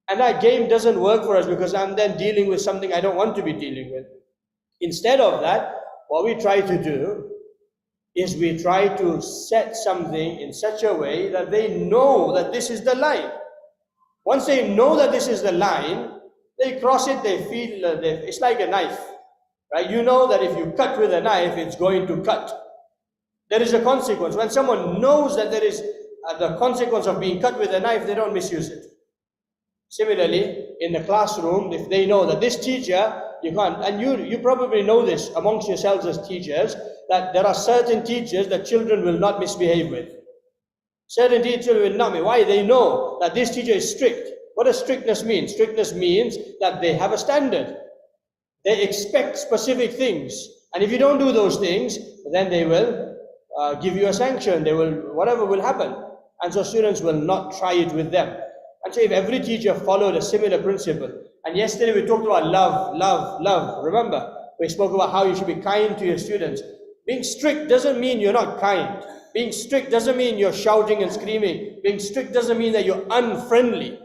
And that game doesn't work for us, because I'm then dealing with something I don't want to be dealing with. Instead of that, what we try to do is we try to set something in such a way that they know that this is the line. Once they know that this is the line, they cross it, they feel, it's like a knife. right? You know that if you cut with a knife, it's going to cut. There is a consequence. When someone knows that there is the consequence of being cut with a knife, they don't misuse it. Similarly, in the classroom, if they know that this teacher, you can't, and you probably know this amongst yourselves as teachers, that there are certain teachers that children will not misbehave with. Certain teachers will not. Why? They know that this teacher is strict. What does strictness mean? Strictness means that they have a standard. They expect specific things. And if you don't do those things, then they will give you a sanction. They will, whatever will happen. And so students will not try it with them. And so if every teacher followed a similar principle, and yesterday we talked about love, love, love. Remember, we spoke about how you should be kind to your students. Being strict doesn't mean you're not kind. Being strict doesn't mean you're shouting and screaming. Being strict doesn't mean that you're unfriendly.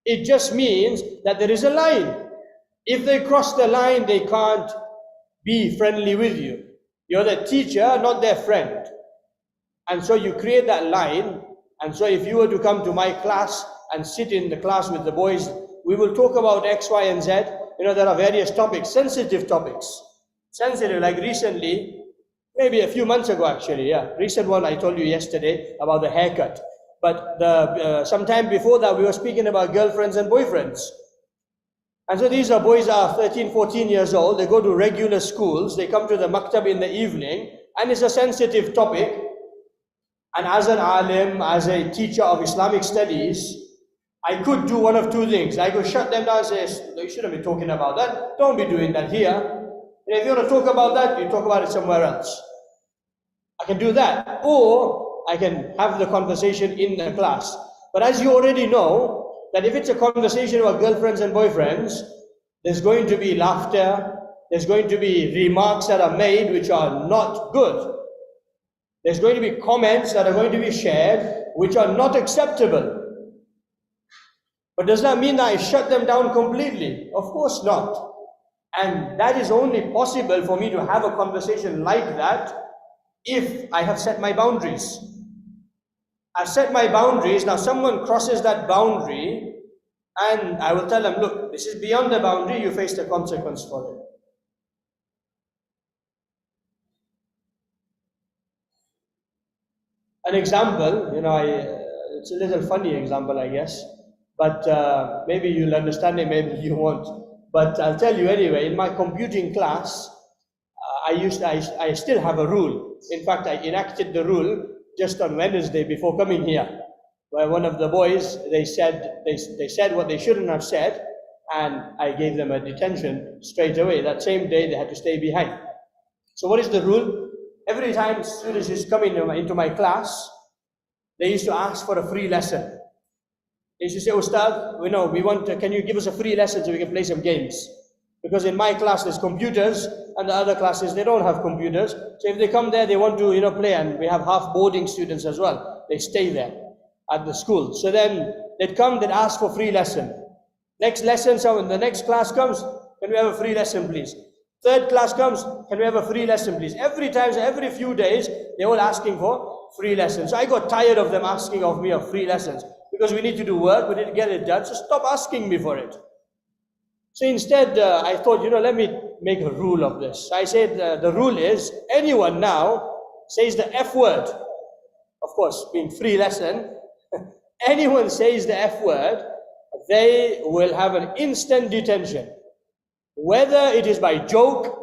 It just means that there is a line. If they cross the line, they can't be friendly with you. You're the teacher, not their friend. And so you create that line. And so if you were to come to my class and sit in the class with the boys, we will talk about X, Y, and Z. There are various topics, sensitive topics. Sensitive, like recently, maybe a few months ago actually, recent one I told you yesterday about the haircut. But sometime before that, we were speaking about girlfriends and boyfriends. And so these boys are 13, 14 years old. They go to regular schools. They come to the maktab in the evening. And it's a sensitive topic. And as an alim, as a teacher of Islamic studies, I could do one of two things. I could shut them down and say, you shouldn't be talking about that. Don't be doing that here. And if you want to talk about that, you talk about it somewhere else. I can do that. Or I can have the conversation in the class. But as you already know, that if it's a conversation about girlfriends and boyfriends, there's going to be laughter, there's going to be remarks that are made which are not good. There's going to be comments that are going to be shared which are not acceptable. But does that mean that I shut them down completely? Of course not. And that is only possible for me to have a conversation like that if I have set my boundaries. I've set my boundaries. Now someone crosses that boundary and I will tell them, look, this is beyond the boundary, you face the consequence for it. An example, it's a little funny example, I guess, but maybe you'll understand it, maybe you won't. But I'll tell you anyway, in my computing class, I still have a rule. In fact, I enacted the rule just on Wednesday before coming here, where one of the boys, they said what they shouldn't have said, and I gave them a detention straight away. That same day, they had to stay behind. So what is the rule? Every time students used to come into my class, they used to ask for a free lesson. They used to say, Ustad, can you give us a free lesson so we can play some games? Because in my class there's computers, and the other classes, they don't have computers. So if they come there, they want to, play, and we have half boarding students as well. They stay there at the school. So then they'd come, they'd ask for free lesson. Next lesson, so when the next class comes, can we have a free lesson, please? Third class comes, can we have a free lesson, please? Every time, so every few days, they're all asking for free lessons. So I got tired of them asking of me of free lessons, because we need to do work, we need to get it done, so stop asking me for it. So instead, I thought, let me make a rule of this. I said, the rule is, anyone now says the F word, of course, being free lesson, anyone says the F word, they will have an instant detention. Whether it is by joke,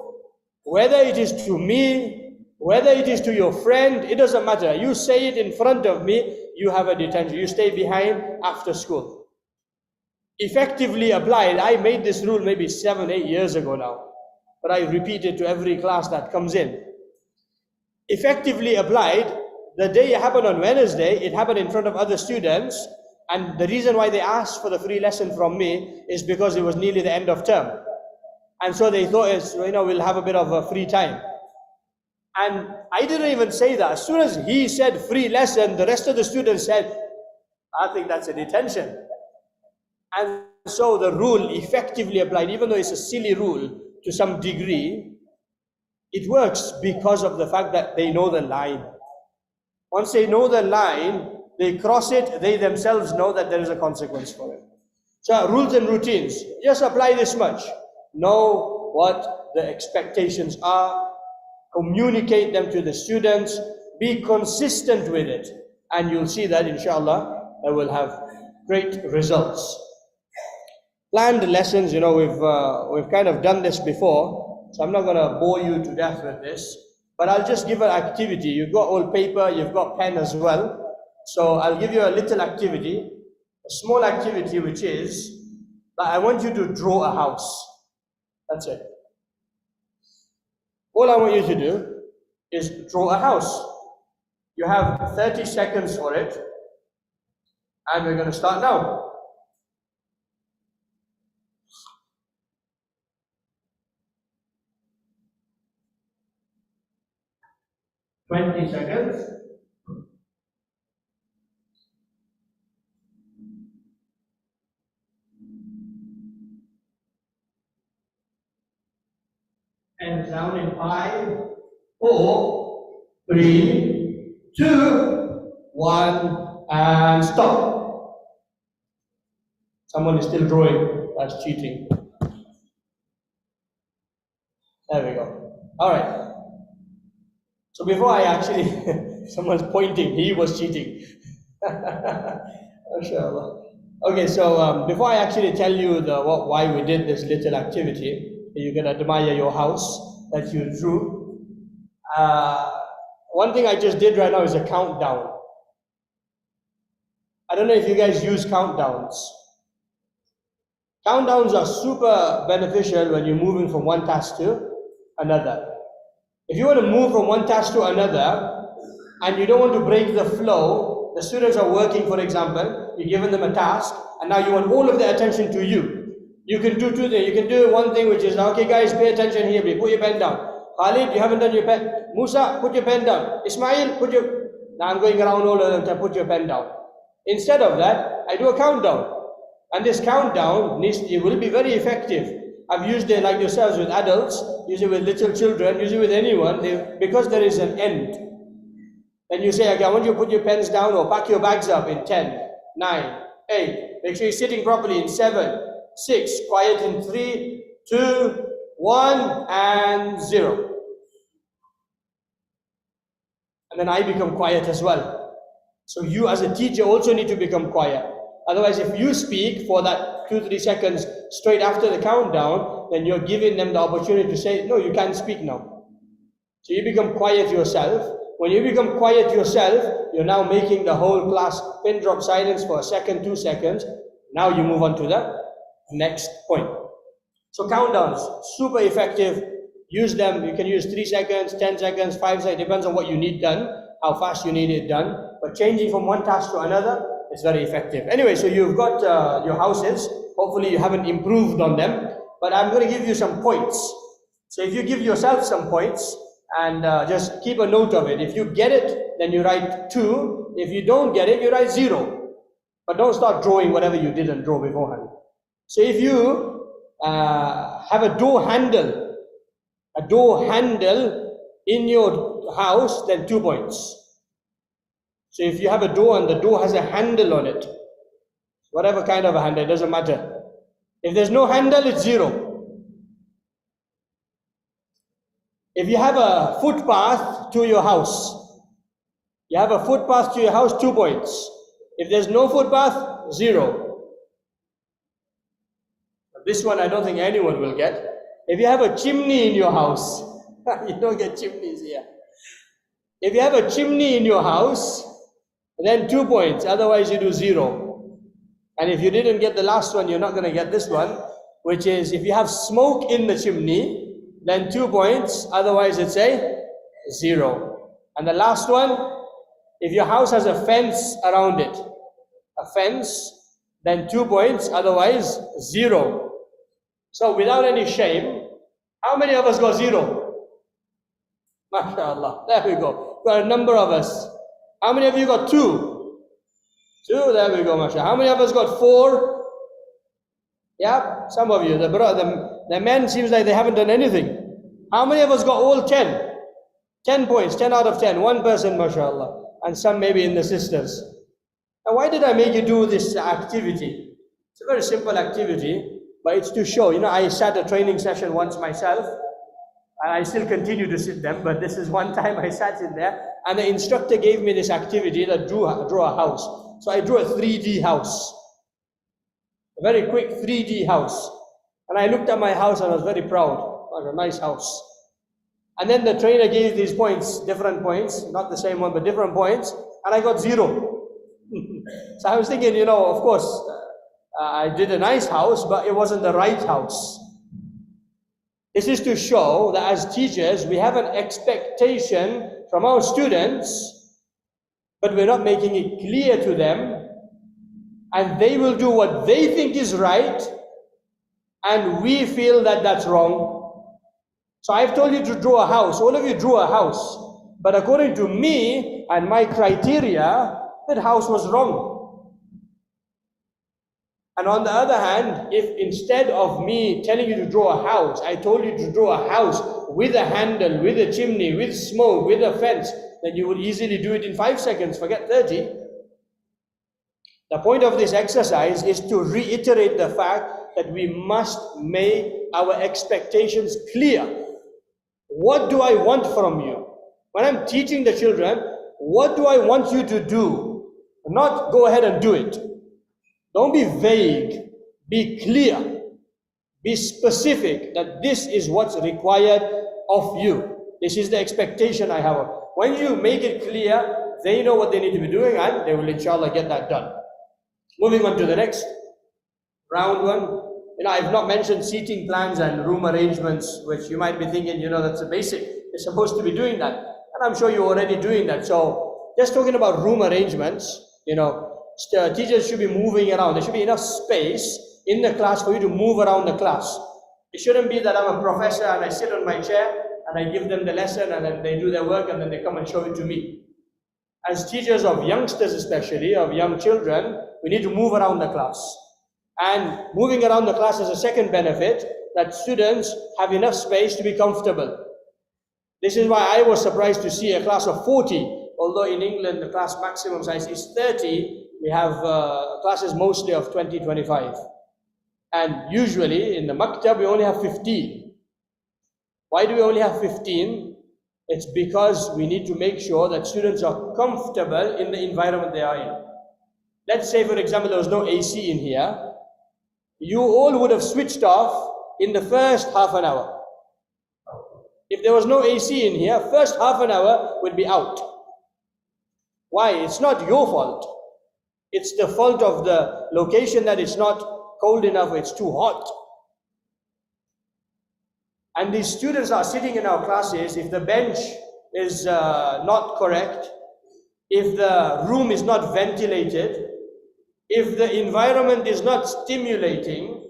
whether it is to me, whether it is to your friend, it doesn't matter. You say it in front of me, you have a detention. You stay behind after school. Effectively applied, I made this rule maybe 7, 8 years ago now, but I repeat it to every class that comes in. Effectively applied, the day it happened on Wednesday, it happened in front of other students, and the reason why they asked for the free lesson from me is because it was nearly the end of term. And so they thought, we'll have a bit of a free time. And I didn't even say that. As soon as he said free lesson, the rest of the students said, I think that's a detention. And so the rule effectively applied, even though it's a silly rule to some degree, it works because of the fact that they know the line. Once they know the line, they cross it, they themselves know that there is a consequence for it. So rules and routines, just apply this much. No what the expectations are, communicate them to the students, be consistent with it, and you'll see that inshallah I will have great results. Planned lessons, we've kind of done this before, so I'm not going to bore you to death with this, but I'll just give an activity. You've got old paper, you've got pen as well, so I'll give you a little activity, a small activity, which is that I want you to draw a house. That's it. All I want you to do is draw a house. You have 30 seconds for it, and we're going to start now. $20 seconds. And down in 5, 4, 3, 2, 1, and stop. Someone is still drawing. That's cheating. There we go. All right. So before I actually, someone's pointing, he was cheating. MashaAllah. Okay, so before I actually tell you why we did this little activity, you can admire your house that you drew. One thing I just did right now is a countdown. I don't know if you guys use countdowns. Countdowns are super beneficial when you're moving from one task to another. If you want to move from one task to another and you don't want to break the flow, the students are working, for example, you've given them a task and now you want all of their attention to you. You can do two things. You can do one thing, which is, okay guys, pay attention here, please. Put your pen down. Khalid, you haven't done your pen. Musa, put your pen down. Ismail, now I'm going around all of them to put your pen down. Instead of that, I do a countdown. And this countdown it will be very effective. I've used it like yourselves with adults, use it with little children, use it with anyone, because there is an end. Then you say, okay, I want you to put your pens down or pack your bags up in 10, 9, 8. Make sure you're sitting properly in 7, 6, quiet in 3, 2, 1, and 0. And then I become quiet as well. So you as a teacher also need to become quiet. Otherwise, if you speak for that 2-3 seconds straight after the countdown, then you're giving them the opportunity to say, no, you can't speak now. So you become quiet yourself. When you become quiet yourself, you're now making the whole class pin drop silence for a second, 2 seconds. Now you move on to the next point. So countdowns, super effective. Use them. You can use 3 seconds, 10 seconds, 5 seconds, depends on what you need done, how fast you need it done. But changing from one task to another is very effective. Anyway, so you've got your houses. Hopefully you haven't improved on them, but I'm going to give you some points. So if you give yourself some points and just keep a note of it. If you get it, then you write 2. If you don't get it, you write 0. But don't start drawing whatever you didn't draw beforehand. So if you have a door handle in your house, then 2 points. So if you have a door and the door has a handle on it, whatever kind of a handle, it doesn't matter. If there's no handle, it's 0. If you have a footpath to your house, 2 points. If there's no footpath, 0. This one I don't think anyone will get. If you have a chimney in your house, you don't get chimneys here. If you have a chimney in your house, then 2 points, otherwise you do 0. And if you didn't get the last one, you're not going to get this one, which is if you have smoke in the chimney, then 2 points, otherwise it's a 0. And the last one, if your house has a fence around it, then 2 points, otherwise 0. So without any shame, how many of us got 0? MashaAllah, there we go. Got a number of us. How many of you got 2? 2, there we go, mashallah. How many of us got 4? Yeah, some of you. The men seems like they haven't done anything. How many of us got all 10? 10 points, 10 out of 10. One person, mashallah. And some maybe in the sisters. Now why did I make you do this activity? It's a very simple activity. but it's to show, I sat a training session once myself, and I still continue to sit them, but this is one time I sat in there, and the instructor gave me this activity that draw a house. So I drew a 3D house, a very quick 3D house. And I looked at my house and I was very proud, like a nice house. And then the trainer gave these points, different points, not the same one, but different points, and I got 0. So I was thinking, of course, I did a nice house, but it wasn't the right house. This is to show that as teachers, we have an expectation from our students, but we're not making it clear to them, and they will do what they think is right, and we feel that that's wrong. So I've told you to draw a house. All of you drew a house. But according to me and my criteria, that house was wrong. And on the other hand, if instead of me telling you to draw a house, I told you to draw a house with a handle, with a chimney, with smoke, with a fence, then you would easily do it in 5 seconds, forget 30. The point of this exercise is to reiterate the fact that we must make our expectations clear. What do I want from you? When I'm teaching the children, what do I want you to do? Not go ahead and do it. Don't be vague. Be clear. Be specific that this is what's required of you. This is the expectation I have. When you make it clear, they know what they need to be doing and they will inshallah get that done. Moving on to the next round one. I've not mentioned seating plans and room arrangements, which you might be thinking, that's a basic. You're supposed to be doing that. And I'm sure you're already doing that. So just talking about room arrangements, teachers should be moving around. There should be enough space in the class for you to move around the class. It shouldn't be that I'm a professor and I sit on my chair and I give them the lesson and then they do their work and then they come and show it to me. As teachers of youngsters especially, of young children, we need to move around the class. And moving around the class is a second benefit, that students have enough space to be comfortable. This is why I was surprised to see a class of 40, although in England the class maximum size is 30, we have classes mostly of 20, 25. And usually in the maktab we only have 15. Why do we only have 15? It's because we need to make sure that students are comfortable in the environment they are in. Let's say, for example, there was no AC in here. You all would have switched off in the first half an hour. If there was no AC in here, first half an hour would be out. Why? It's not your fault. It's the fault of the location that it's not cold enough, it's too hot. And these students are sitting in our classes. If the bench is not correct, if the room is not ventilated, if the environment is not stimulating,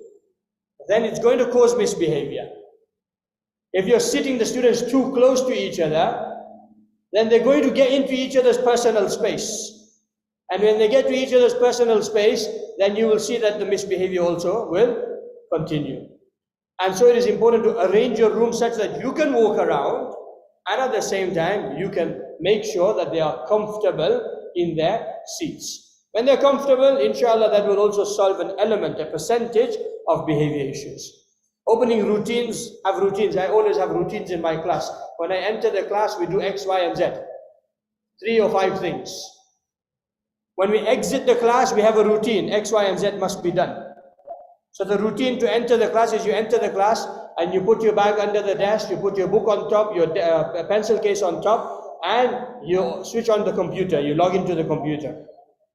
then it's going to cause misbehavior. If you're sitting the students too close to each other, then they're going to get into each other's personal space. And when they get to each other's personal space, then you will see that the misbehavior also will continue. And so it is important to arrange your room such that you can walk around and at the same time you can make sure that they are comfortable in their seats. When they're comfortable, inshallah, that will also solve an element, a percentage of behavior issues. Opening routines, have routines. I always have routines in my class. When I enter the class, we do X, Y, and Z. 3 or 5 things. When we exit the class, we have a routine. X, Y, and Z must be done. So the routine to enter the class is you enter the class and you put your bag under the desk, you put your book on top, your pencil case on top, and you switch on the computer, you log into the computer.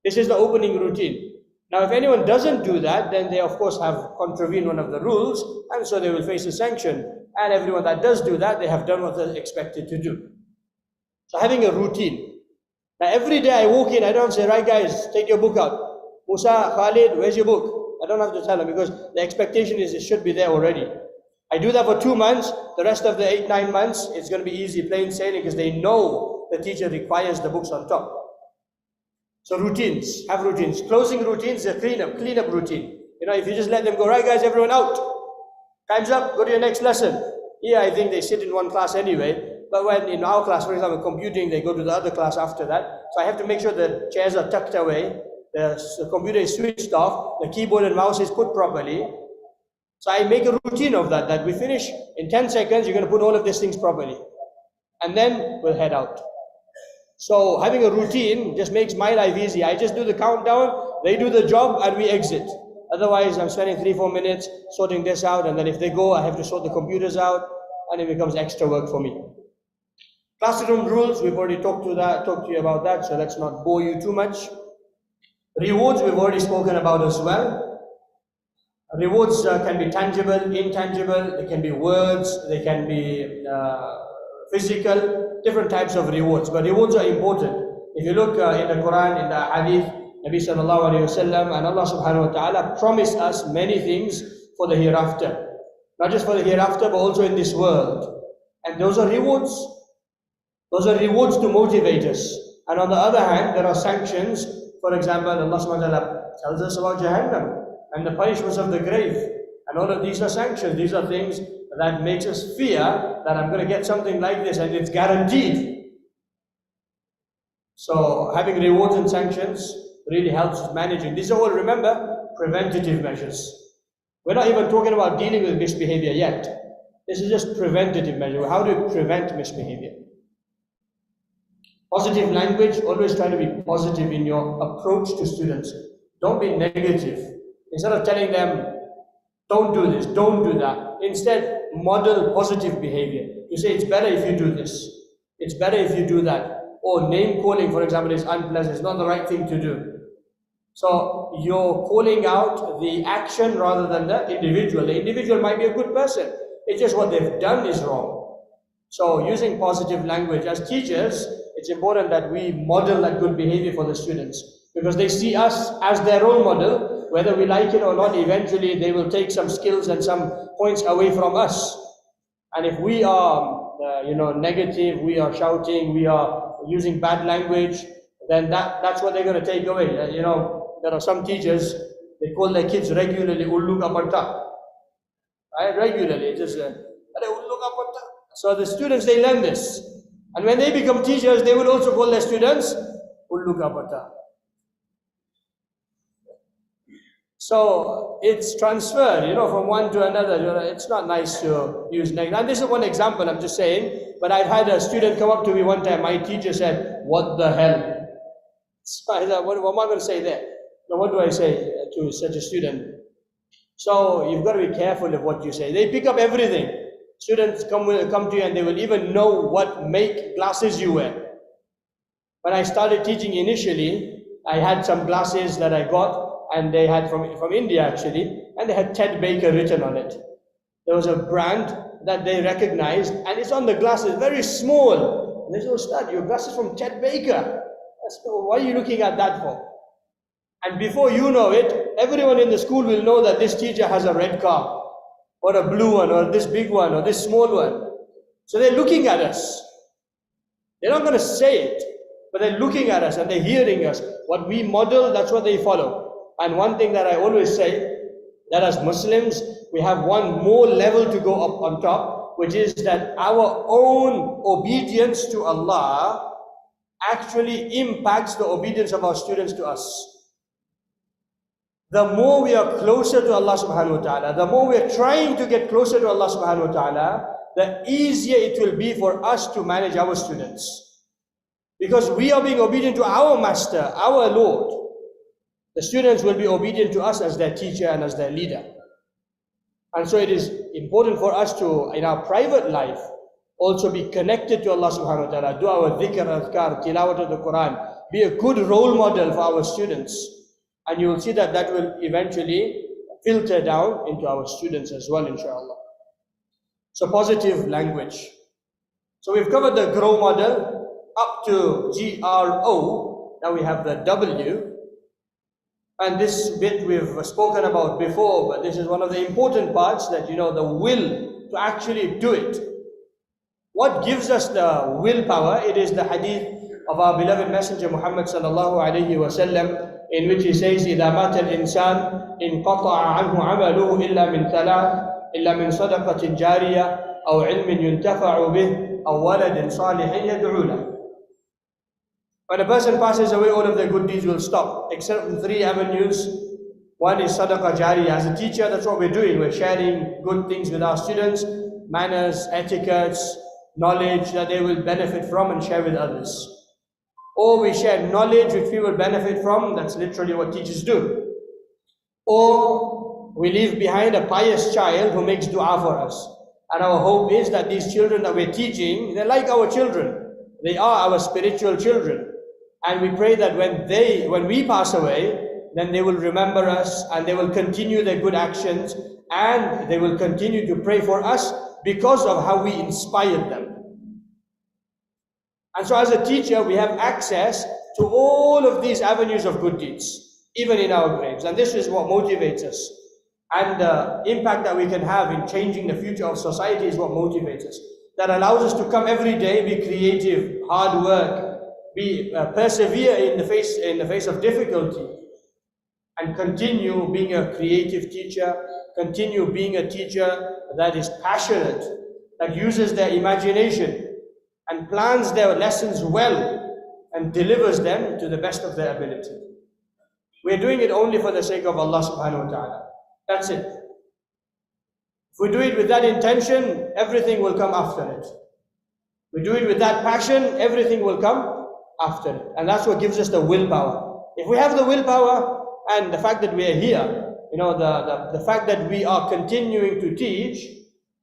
This is the opening routine. Now, if anyone doesn't do that, then they of course have contravened one of the rules, and so they will face a sanction. And everyone that does do that, they have done what they're expected to do. So having a routine. Now, every day I walk in, I don't say, right guys, take your book out. Musa, Khalid, where's your book? I don't have to tell them because the expectation is it should be there already. I do that for 2 months. The rest of the 8-9 months, it's going to be easy, plain sailing, because they know the teacher requires the books on top. So routines, have routines. Closing routines, a cleanup routine. If you just let them go, right guys, everyone out. Time's up, go to your next lesson. Here I think they sit in one class anyway, but when in our class, for example, computing, they go to the other class after that. So I have to make sure the chairs are tucked away, the computer is switched off, the keyboard and mouse is put properly. So I make a routine of that, that we finish in 10 seconds, you're going to put all of these things properly. And then we'll head out. So having a routine just makes my life easy. I just do the countdown, they do the job, and we exit. Otherwise, I'm spending 3-4 minutes sorting this out, and then if they go, I have to sort the computers out, and it becomes extra work for me. Classroom rules, we've already talked to you about that, so let's not bore you too much. Rewards, we've already spoken about as well. Rewards can be tangible, intangible, they can be words, they can be physical, different types of rewards. But rewards are important. If you look in the Quran, in the Hadith, Nabi sallallahu alayhi wasallam, and Allah subhanahu wa ta'ala promised us many things for the hereafter. Not just for the hereafter, but also in this world. And those are rewards. Those are rewards to motivate us. And on the other hand, there are sanctions. For example, Allah subhanahu wa ta'ala tells us about Jahannam and the punishments of the grave. And all of these are sanctions. These are things that makes us fear that I'm going to get something like this and it's guaranteed. So having rewards and sanctions really helps managing. These are all, remember, preventative measures. We're not even talking about dealing with misbehavior yet. This is just preventative measure. How do you prevent misbehavior? Positive language, always try to be positive in your approach to students. Don't be negative. Instead of telling them, don't do this, don't do that, instead model positive behavior. You say, it's better if you do this, it's better if you do that. Or name calling, for example, is unpleasant, it's not the right thing to do. So you're calling out the action rather than the individual. The individual might be a good person, it's just what they've done is wrong. So using positive language, as teachers, it's important that we model that good behavior for the students, because they see us as their role model. Whether we like it or not, eventually they will take some skills and some points away from us. And if we are negative, we are shouting, we are using bad language, then that's what they're going to take away. There are some teachers, they call their kids regularly ullu ka patta. Right? Regularly, just ullu ka patta. So the students, they learn this. And when they become teachers, they will also call their students ullu ka patta. So it's transferred, from one to another. It's not nice to use negative. And this is one example, I'm just saying. But I've had a student come up to me one time. My teacher said, "What the hell?" So I said, what am I going to say there? Now, what do I say to such a student? So you've got to be careful of what you say. They pick up everything. Students come to you and they will even know what make glasses you wear. When I started teaching initially, I had some glasses that I got. And they had from India actually, and they had Ted Baker written on it. There was a brand that they recognized, and it's on the glasses, very small. And they said, "Ustad, your glasses from Ted Baker. Why are you looking at that for?" And before you know it, everyone in the school will know that this teacher has a red car, or a blue one, or this big one, or this small one. So they're looking at us. They're not going to say it, but they're looking at us and they're hearing us. What we model, that's what they follow. And one thing that I always say, that as Muslims, we have one more level to go up on top, which is that our own obedience to Allah actually impacts the obedience of our students to us. The more we are closer to Allah subhanahu wa ta'ala, the more we are trying to get closer to Allah subhanahu wa ta'ala, the easier it will be for us to manage our students. Because we are being obedient to our Master, our Lord. The students will be obedient to us as their teacher and as their leader. And so it is important for us to, in our private life, also be connected to Allah subhanahu wa ta'ala, do our dhikr, adhkar, tilawat of the Quran, be a good role model for our students. And you will see that that will eventually filter down into our students as well, inshallah. So positive language. So we've covered the GROW model up to GRO. Now we have the W. And this bit we've spoken about before, but this is one of the important parts, that the will to actually do it. What gives us the willpower? It is the hadith of our beloved Messenger Muhammad sallallahu alayhi wa sallam, in which he says, إِذَا مَاتَ الْإِنسَانِ انْقَطَعَ عَنْهُ عَمَلُهُ إِلَّا مِنْ ثَلَاثٍ إِلَّا مِنْ صَدَقَةٍ جَارِيَةٍ أَوْ عِلْمٍ يُنْتَفَعُ بِهِ أَوْ وَلَدٍ صَالِحٍ يَدْعُو لَهُ. When a person passes away, all of their good deeds will stop, except in 3 avenues. One is sadaqah jariyah. As a teacher, that's what we're doing. We're sharing good things with our students, manners, etiquettes, knowledge that they will benefit from and share with others. Or we share knowledge which we will benefit from. That's literally what teachers do. Or we leave behind a pious child who makes dua for us. And our hope is that these children that we're teaching, they're like our children. They are our spiritual children. And we pray that when we pass away, then they will remember us and they will continue their good actions and they will continue to pray for us because of how we inspired them. And so as a teacher, we have access to all of these avenues of good deeds, even in our graves. And this is what motivates us. And the impact that we can have in changing the future of society is what motivates us. That allows us to come every day, be creative, hard work, persevere in the face of difficulty, and continue being a creative teacher, continue being a teacher that is passionate, that uses their imagination and plans their lessons well and delivers them to the best of their ability. We're doing it only for the sake of Allah subhanahu wa ta'ala. That's it. If we do it with that intention, everything will come after it. We do it with that passion, everything will come after it. And that's what gives us the willpower. If we have the willpower and the fact that we are here, the fact that we are continuing to teach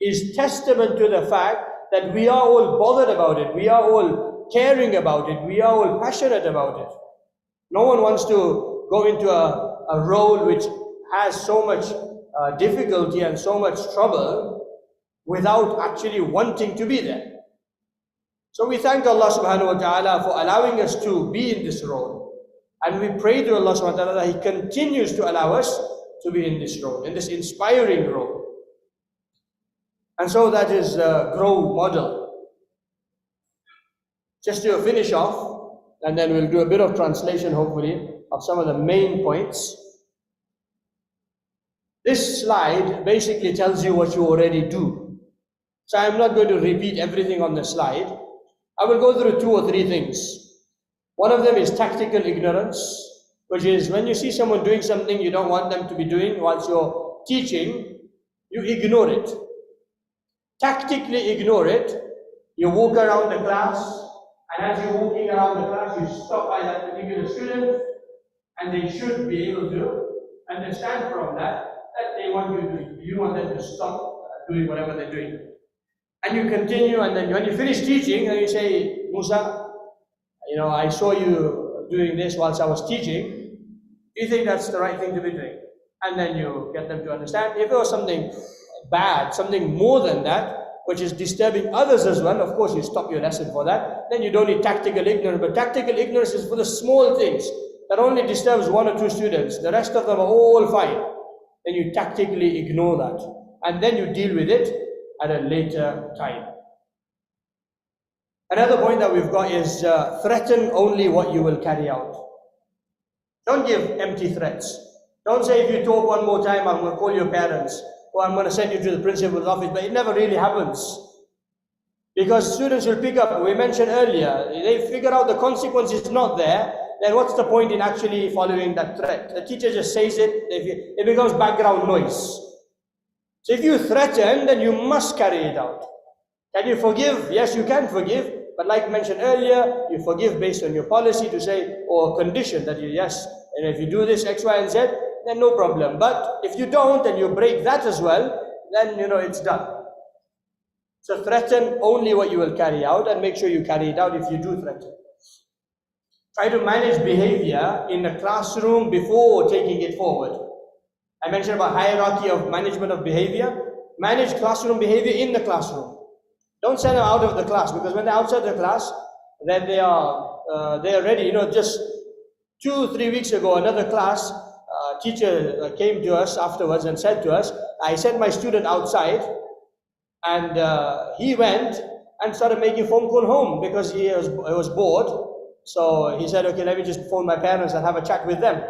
is testament to the fact that we are all bothered about it, we are all caring about it, we are all passionate about it. No one wants to go into a role which has so much difficulty and so much trouble without actually wanting to be there. So we thank Allah subhanahu wa ta'ala for allowing us to be in this role. And we pray to Allah subhanahu wa ta'ala that He continues to allow us to be in this role, in this inspiring role. And so that is a GROW model. Just to finish off, and then we'll do a bit of translation hopefully of some of the main points. This slide basically tells you what you already do. So I'm not going to repeat everything on the slide. I will go through 2 or 3 things. One of them is tactical ignorance, which is when you see someone doing something you don't want them to be doing whilst you're teaching, you ignore it. Tactically ignore it. You walk around the class, and as you're walking around the class, you stop by that particular student, and they should be able to understand from that you want them to stop doing whatever they're doing. And you continue, and then when you finish teaching, and you say, Musa, I saw you doing this whilst I was teaching. Do you think that's the right thing to be doing? And then you get them to understand. If it was something bad, something more than that, which is disturbing others as well, of course you stop your lesson for that. Then you don't need tactical ignorance. But tactical ignorance is for the small things that only disturbs 1 or 2 students. The rest of them are all fine. Then you tactically ignore that. And then you deal with it at a later time. Another point that we've got is threaten only what you will carry out. Don't give empty threats. Don't say if you talk one more time, I'm going to call your parents, or I'm going to send you to the principal's office, but it never really happens. Because students will pick up, we mentioned earlier, they figure out the consequence is not there, then what's the point in actually following that threat? The teacher just says it, it becomes background noise. So if you threaten, then you must carry it out. Can you forgive? Yes, you can forgive, but like mentioned earlier, you forgive based on your policy to say, or condition that yes, and if you do this X, Y, and Z, then no problem. But if you don't and you break that as well, then it's done. So threaten only what you will carry out, and make sure you carry it out if you do threaten. Try to manage behavior in the classroom before taking it forward. I mentioned about hierarchy of management of behavior. Manage classroom behavior in the classroom. Don't send them out of the class, because when they're outside the class, then they are ready. Just 2-3 weeks ago, another class teacher came to us afterwards and said to us, I sent my student outside, and he went and started making phone call home because he was bored. So he said, okay, let me just phone my parents and have a chat with them.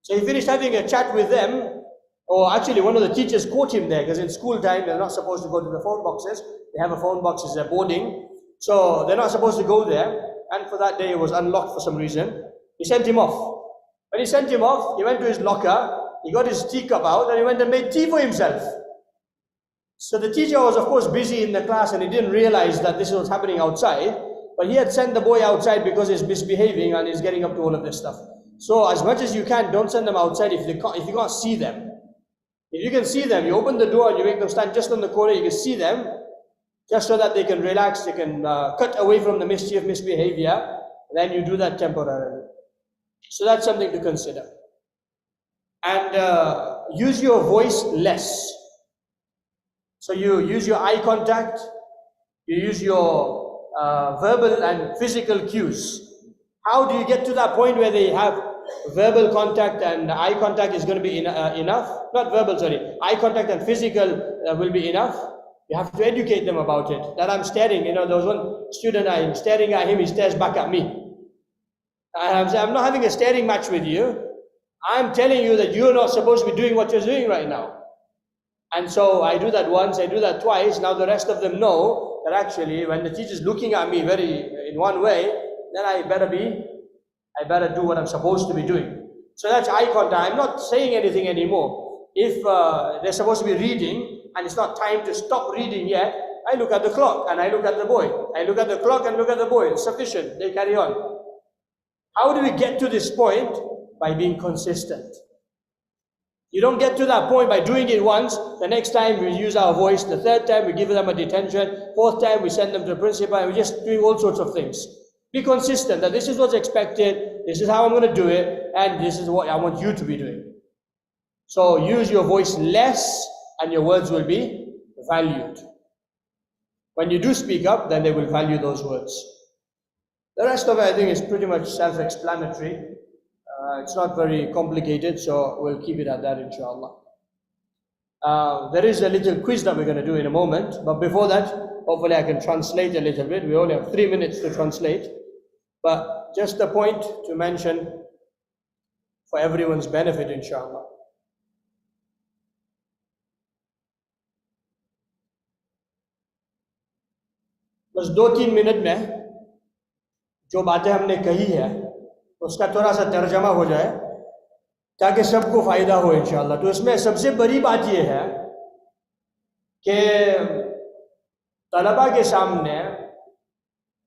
So he finished having a chat with them, or actually one of the teachers caught him there, because in school time they're not supposed to go to the phone boxes. They have a phone box as their boarding, so they're not supposed to go there. And for that day it was unlocked for some reason. He sent him off. When he sent him off, he went to his locker, he got his teacup out and he went and made tea for himself. So the teacher was, of course, busy in the class and he didn't realize that this was happening outside. But he had sent the boy outside because he's misbehaving and he's getting up to all of this stuff. So as much as you can, don't send them outside if you can't see them. If you can see them, you open the door and you make them stand just on the corner, you can see them, just so that they can relax, they can cut away from the misbehavior. Then you do that temporarily. So that's something to consider. And use your voice less. So you use your eye contact, you use your verbal and physical cues. How do you get to that point where they have verbal contact and eye contact is going to be enough? Not verbal, sorry. Eye contact and physical will be enough. You have to educate them about it. That I'm staring, there was one student, I'm staring at him, he stares back at me. I'm not having a staring match with you. I'm telling you that you're not supposed to be doing what you're doing right now. And so I do that once, I do that twice. Now the rest of them know that actually when the teacher's looking at me in one way, then I better do what I'm supposed to be doing. So that's eye contact. I'm not saying anything anymore. If they're supposed to be reading and it's not time to stop reading yet, I look at the clock and I look at the boy. I look at the clock and look at the boy. It's sufficient. They carry on. How do we get to this point? By being consistent. You don't get to that point by doing it once. The next time we use our voice. The third time we give them a detention. Fourth time we send them to the principal and we're just doing all sorts of things. Be consistent that this is what's expected, this is how I'm going to do it, and this is what I want you to be doing. So use your voice less and your words will be valued. When you do speak up, then they will value those words. The rest of it I think is pretty much self-explanatory. It's not very complicated, so we'll keep it at that, inshallah. There is a little quiz that we're going to do in a moment, but before that, hopefully I can translate a little bit. We only have 3 minutes to translate, but just a point to mention for everyone's benefit, inshallah. बस 2-3 minute में जो बातें हमने कही है उसका थोड़ा सा तर्जमा हो जाए ताकि सबको फ़ायदा हो इंशाअल्लाह। तो इसमें सबसे बड़ी बात यह है कि तलबा के सामने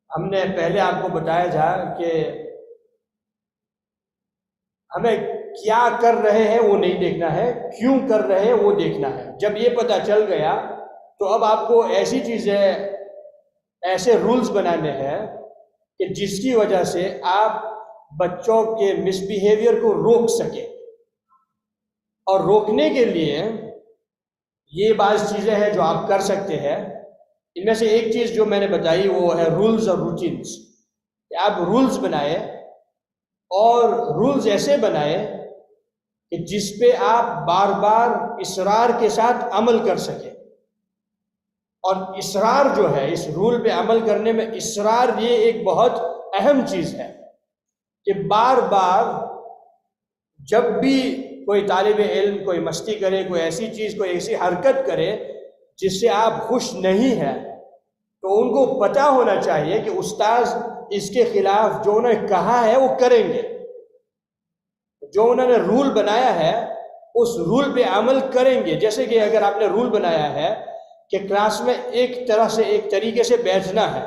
हमने पहले आपको बताया था कि हमें क्या कर रहे हैं वो नहीं देखना है, क्यों कर रहे हैं वो देखना है। जब ये पता चल गया तो अब आपको ऐसी चीज़ें, ऐसे रूल्स बनाने हैं कि जिसकी वजह से आप बच्चों के मिसबिहेवियर को रोक सके। और रोकने के लिए ये बाज़ चीज़ें हैं जो आप कर सकते हैं। इनमें से एक चीज़ जो मैंने बताई वो है रूल्स और रूटीन्स। आप रूल्स बनाए और रूल्स ऐसे बनाए कि जिस पे आप बार बार इसरार के साथ अमल कर सकें। और इसरार जो है, इस रूल पे अमल करने में इसरार ये एक बहुत अहम चीज़ है कि बार बार जब भी कोई तालिब इल्म कोई मस्ती करे, कोई ऐसी चीज़, कोई ऐसी हरकत करे जिससे आप खुश नहीं हैं, तो उनको पता होना चाहिए कि उस्ताद इसके खिलाफ जो उन्होंने कहा है वो करेंगे। जो उन्होंने रूल बनाया है उस रूल पे अमल करेंगे। जैसे कि अगर आपने रूल बनाया है कि क्लास में एक तरह से, एक तरीके से बैठना है,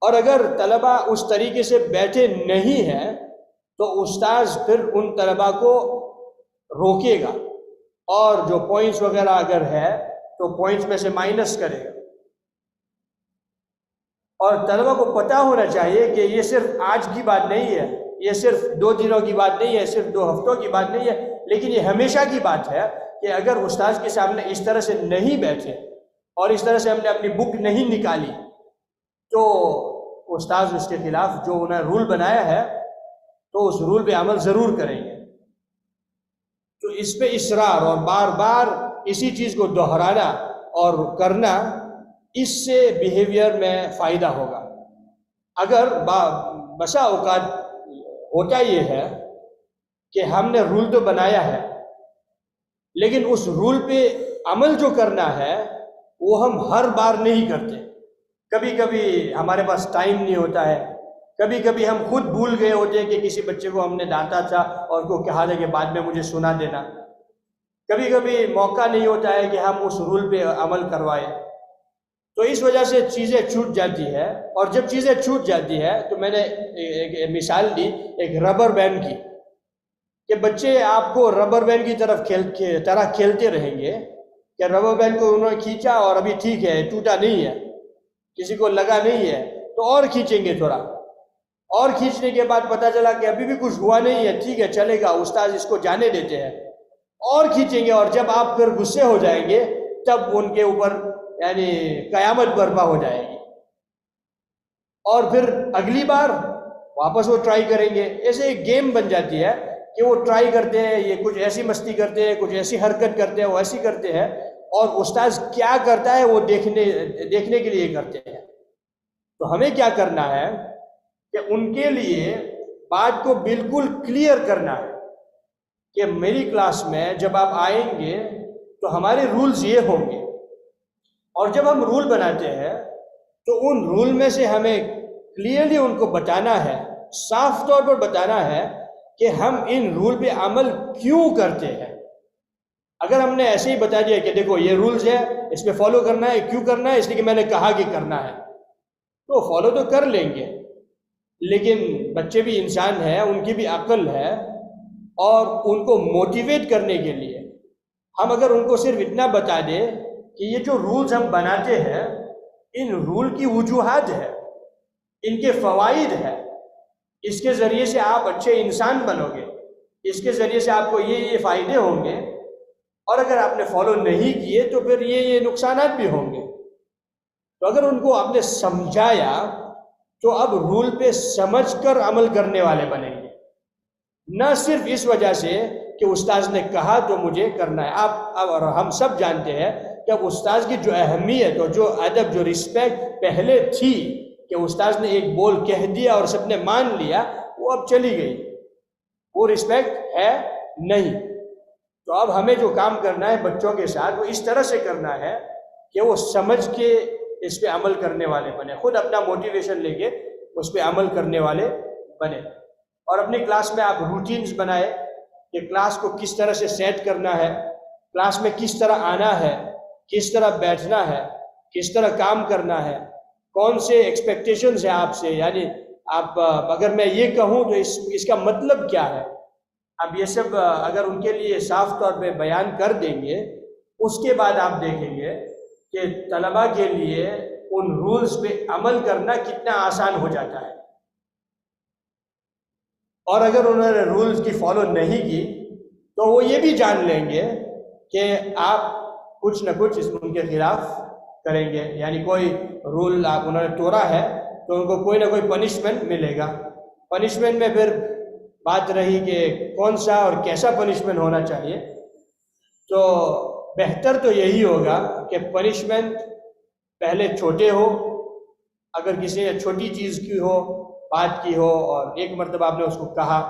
और अगर तलबा उस तरीके से बैठे नहीं हैं तो उस्ताद फिर उन तलबा को रोकेगा और जो पॉइंट्स वगैरह अगर है तो पॉइंट्स में से माइनस करेगा। और तलबा को पता होना चाहिए कि ये सिर्फ आज की बात नहीं है, ये सिर्फ 2 दिनों की बात नहीं है, सिर्फ 2 हफ्तों की बात नहीं है, लेकिन ये हमेशा की बात है कि अगर उस्ताद के सामने इस तरह से नहीं बैठे और इस तरह से हमने अपनी बुक नहीं निकाली तो उस्ताद उसके खिलाफ जो उन्होंने रूल बनाया है तो उस रूल पे अमल ज़रूर करेंगे। तो इस पे इसरार और बार बार इसी चीज़ को दोहराना और करना, इससे बिहेवियर में फ़ायदा होगा। अगर बसा औकात होता ये है कि हमने रूल तो बनाया है लेकिन उस रूल पे अमल जो करना है वो हम हर बार नहीं करते। कभी कभी हमारे पास टाइम नहीं होता है, کبھی کبھی ہم خود بھول گئے ہوتے ہیں کہ کسی بچے کو ہم نے ڈانٹا تھا اور کو کہا تھا کہ بعد میں مجھے سنا دینا. کبھی کبھی موقع نہیں ہوتا ہے کہ ہم اس رول پہ عمل کروائیں. تو اس وجہ سے چیزیں چھوٹ جاتی ہے. اور جب چیزیں چھوٹ جاتی ہے تو میں نے ایک مثال دی ایک ربر بینڈ کی کہ بچے آپ کو ربر بینڈ کی طرح کھیلتے رہیں گے کہ ربر بینڈ کو انہوں نے کھینچا اور ابھی ٹھیک ہے, ٹوٹا نہیں ہے, کسی کو لگا نہیں ہے, تو اور کھینچیں گے تھوڑا, اور کھینچنے کے بعد پتہ چلا کہ ابھی بھی کچھ ہوا نہیں ہے, ٹھیک ہے چلے گا, استاد اس کو جانے دیتے ہیں, اور کھینچیں گے. اور جب آپ پھر غصے ہو جائیں گے تب ان کے اوپر یعنی قیامت برپا ہو جائے گی, اور پھر اگلی بار واپس وہ ٹرائی کریں گے. ایسے ایک گیم بن جاتی ہے کہ وہ ٹرائی کرتے ہیں, یہ کچھ ایسی مستی کرتے ہیں, کچھ ایسی حرکت کرتے ہیں, وہ ایسی کرتے ہیں, اور استاذ کیا کرتا ہے وہ دیکھنے کے لیے کرتے ہیں. تو ہمیں کیا کرنا ہے کہ ان کے لیے بات کو بالکل کلیئر کرنا ہے کہ میری کلاس میں جب آپ آئیں گے تو ہمارے رولز یہ ہوں گے, اور جب ہم رول بناتے ہیں تو ان رول میں سے ہمیں کلیئرلی ان کو بتانا ہے, صاف طور پر بتانا ہے کہ ہم ان رول پہ عمل کیوں کرتے ہیں. اگر ہم نے ایسے ہی بتا دیا کہ دیکھو یہ رولز ہے, اس پہ فالو کرنا ہے, کیوں کرنا ہے, اس لیے کہ میں نے کہا کہ کرنا ہے, تو فالو تو کر لیں گے. لیکن بچے بھی انسان ہیں, ان کی بھی عقل ہے, اور ان کو موٹیویٹ کرنے کے لیے ہم اگر ان کو صرف اتنا بتا دیں کہ یہ جو رولز ہم بناتے ہیں ان رول کی وجوہات ہے, ان کے فوائد ہے, اس کے ذریعے سے آپ اچھے انسان بنو گے, اس کے ذریعے سے آپ کو یہ فائدے ہوں گے, اور اگر آپ نے فالو نہیں کیے تو پھر یہ نقصانات بھی ہوں گے. تو اگر ان کو آپ نے سمجھایا تو اب رول پہ سمجھ کر عمل کرنے والے بنیں گے, نہ صرف اس وجہ سے کہ استاذ نے کہا تو مجھے کرنا ہے. اور ہم سب جانتے ہیں کہ اب استاذ کی جو اہمیت اور جو ادب, جو رسپیکٹ پہلے تھی کہ استاذ نے ایک بول کہہ دیا اور سب نے مان لیا, وہ اب چلی گئی, وہ رسپیکٹ ہے نہیں. تو اب ہمیں جو کام کرنا ہے بچوں کے ساتھ وہ اس طرح سے کرنا ہے کہ وہ سمجھ کے اس پہ عمل کرنے والے بنے, خود اپنا موٹیویشن لے کے اس پہ عمل کرنے والے بنے. اور اپنی کلاس میں آپ روٹینز بنائے کہ کلاس کو کس طرح سے سیٹ کرنا ہے, کلاس میں کس طرح آنا ہے, کس طرح بیٹھنا ہے, کس طرح کام کرنا ہے, کون سے ایکسپیکٹیشنز ہیں آپ سے, یعنی آپ اگر میں یہ کہوں تو اس کا مطلب کیا ہے. اب یہ سب اگر ان کے لیے صاف طور پہ بیان کر دیں گے, اس کے بعد آپ دیکھیں گے کہ طلباء کے لیے ان رولز پہ عمل کرنا کتنا آسان ہو جاتا ہے. اور اگر انہوں نے رولز کی فالو نہیں کی تو وہ یہ بھی جان لیں گے کہ آپ کچھ نہ کچھ ان کے خلاف کریں گے, یعنی کوئی رول انہوں نے توڑا ہے تو ان کو کوئی نہ کوئی پنشمنٹ ملے گا. پنشمنٹ میں پھر بات رہی کہ کون سا اور کیسا پنشمنٹ ہونا چاہیے, تو بہتر تو یہی ہوگا کہ پنشمنٹ پہلے چھوٹے ہو, اگر کسی نے چھوٹی چیز کی ہو, بات کی ہو اور ایک مرتبہ آپ نے اس کو کہا,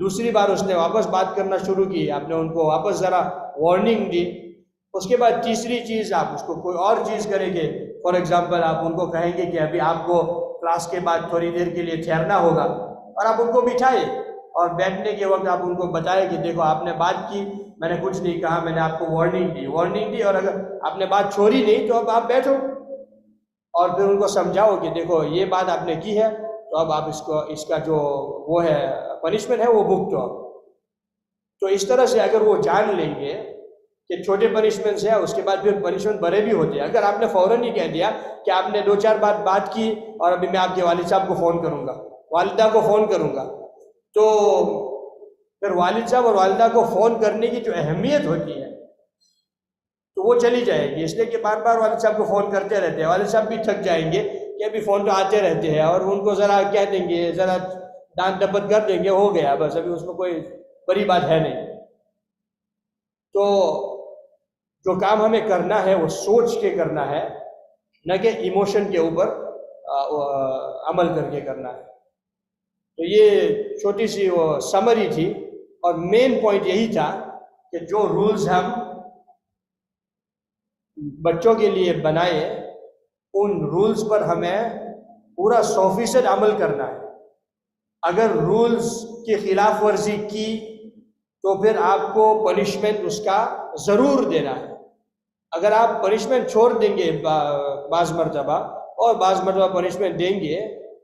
دوسری بار اس نے واپس بات کرنا شروع کی, آپ نے ان کو واپس ذرا وارننگ دی, اس کے بعد تیسری چیز آپ اس کو کوئی اور چیز کریں گے. فار ایگزامپل آپ ان کو کہیں گے کہ ابھی آپ کو کلاس کے بعد تھوڑی دیر کے لیے ٹھہرنا ہوگا, اور آپ ان کو بٹھائے اور بیٹھنے کے وقت آپ ان کو بتائے کہ دیکھو آپ نے بات کی, میں نے کچھ نہیں کہا, میں نے آپ کو وارننگ دی, اور اگر آپ نے بات چھوڑی نہیں تو اب آپ بیٹھو, اور پھر ان کو سمجھاؤ کہ دیکھو یہ بات آپ نے کی ہے تو اب آپ اس کا جو وہ ہے پنشمنٹ ہے وہ بھگتو. تو اس طرح سے اگر وہ جان لیں گے کہ چھوٹے پنشمنٹس ہیں, اس کے بعد پھر پنشمنٹ بڑے بھی ہوتے ہیں. اگر آپ نے فوراً ہی کہہ دیا کہ آپ نے 2-4 بار بات کی اور ابھی میں آپ کے والد صاحب کو فون کروں گا, والدہ کو فون کروں گا, تو پھر والد صاحب اور والدہ کو فون کرنے کی جو اہمیت ہوتی ہے تو وہ چلی جائے گی, اس لیے کہ بار بار والد صاحب کو فون کرتے رہتے ہیں. والد صاحب بھی تھک جائیں گے کہ ابھی فون تو آتے رہتے ہیں, اور ان کو ذرا کہہ دیں گے, ذرا ڈانٹ ڈپٹ کر دیں گے, ہو گیا بس, ابھی اس میں کوئی بڑی بات ہے نہیں. تو جو کام ہمیں کرنا ہے وہ سوچ کے کرنا ہے, نہ کہ ایموشن کے اوپر عمل کر کے کرنا ہے. تو یہ چھوٹی سی وہ سمری تھی, اور مین پوائنٹ یہی تھا کہ جو رولز ہم بچوں کے لیے بنائے ان رولز پر ہمیں پورا 100% عمل کرنا ہے. अगर रूल्स की खिलाफ वर्जी की तो फिर आपको पनिशमेंट उसका ज़रूर देना है। अगर आप पनिशमेंट छोड़ देंगे बाज़ मरतबा और बाज़ मरतबा पनिशमेंट देंगे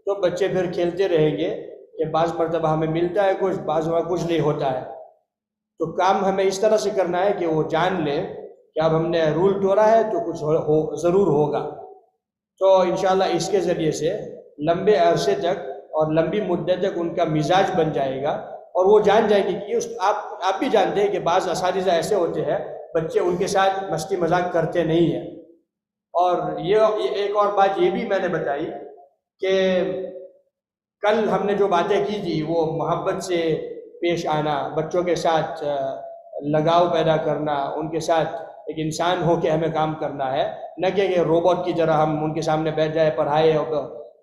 तो बच्चे फिर खेलते रहेंगे कि बाज़ मरतबा हमें मिलता है कुछ, बाज़ मरतबा कुछ नहीं होता है। तो काम हमें इस तरह से करना है कि वो जान ले कि अब हमने रूल तोड़ा है तो कुछ ज़रूर होगा। तो इंशाल्लाह इसके ज़रिए से लंबे अरसे तक और लंबी मुद्दत तक उनका मिजाज बन जाएगा और वो जान जाएंगे कि आप भी जानते हैं कि बाज़ असातिज़ा ऐसे होते हैं, बच्चे उनके साथ मस्ती मजाक करते नहीं हैं। और ये एक और बात ये भी मैंने बताई कि कल हमने जो बातें की थी वो मोहब्बत से पेश आना, बच्चों के साथ लगाव पैदा करना, उनके साथ एक इंसान हो के हमें काम करना है, न कि रोबोट की तरह हम उनके सामने बैठ जाए, पढ़ाए और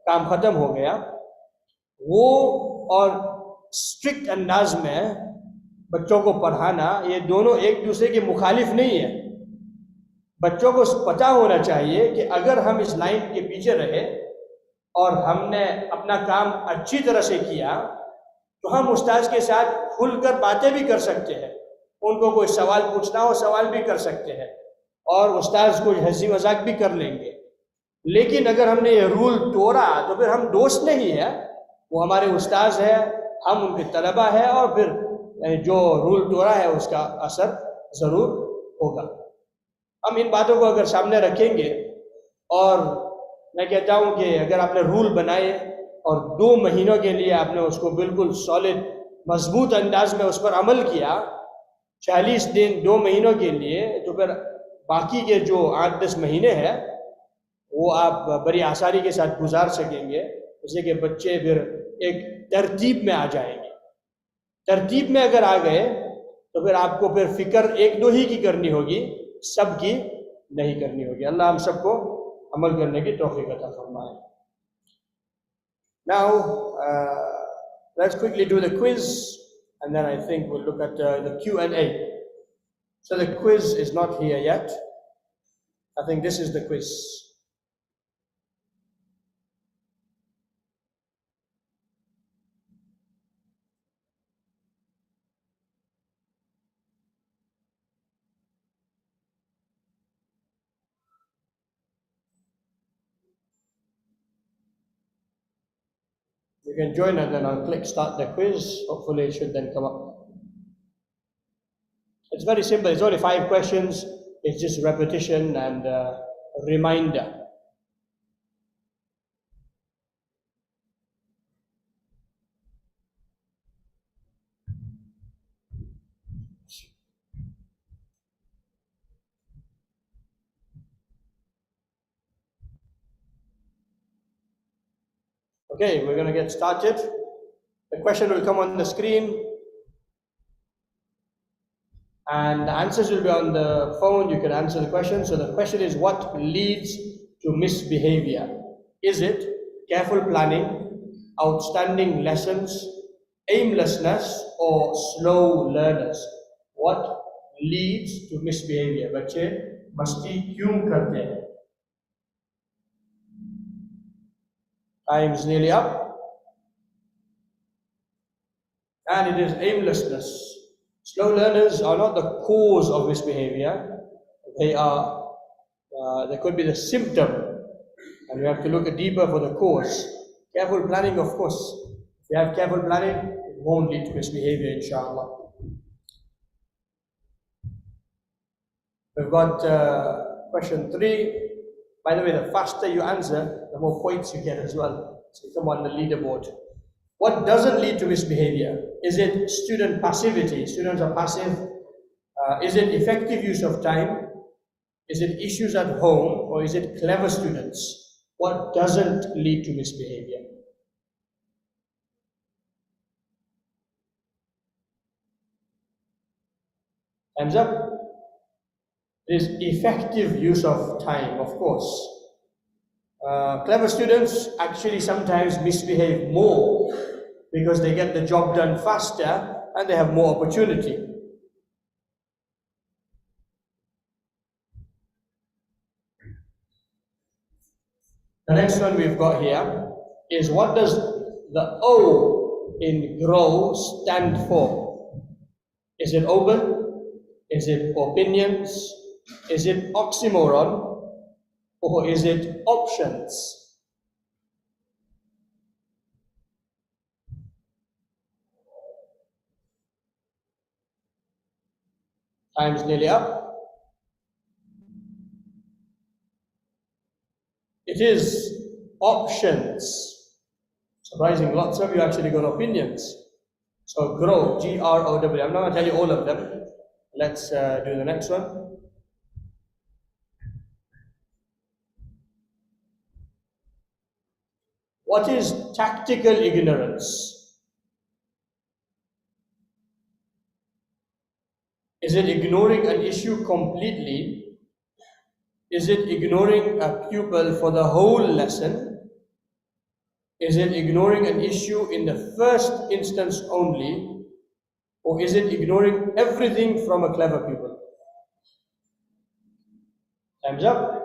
काम ख़त्म हो गया। वो और स्ट्रिक्ट अंदाज में बच्चों को पढ़ाना, ये दोनों एक दूसरे के मुखालिफ नहीं है। बच्चों को पता होना चाहिए कि अगर हम इस लाइन के पीछे रहे और हमने अपना काम अच्छी तरह से किया तो हम उस्ताद के साथ खुलकर बातें भी कर सकते हैं। उनको कोई सवाल पूछना हो सवाल भी कर सकते हैं और उस्ताद को हंसी मजाक भी कर लेंगे। लेकिन अगर हमने ये रूल तोड़ा तो फिर हम दोस्त नहीं है, वो हमारे उस्ताद है, हम उनके तलबा है और फिर जो रूल तोड़ा है उसका असर ज़रूर होगा। हम इन बातों को अगर सामने रखेंगे और मैं कहता हूँ कि अगर आपने रूल बनाए और 2 महीनों के लिए आपने उसको बिल्कुल सॉलिड मजबूत अंदाज में उस पर अमल किया, 40 दिन 2 महीनों के लिए, तो फिर बाकी के जो 8-10 महीने हैं वो आप बड़ी आसानी के साथ गुजार सकेंगे, जैसे कि बच्चे फिर एक तरतीब में आ जाएंगे। तरतीब में अगर आ गए तो फिर आपको फिर फिक्र 1-2 ही की करनी होगी, सबकी नहीं करनी होगी। अल्लाह हम सबको अमल करने की तौफीक अता फरमाए। Now, let's quickly do the quiz, and then I think we'll look at the Q&A. So the quiz is not here yet. I think this is the quiz. You can join and then I'll click start the quiz. Hopefully it should then come up. It's very simple. It's only 5 questions. It's just repetition and reminder. Okay, we're going to get started. The question will come on the screen and the answers will be on the phone. You can answer the question. So the question is, what leads to misbehavior? Is it careful planning, outstanding lessons, aimlessness, or slow learners? What leads to misbehavior? बच्चे मस्ती क्यों करते हैं? Time is nearly up. And it is aimlessness. Slow learners are not the cause of misbehavior. They could be the symptom, and we have to look deeper for the cause. Careful planning, of course. If you have careful planning, it won't lead to misbehavior, inshallah. We've got question 3. By the way, the faster you answer, the more points you get as well. So you come on the leaderboard. What doesn't lead to misbehavior? Is it student passivity? Students are passive. Is it effective use of time? Is it issues at home? Or is it clever students? What doesn't lead to misbehavior? Time's up. It is effective use of time, of course. Clever students actually sometimes misbehave more because they get the job done faster and they have more opportunity. The next one we've got here is, what does the O in grow stand for? Is it open? Is it opinions? Is it oxymoron? Or is it options? Time's nearly up. It is options. Surprising, lots of you actually got opinions. So grow, G-R-O-W. I'm not going to tell you all of them. Let's do the next one. What is tactical ignorance? Is it ignoring an issue completely? Is it ignoring a pupil for the whole lesson? Is it ignoring an issue in the first instance only? Or is it ignoring everything from a clever pupil? Time's up.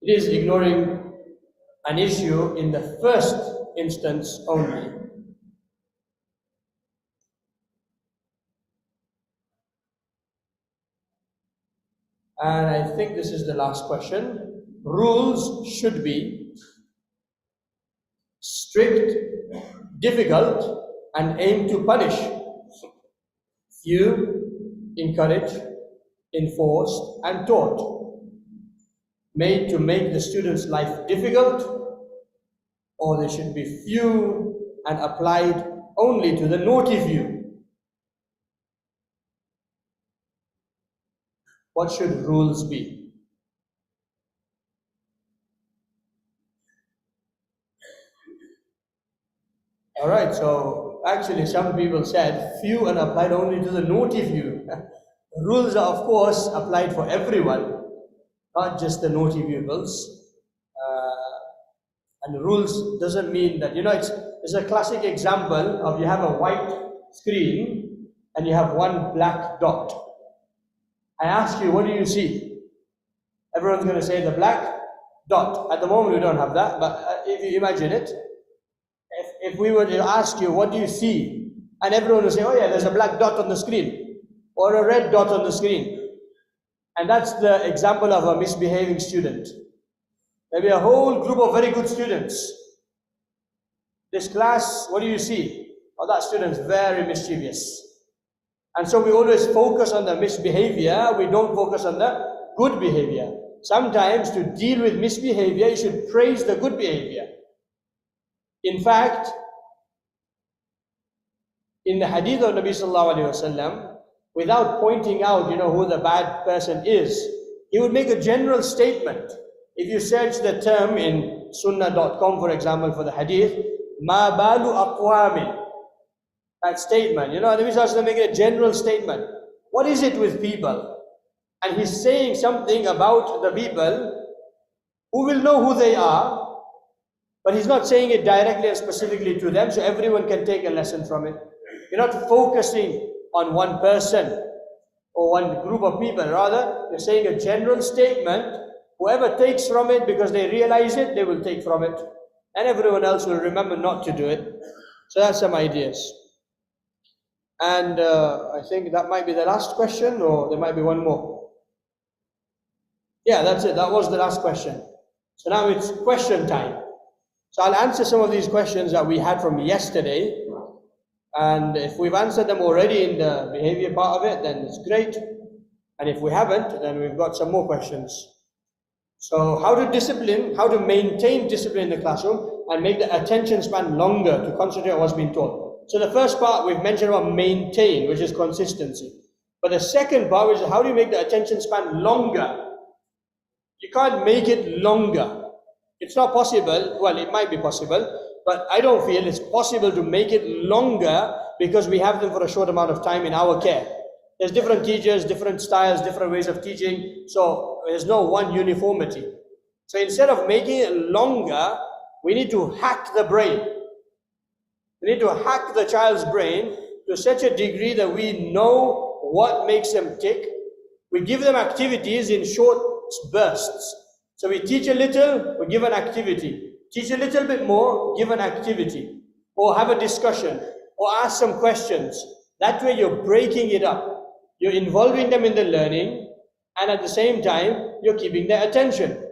It is ignoring an issue in the first instance only. And I think this is the last question. Rules should be strict, difficult, and aim to punish. Few, encourage, enforced, and taught. Made to make the student's life difficult, or they should be few and applied only to the naughty few. What should rules be? Alright, so actually some people said few and applied only to the naughty few. Rules are of course applied for everyone, not just the naughty pupils. And rules doesn't mean that, it's a classic example of you have a white screen and you have one black dot. I ask you, what do you see? Everyone's going to say the black dot. At the moment we don't have that, but if you imagine it, if we were to ask you, what do you see? And everyone will say, oh yeah, there's a black dot on the screen, or a red dot on the screen. And that's the example of a misbehaving student. There'll be a whole group of very good students. This class, what do you see? Oh, that student's very mischievous. And so we always focus on the misbehavior, we don't focus on the good behavior. Sometimes to deal with misbehavior, you should praise the good behavior. In fact, in the hadith of Nabi Sallallahu Alaihi Wasallam, without pointing out, who the bad person is, he would make a general statement. If you search the term in sunnah.com, for example, for the hadith, ma balu aqwamin, that statement, Nabi Sallallahu Alaihi Wasallam making a general statement. What is it with people? And he's saying something about the people who will know who they are, but he's not saying it directly and specifically to them, so everyone can take a lesson from it. You're not focusing on one person or one group of people. Rather, you're saying a general statement. Whoever takes from it because they realize it, they will take from it. And everyone else will remember not to do it. So that's some ideas. And I think that might be the last question, or there might be one more. Yeah, that's it. That was the last question. So now it's question time. So I'll answer some of these questions that we had from yesterday. And if we've answered them already in the behavior part of it, then it's great. And if we haven't, then we've got some more questions. So how to maintain discipline in the classroom and make the attention span longer to concentrate on what's being taught. So the first part we've mentioned about maintain, which is consistency. But the second part, which is how do you make the attention span longer? You can't make it longer. It's not possible. Well, it might be possible, but I don't feel it's possible to make it longer because we have them for a short amount of time in our care. There's different teachers, different styles, different ways of teaching, so there's no one uniformity. So instead of making it longer, we need to hack the brain. We need to hack the child's brain to such a degree that we know what makes them tick. We give them activities in short bursts. So we teach a little, we give an activity. Teach a little bit more, give an activity. or have a discussion, or ask some questions. That way you're breaking it up. You're involving them in the learning, and at the same time, you're keeping their attention.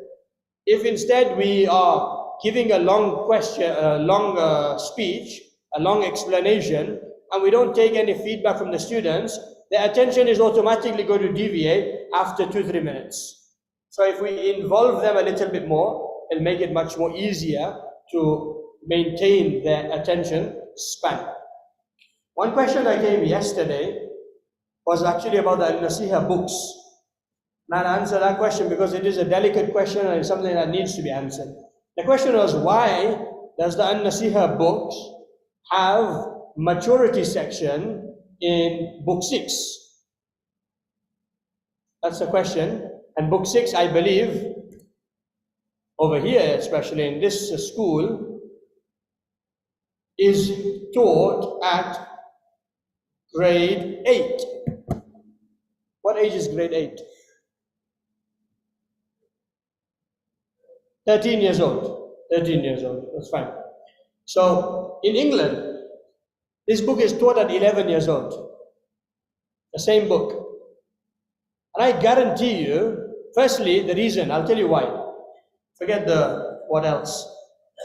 If instead we are giving a long question, a long speech, a long explanation, and we don't take any feedback from the students, their attention is automatically going to deviate after 2-3 minutes. So if we involve them a little bit more, it'll make it much more easier to maintain their attention span. One question that came yesterday was actually about the Al-Nasiha books. And I'll answer that question because it is a delicate question and it's something that needs to be answered. The question was, why does the Al-Nasiha books have maturity section in book 6? That's the question. And book 6, I believe, over here, especially in this school, is taught at grade 8. What age is grade 8? 13 years old. 13 years old, that's fine. So, in England, this book is taught at 11 years old. The same book. And I guarantee you, firstly, the reason, I'll tell you why. Forget the what else.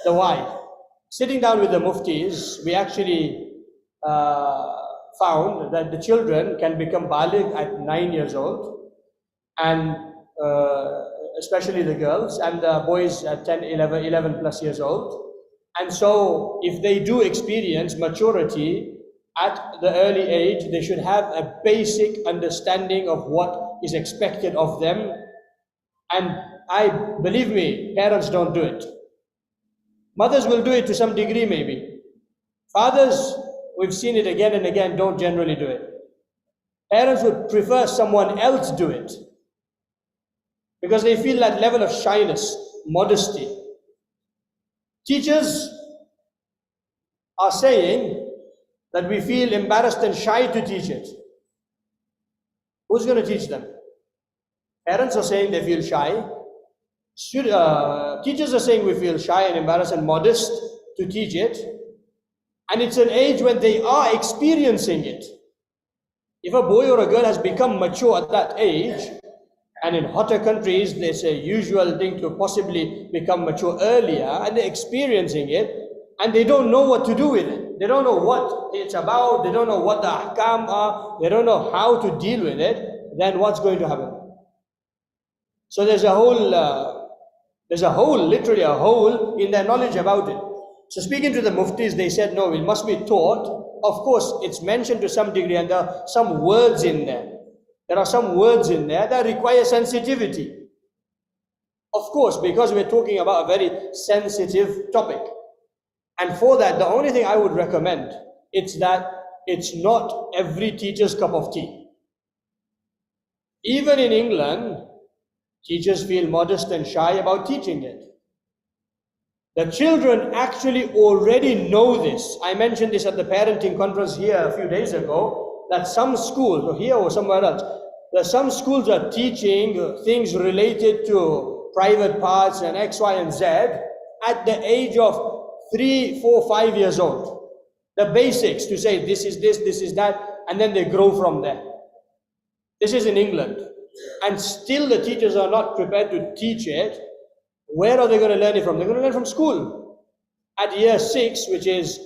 The why. Sitting down with the muftis, we actually found that the children can become baligh at 9 years old, and especially the girls, and the boys at 10, 11 plus years old. And so if they do experience maturity at the early age, they should have a basic understanding of what is expected of them. And believe me, parents don't do it. Mothers will do it to some degree maybe. Fathers, we've seen it again and again, don't generally do it. Parents would prefer someone else do it because they feel that level of shyness, modesty. Teachers are saying that we feel embarrassed and shy to teach it. Who's going to teach them? Parents are saying they feel shy. Teachers are saying we feel shy and embarrassed and modest to teach it. And it's an age when they are experiencing it. If a boy or a girl has become mature at that age, and in hotter countries, there's a usual thing to possibly become mature earlier, and they're experiencing it, and they don't know what to do with it. They don't know what it's about, they don't know what the ahkam are, they don't know how to deal with it, then what's going to happen? So there's a hole, literally a hole in their knowledge about it. So speaking to the muftis, they said, no, it must be taught. Of course, it's mentioned to some degree, and there are some words in there. There are some words in there that require sensitivity. Of course, because we're talking about a very sensitive topic. And for that, the only thing I would recommend is that it's not every teacher's cup of tea. Even in England, teachers feel modest and shy about teaching it. The children actually already know this. I mentioned this at the parenting conference here a few days ago, that some schools, or here or somewhere else, that some schools are teaching things related to private parts and X, Y, and Z at the age of 3, 4, 5 years old. The basics to say this is this, this is that, and then they grow from there. This is in England. And still the teachers are not prepared to teach it. Where are they going to learn it from? They're going to learn from school. At year 6, which is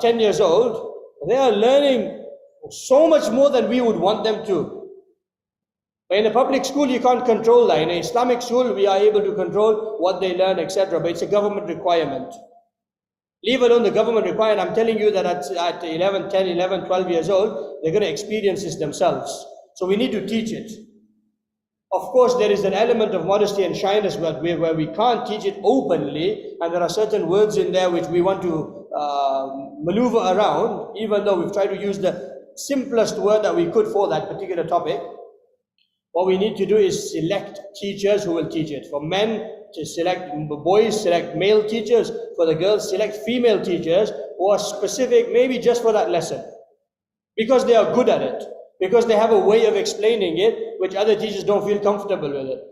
10 years old, they are learning so much more than we would want them to. But in a public school, you can't control that. In an Islamic school, we are able to control what they learn, etc. But it's a government requirement. Leave alone the government requirement. I'm telling you that at 11, 10, 11, 12 years old, they're going to experience this themselves. So we need to teach it. Of course, there is an element of modesty and shyness where we can't teach it openly, and there are certain words in there which we want to maneuver around, even though we've tried to use the simplest word that we could for that particular topic. What we need to do is select teachers who will teach it. For men, to select boys, select male teachers. For the girls, select female teachers who are specific, maybe just for that lesson. Because they are good at it. Because they have a way of explaining it, which other teachers don't feel comfortable with it.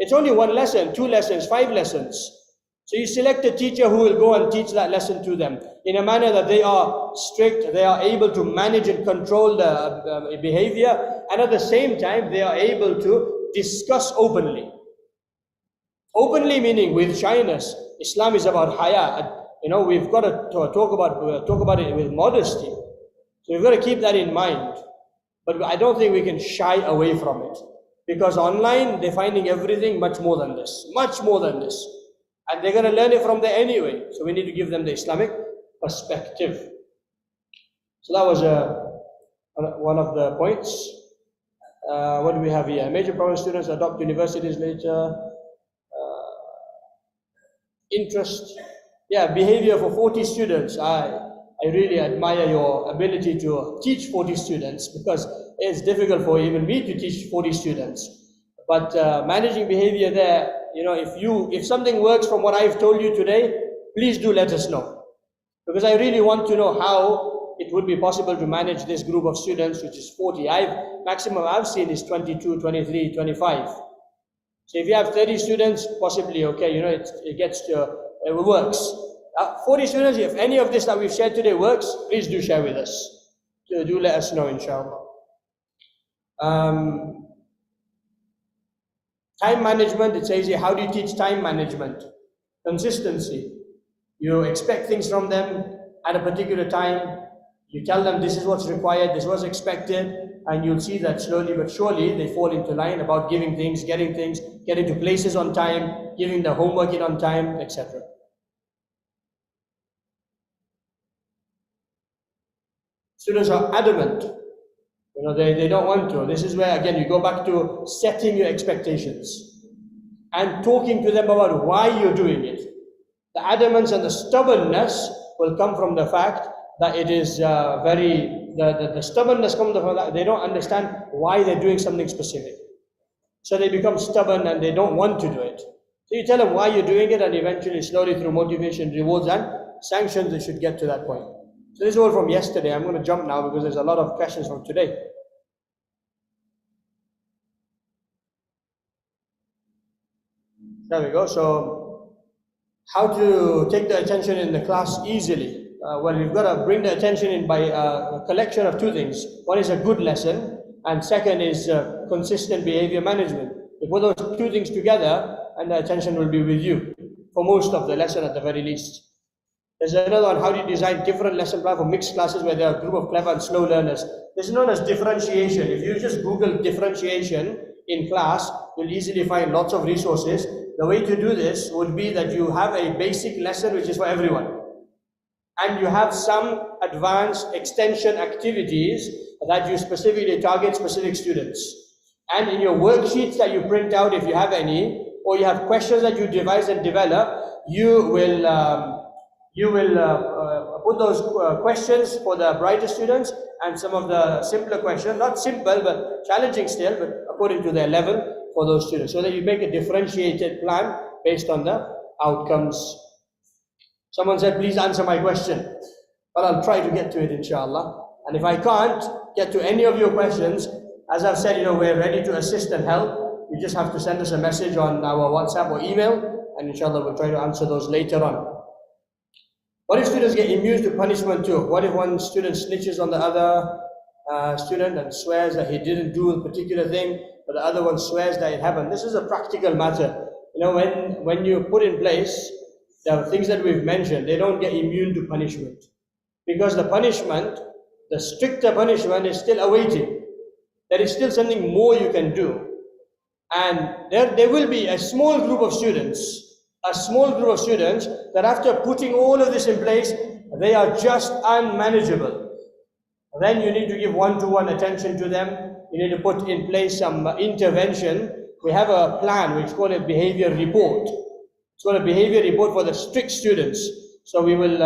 It's only one lesson, 2 lessons, 5 lessons. So you select a teacher who will go and teach that lesson to them in a manner that they are strict, they are able to manage and control the behavior, and at the same time they are able to discuss openly. Openly meaning with shyness. Islam is about haya. We've got to talk about it with modesty. So we've got to keep that in mind. But I don't think we can shy away from it. Because online, they're finding everything much more than this. Much more than this. And they're going to learn it from there anyway. So we need to give them the Islamic perspective. So that was one of the points. What do we have here? Major problem students adopt universities later. Interest. Yeah, behavior for 40 students. I really admire your ability to teach 40 students, because it's difficult for even me to teach 40 students. But managing behavior there, if something works from what I've told you today, please do let us know. Because I really want to know how it would be possible to manage this group of students, which is 40. Maximum I've seen is 22, 23, 25. So if you have 30 students, possibly, okay, it works. 40 students, if any of this that we've shared today works, please do share with us. Do let us know, inshallah. Time management, it says here, how do you teach time management? Consistency. You expect things from them at a particular time. You tell them this is what's required, this was expected, and you'll see that slowly but surely they fall into line about giving things, getting to places on time, giving the homework in on time, etc. Students are adamant. They don't want to. This is where, again, you go back to setting your expectations and talking to them about why you're doing it. The adamance and the stubbornness will come from the fact that it is the stubbornness comes from that they don't understand why they're doing something specific. So they become stubborn and they don't want to do it. So you tell them why you're doing it, and eventually, slowly through motivation, rewards, and sanctions, they should get to that point. So this is all from yesterday. I'm going to jump now because there's a lot of questions from today. There we go. So, how to take the attention in the class easily? Well, we've got to bring the attention in by a collection of two things. One is a good lesson, and second is consistent behavior management. You put those two things together, and the attention will be with you for most of the lesson at the very least. There's another one, how do you design different lesson plan for mixed classes where there are a group of clever and slow learners? This is known as differentiation. If you just Google differentiation in class, you'll easily find lots of resources. The way to do this would be that you have a basic lesson which is for everyone. And you have some advanced extension activities that you specifically target specific students. And in your worksheets that you print out, if you have any, or you have questions that you devise and develop, you will put those questions for the brighter students and some of the simpler questions, not simple but challenging still, but according to their level for those students, so that you make a differentiated plan based on the outcomes. Someone said, please answer my question. But I'll try to get to it, inshallah. And if I can't get to any of your questions, as I've said, we're ready to assist and help. You just have to send us a message on our WhatsApp or email, and inshallah we'll try to answer those later on. What if students get immune to punishment too? What if one student snitches on the other student and swears that he didn't do a particular thing, but the other one swears that it happened? This is a practical matter. When you put in place the things that we've mentioned, they don't get immune to punishment. Because the punishment, the stricter punishment, is still awaiting. There is still something more you can do. And there will be a small group of students that after putting all of this in place, they are just unmanageable. Then you need to give one-to-one attention to them. You need to put in place some intervention. We have a plan which is called a behavior report. It's called a behavior report for the strict students. So we will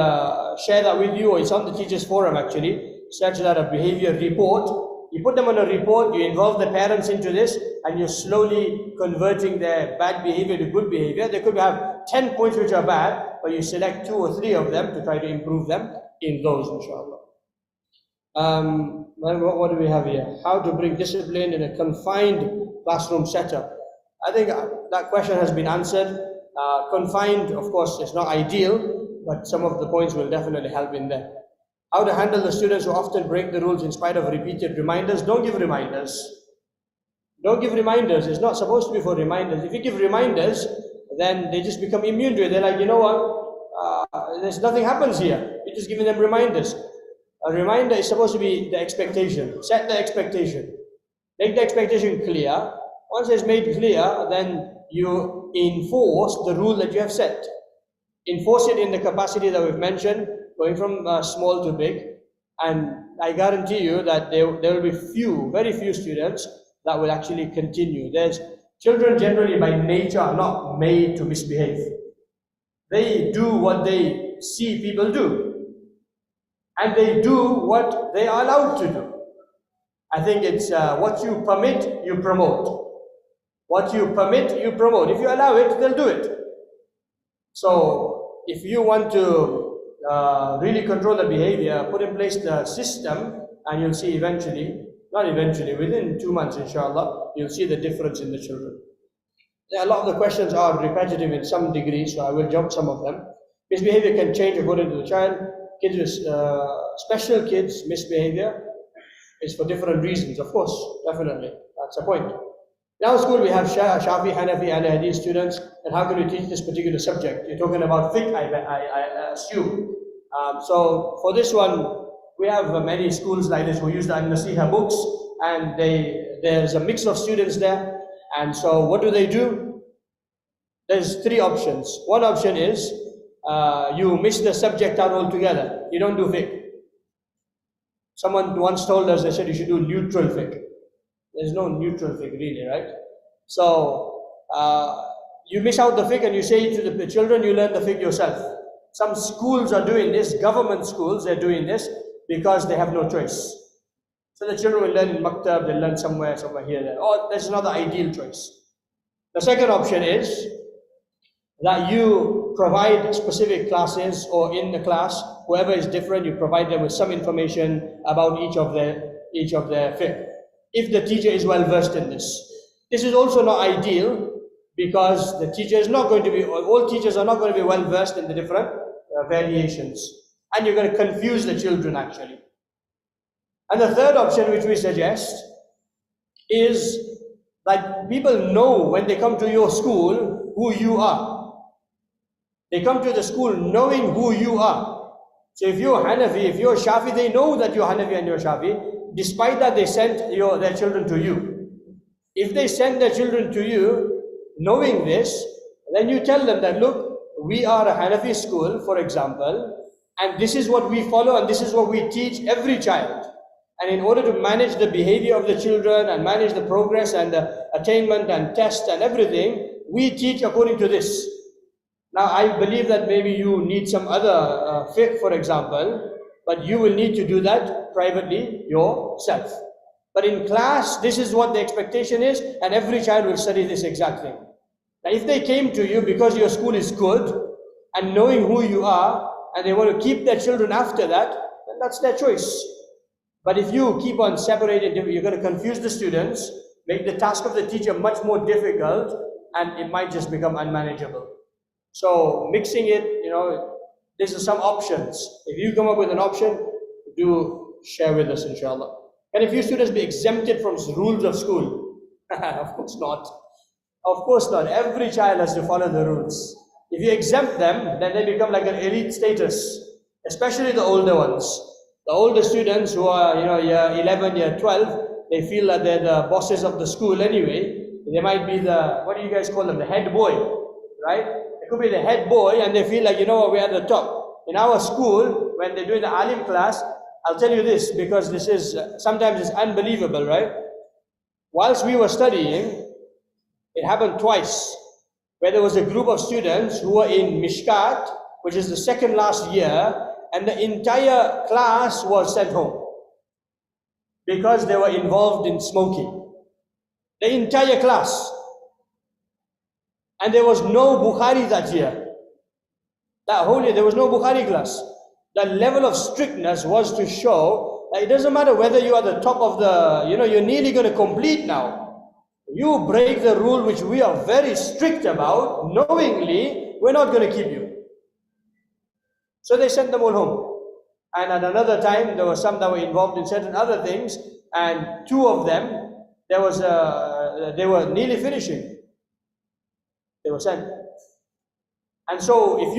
share that with you, or it's on the teachers forum actually. Search that, a behavior report. You put them on a report, you involve the parents into this, and you're slowly converting their bad behavior to good behavior. They could have 10 points which are bad, but you select 2 or 3 of them to try to improve them in those, inshallah. What do we have here? How to bring discipline in a confined classroom setup. I think that question has been answered. Confined, of course, is not ideal, but some of the points will definitely help in there. How to handle the students who often break the rules in spite of repeated reminders. Don't give reminders. Don't give reminders. It's not supposed to be for reminders. If you give reminders, then they just become immune to it. They're like, you know what, there's nothing happens here. You're just giving them reminders. A reminder is supposed to be the expectation. Set the expectation. Make the expectation clear. Once it's made clear, then you enforce the rule that you have set. Enforce it in the capacity that we've mentioned, going from small to big. And I guarantee you that there will be very few students that will actually continue. Children generally by nature are not made to misbehave. They do what they see people do. And they do what they are allowed to do. I think it's what you permit, you promote. What you permit, you promote. If you allow it, they'll do it. So if you want to really control the behavior, put in place the system, and you'll see within 2 months, inshallah, you'll see the difference in the children. A lot of the questions are repetitive in some degree, so I will jump some of them. Misbehavior can change according to the child. Kids with special kids, misbehavior is for different reasons, of course, definitely. That's the point. In our school, we have Shafi, Hanafi, and Hadith students, and how can we teach this particular subject? You're talking about fiqh, I assume. So for this one, we have many schools like this who use the An-Nasiha books, and there's a mix of students there. And so what do? There's 3 options. One option is you miss the subject out altogether. You don't do fiqh. Someone once told us, they said you should do neutral fiqh. There's no neutral fiqh really, right? So you miss out the fiqh and you say to the children, you learn the fiqh yourself. Some schools are doing this, government schools, they're doing this because they have no choice. So the children will learn in maktab, they'll learn somewhere here, there. Or that's another ideal choice. The second option is that you provide specific classes, or in the class, whoever is different, you provide them with some information about each of their fiqh. If the teacher is well versed in this. This is also not ideal because the teacher is not going to be, all teachers are not going to be well versed in the different variations. And you're going to confuse the children actually. And the third option which we suggest is like people know when they come to your school who you are. They come to the school knowing who you are. So if you're Hanafi, if you're Shafi, they know that you're Hanafi and you're Shafi. Despite that, they sent their children to you. If they send their children to you, knowing this, then you tell them that, look, we are a Hanafi school, for example, and this is what we follow and this is what we teach every child. And in order to manage the behavior of the children and manage the progress and the attainment and tests and everything, we teach according to this. Now, I believe that maybe you need some other fiqh, for example, but you will need to do that privately yourself. But in class, this is what the expectation is, and every child will study this exact thing. Now, if they came to you because your school is good, and knowing who you are, and they want to keep their children after that, then that's their choice. But if you keep on separating, you're going to confuse the students, make the task of the teacher much more difficult, and it might just become unmanageable. So mixing it, these are some options. If you come up with an option, do share with us, inshallah. Can a few students be exempted from rules of school? Of course not. Of course not. Every child has to follow the rules. If you exempt them, then they become like an elite status, especially the older ones. The older students who are, year 11, year 12, they feel that they're the bosses of the school anyway. They might be what do you guys call them? The head boy, right? It could be the head boy and they feel like, we're at the top. In our school, when they're doing the alim class, I'll tell you this because this is, sometimes it's unbelievable, right? Whilst we were studying, it happened twice, where there was a group of students who were in Mishkat, which is the second last year, and the entire class was sent home because they were involved in smoking. The entire class. And there was no Bukhari that year. That whole year, there was no Bukhari class. The level of strictness was to show that it doesn't matter whether you are the top of the, you're nearly going to complete now. You break the rule which we are very strict about, knowingly, we're not going to keep you. So they sent them all home. And at another time, there were some that were involved in certain other things, and two of them, they were nearly finishing. They were sent. And so if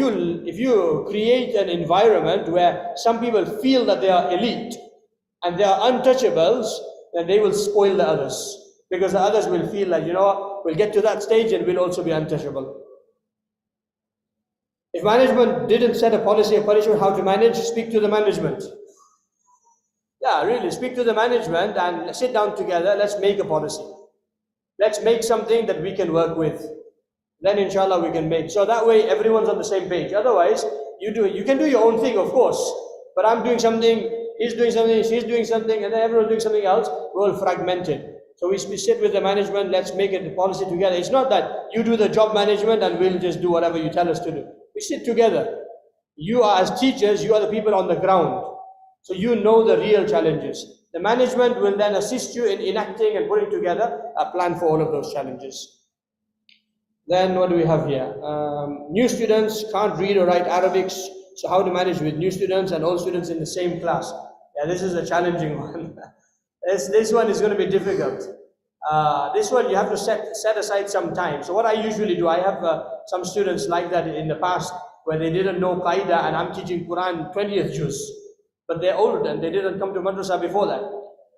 you create an environment where some people feel that they are elite and they are untouchables, then they will spoil the others. Because the others will feel like, you know what, we'll get to that stage and we'll also be untouchable. If management didn't set a policy of punishment, how to manage, speak to the management. Yeah, really, speak to the management and sit down together, let's make a policy. Let's make something that we can work with. Then inshallah we can make. So that way everyone's on the same page. Otherwise, you can do your own thing, of course. But I'm doing something, he's doing something, she's doing something, and then everyone's doing something else. We're all fragmented. So we sit with the management, let's make a policy together. It's not that you do the job management and we'll just do whatever you tell us to do. We sit together. You are, as teachers, you are the people on the ground. So you know the real challenges. The management will then assist you in enacting and putting together a plan for all of those challenges. Then what do we have here? New students can't read or write Arabics. So how to manage with new students and old students in the same class? Yeah, this is a challenging one. This one is going to be difficult. This one you have to set aside some time. So what I usually do, I have some students like that in the past where they didn't know Qaida and I'm teaching Quran 20th juz. But they're old and they didn't come to madrasa before that.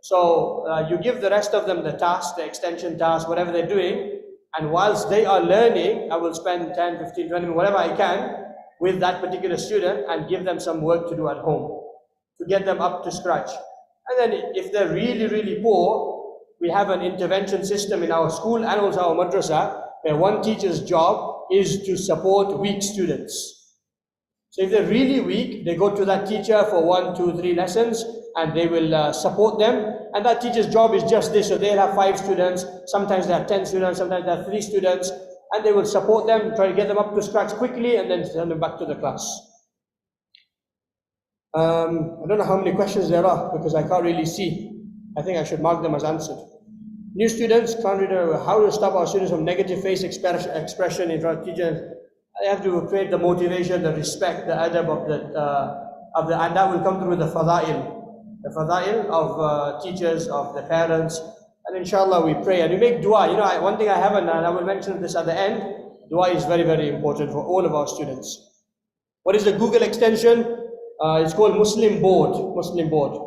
So you give the rest of them the task, the extension task, whatever they're doing. And whilst they are learning, I will spend 10, 15, 20 minutes, whatever I can with that particular student and give them some work to do at home to get them up to scratch. And then if they're really, really poor, we have an intervention system in our school and also our madrasa where one teacher's job is to support weak students. So if they're really weak, they go to that teacher for 1, 2, 3 lessons and they will support them. And that teacher's job is just this. So they'll have 5 students, sometimes they have 10 students, sometimes they have 3 students, and they will support them, try to get them up to scratch quickly and then send them back to the class. I don't know how many questions there are because I can't really see. I think I should mark them as answered. New students can't read how to stop our students from negative face expression in front of teachers. I have to create the motivation, the respect, the adab of the, and that will come through the fada'il of teachers, of the parents, and inshallah we pray and we make dua. You know, one thing I haven't, and I will mention this at the end, dua is very, very important for all of our students. What is the Google extension? It's called Muslim Board. Muslim Board.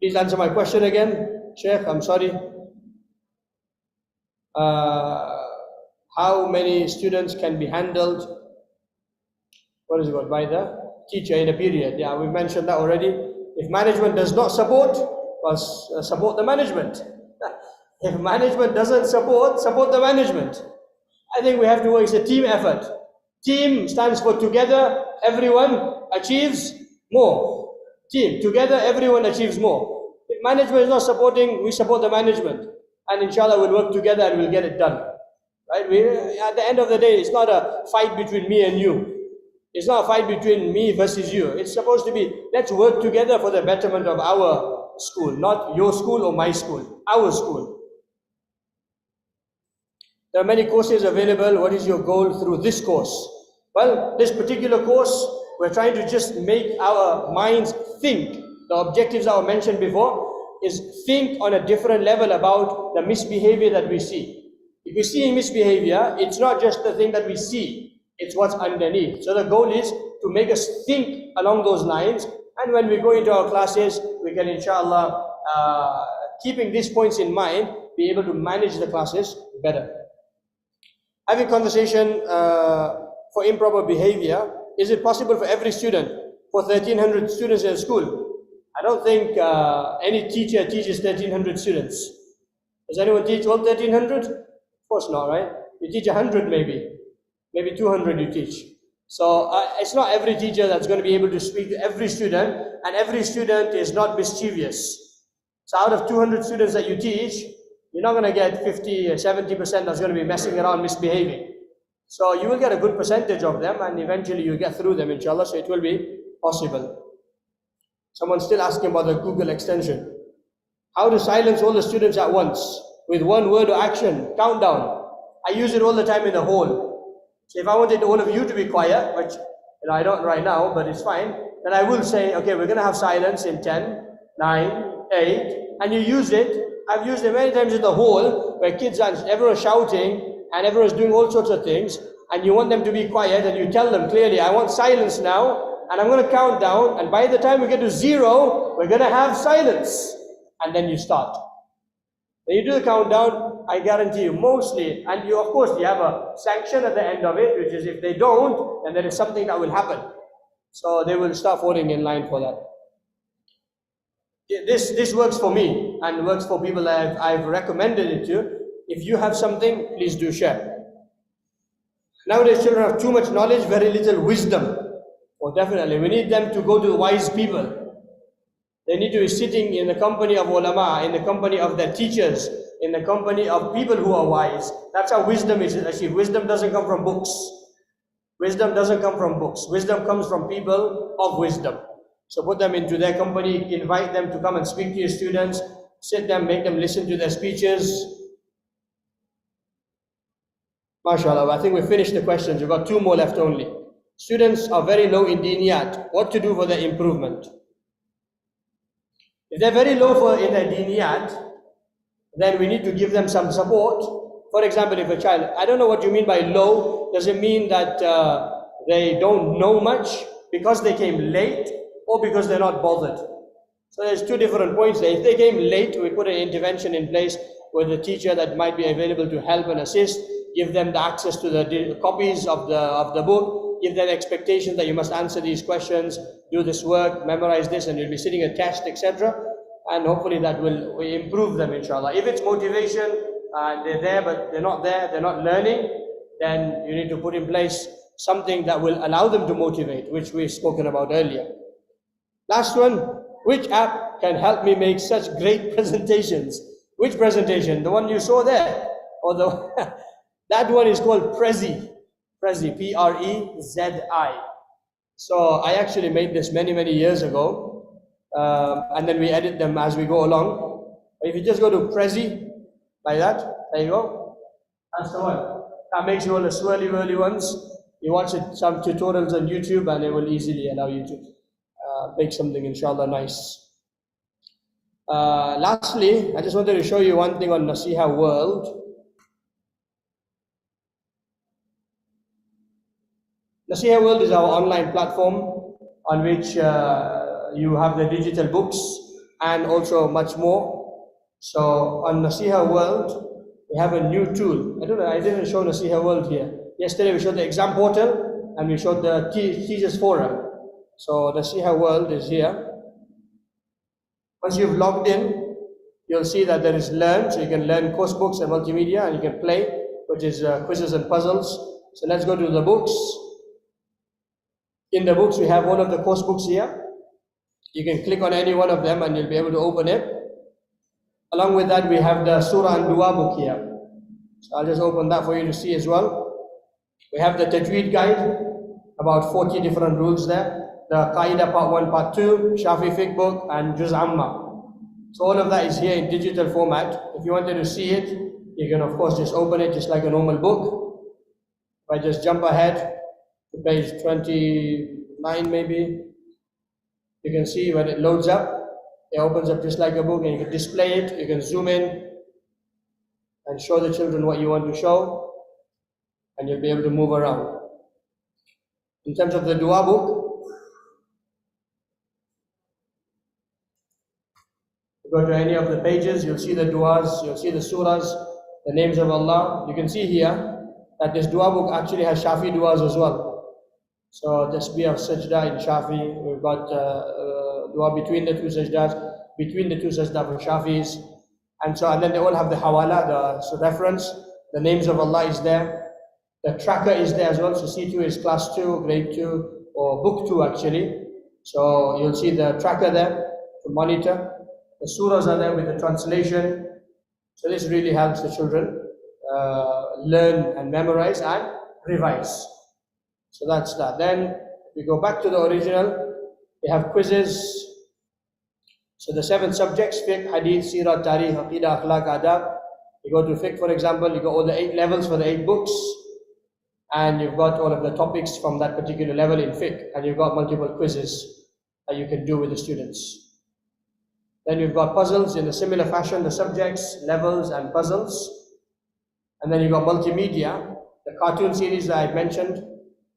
Please answer my question again, Sheikh. I'm sorry. How many students can be handled? What is it called? By the teacher in a period. Yeah, we mentioned that already. If management does not support, support the management. If management doesn't support the management. I think we have to work. It's a team effort. Team stands for together, everyone achieves more. Team, together, everyone achieves more. If management is not supporting, we support the management. And inshallah, we'll work together and we'll get it done. Right? At the end of the day, it's not a fight between me and you. It's not a fight between me versus you. It's supposed to be, let's work together for the betterment of our school, not your school or my school, our school. There are many courses available. What is your goal through this course? Well, this particular course, we're trying to just make our minds think. The objectives that were mentioned before is think on a different level about the misbehavior that we see. If we see misbehavior, it's not just the thing that we see, it's what's underneath. So the goal is to make us think along those lines, and when we go into our classes, we can inshallah, keeping these points in mind, be able to manage the classes better. Having conversation for improper behavior, is it possible for every student, for 1,300 students in a school? I don't think any teacher teaches 1,300 students. Does anyone teach all 1,300? Of course not, right? You teach 100 maybe 200 you teach. So it's not every teacher that's going to be able to speak to every student, and every student is not mischievous. So out of 200 students that you teach, you're not going to get 50, 70% that's going to be messing around, misbehaving. So you will get a good percentage of them, and eventually you get through them, inshallah, so it will be possible. Someone's still asking about the Google extension. How to silence all the students at once with one word or action, countdown. I use it all the time in the hall. So if I wanted all of you to be quiet, which I don't right now, but it's fine, then I will say, okay, we're going to have silence in 10, 9, 8, and you use it. I've used it many times in the hall where kids are, everyone's shouting and everyone's doing all sorts of things, and you want them to be quiet, and you tell them clearly, I want silence now, and I'm going to count down, and by the time we get to 0, we're going to have silence. And then you start. When you do the countdown, I guarantee you, mostly, and you, of course, you have a sanction at the end of it, which is if they don't, then there is something that will happen. So they will start falling in line for that. This works for me, and works for people that I've recommended it to. If you have something, please do share. Nowadays, children have too much knowledge, very little wisdom. Oh, definitely. We need them to go to wise people. They need to be sitting in the company of ulama, in the company of their teachers, in the company of people who are wise. That's how wisdom is achieved. Wisdom doesn't come from books. Wisdom doesn't come from books. Wisdom comes from people of wisdom. So put them into their company, invite them to come and speak to your students, sit them, make them listen to their speeches. MashaAllah, I think we finished the questions. We've got 2 more left only. Students are very low in diniyat. What to do for their improvement? If they're very low in their diniyat, then we need to give them some support. For example, if a child, I don't know what you mean by low. Does it mean that they don't know much because they came late, or because they're not bothered? So there's 2 different points there. If they came late, we put an intervention in place with a teacher that might be available to help and assist, give them the access to the copies of the book, give them expectations that you must answer these questions, do this work, memorize this, and you'll be sitting a test, etc. And hopefully that will improve them, inshallah. If it's motivation, they're there but they're not there, they're not learning, then you need to put in place something that will allow them to motivate, which we've spoken about earlier. Last one, which app can help me make such great presentations? Which presentation? The one you saw there? Or the that one is called Prezi. Prezi, P-R-E-Z-I. So I actually made this many years ago, and then we edit them as we go along. But if you just go to Prezi, like that, there you go. That's the one. That makes you all the swirly ones. You watch some tutorials on YouTube, and it will easily allow you to make something, inshallah, nice. Lastly, I just wanted to show you one thing on Nasiha World. Nasiha World is our online platform on which you have the digital books and also much more. So on Nasiha World, we have a new tool. I didn't show Nasiha World here. Yesterday we showed the exam portal and we showed the teachers forum. So Nasiha World is here. Once you've logged in, you'll see that there is Learn, so you can learn course books and multimedia, and you can play, which is quizzes and puzzles. So let's go to the books. In the books, we have one of the course books here. You can click on any one of them and you'll be able to open it. Along with that, we have the Surah and Dua book here. So I'll just open that for you to see as well. We have the Tajweed guide, about 40 different rules there. The Qaida part 1, part 2, Shafi fiqh book, and Juz Amma. So all of that is here in digital format. If you wanted to see it, you can of course just open it just like a normal book. If I just jump ahead to page 29 maybe, you can see when it loads up, it opens up just like a book, and you can display it, you can zoom in and show the children what you want to show, and you'll be able to move around. In terms of the Dua book, go to any of the pages, you'll see the duas, you'll see the surahs, the names of Allah. You can see here that this dua book actually has Shafi duas as well. So tasbih of sajda in Shafi, we've got dua between the 2 sajdas, between the 2 sajda for Shafis, and then they all have the hawala, the reference, the names of Allah is there. The tracker is there as well, so C2 is class 2, grade 2, or book 2 actually. So you'll see the tracker there to monitor. The surahs are there with the translation. So this really helps the children learn and memorize and revise. So that's that. Then if we go back to the original, we have quizzes. So the 7 subjects: fiqh, hadith, seerah, tarikh, aqidah, akhlaq, adab. You go to fiqh, for example, you got all the 8 levels for the 8 books, and you've got all of the topics from that particular level in fiqh, and you've got multiple quizzes that you can do with the students. Then you've got puzzles in a similar fashion, the subjects, levels, and puzzles. And then you've got multimedia. The cartoon series that I mentioned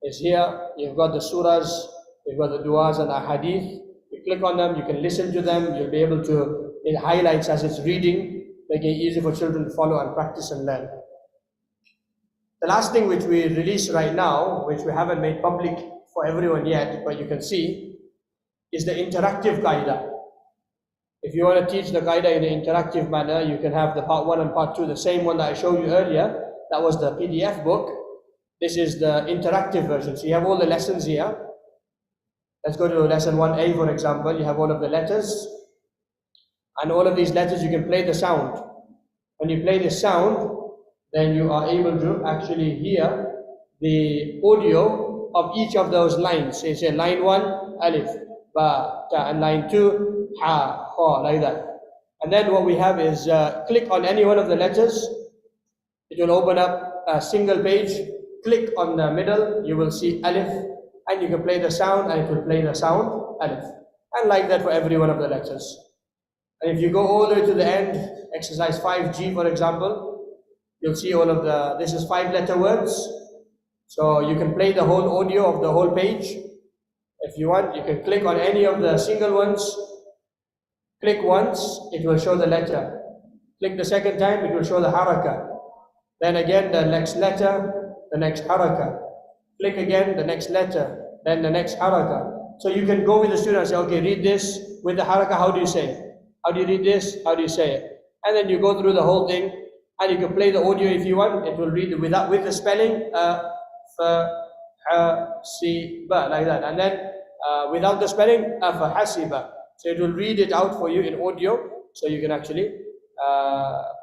is here. You've got the surahs, you've got the du'as and ahadith. You click on them, you can listen to them, you'll be able to, it highlights as it's reading, making it easy for children to follow and practice and learn. The last thing which we release right now, which we haven't made public for everyone yet, but you can see, is the interactive qaida. If you want to teach the qaida in an interactive manner, you can have the part 1 and part 2, the same one that I showed you earlier. That was the PDF book. This is the interactive version. So you have all the lessons here. Let's go to lesson 1A, for example. You have all of the letters. And all of these letters, you can play the sound. When you play the sound, then you are able to actually hear the audio of each of those lines. So you say line 1, alif, ba, ta, and line 2, ha, ha, like that. And then what we have is click on any one of the letters. It will open up a single page. Click on the middle, you will see alif, and you can play the sound, and it will play the sound alif. And like that for every one of the letters. And if you go all the way to the end, exercise 5G, for example, you'll see all of the, this is 5-letter words. So you can play the whole audio of the whole page. If you want, you can click on any of the single ones. Click once, it will show the letter. Click the second time, it will show the haraka. Then again, the next letter, the next haraka. Click again, the next letter, then the next haraka. So you can go with the student and say, okay, read this with the haraka, how do you say it? How do you read this? How do you say it? And then you go through the whole thing, and you can play the audio if you want. It will read it with the spelling, fa-ha-si-ba, like that. And then without the spelling, fa-hasiba. So it will read it out for you in audio, so you can actually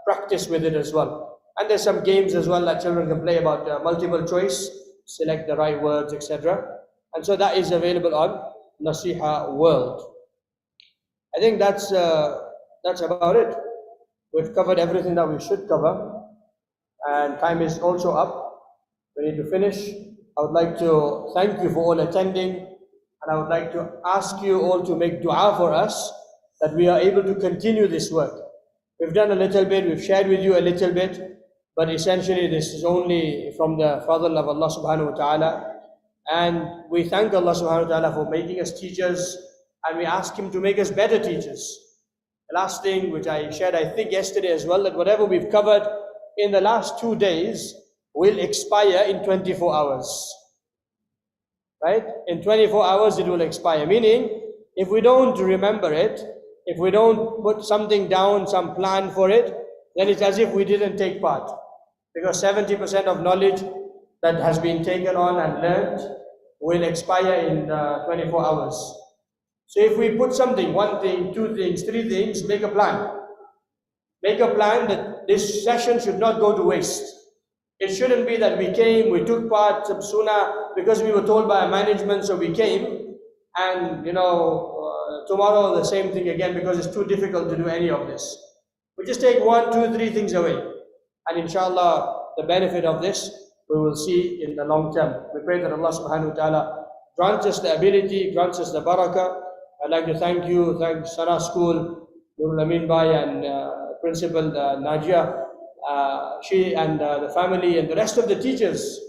practice with it as well. And there's some games as well that children can play about multiple choice, select the right words, etc. And so that is available on Nasiha World. I think that's about it. We've covered everything that we should cover, and time is also up. We need to finish. I would like to thank you for all attending, and I would like to ask you all to make dua for us that we are able to continue this work. We've done a little bit, we've shared with you a little bit, but essentially this is only from the fadl of Allah subhanahu wa ta'ala. And we thank Allah subhanahu wa ta'ala for making us teachers, and we ask Him to make us better teachers. The last thing which I shared, I think yesterday as well, that whatever we've covered in the last 2 days will expire in 24 hours. Right? In 24 hours it will expire. Meaning, if we don't remember it, if we don't put something down, some plan for it, then it's as if we didn't take part. Because 70% of knowledge that has been taken on and learned will expire in 24 hours. So if we put something, 1 thing, 2 things, 3 things, make a plan. Make a plan that this session should not go to waste. It shouldn't be that we came, we took part, some sunnah, because we were told by our management, so we came, and tomorrow the same thing again, because it's too difficult to do any of this. We just take 1, 2, 3 things away, and inshallah, the benefit of this, we will see in the long term. We pray that Allah subhanahu wa ta'ala grants us the ability, grants us the barakah. I'd like to thank Sana School, Nurul Amin Bhai, and Principal Najia, she and the family and the rest of the teachers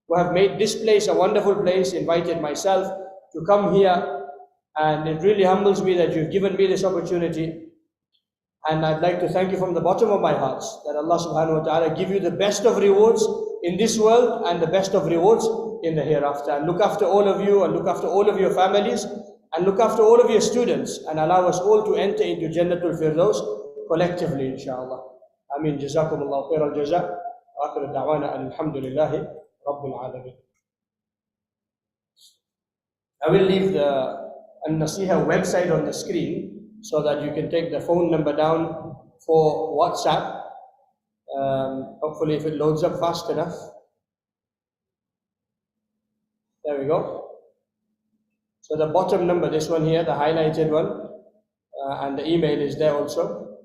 who have made this place a wonderful place, invited myself to come here, and it really humbles me that you've given me this opportunity. And I'd like to thank you from the bottom of my heart that Allah subhanahu wa ta'ala give you the best of rewards in this world and the best of rewards in the hereafter. And look after all of you, and look after all of your families, and look after all of your students, and allow us all to enter into Jannatul Firdaus collectively, inshallah. Ameen. Jazakumullahu khair al-jaza. Wa akhiru da'wana alhamdulillahi rabbil alamin. I will leave the An-Nasiha website on the screen so that you can take the phone number down for WhatsApp. Hopefully if it loads up fast enough. There we go. So the bottom number, this one here, the highlighted one, and the email is there also.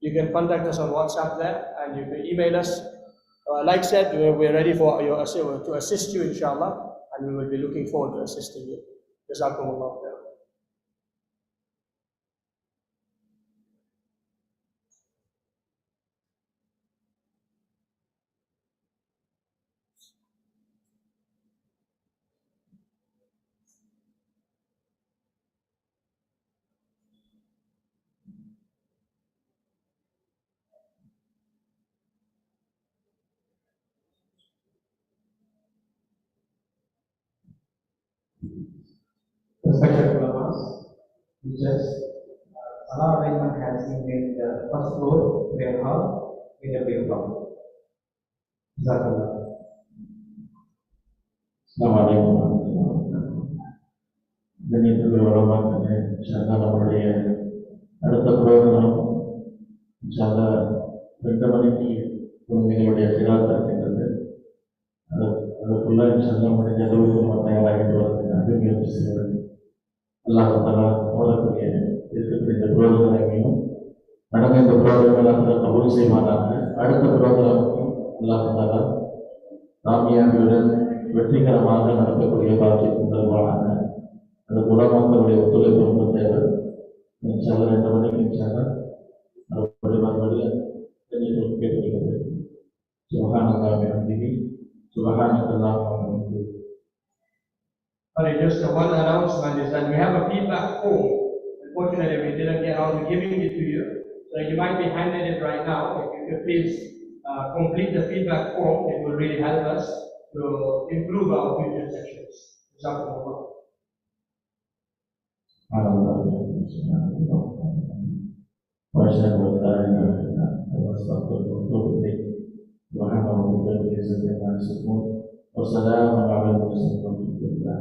You can contact us on WhatsApp there, and you can email us. Like said, we're ready for your to assist you, inshallah, and we will be looking forward to assisting you. Jazakumullah khair. Respected ulamas, teachers, Salah arrangement has been made in the first floor prayer hall in the big block. Jazakallah. Assalamualaikum warahmatullahi wabarakatuh. கண்ணியத்துக்குரிய உலமாக்களே, இன்ஷா அல்லாஹ் நம்மளுடைய அடுத்த program இன்ஷா அல்லாஹ் 2 மணிக்கு குழந்தைகளுடைய சிராத் இருக்கின்றது. அதுக்குள்ள இன்ஷா அல்லாஹ் முடிஞ்ச அளவுக்கு நம்ம தயாராகிட்டு வருவதற்கு முயற்சி செய்ய வேண்டும். அல்லாஹ் தஆலா ஓதக்கூடிய இருக்கக்கூடிய இந்த புரோகிராமையும் நடந்த இந்த புரோகிராம் கபூல் செய்வானாக. அடுத்த புரோகிராமுக்கும் அல்லாஹ் தஆலா ராமியாவியுடன் வெற்றிகரமாக நடத்தக்கூடிய பாக்கியம் தருவானாக. அந்த உலமாக்களுடைய ஒத்துழைப்பு ரொம்ப தேவை. இன்ஷா அல்லாஹ் 2 மணிக்கு இன்ஷா அல்லாஹ் மறுபடியும் கேட்டுக்கொள்கிறேன். சுப்ஹானல்லாஹி வ பிஹம்திஹி சுப்ஹானக்கல்லாஹு வ பிஹம்திஹி. Sorry, just one announcement is that we have a feedback form. Unfortunately, we didn't get around to giving it to you. So you might be handed it right now. If you could please complete the feedback form, it will really help us to improve our future sessions. Jazakumullah. وأشهد أن لا إله إلا أنت أستغفرك وأتوب إليك. سبحان ربك رب العزة عما يصفون وسلام على المرسلين والحمد لله.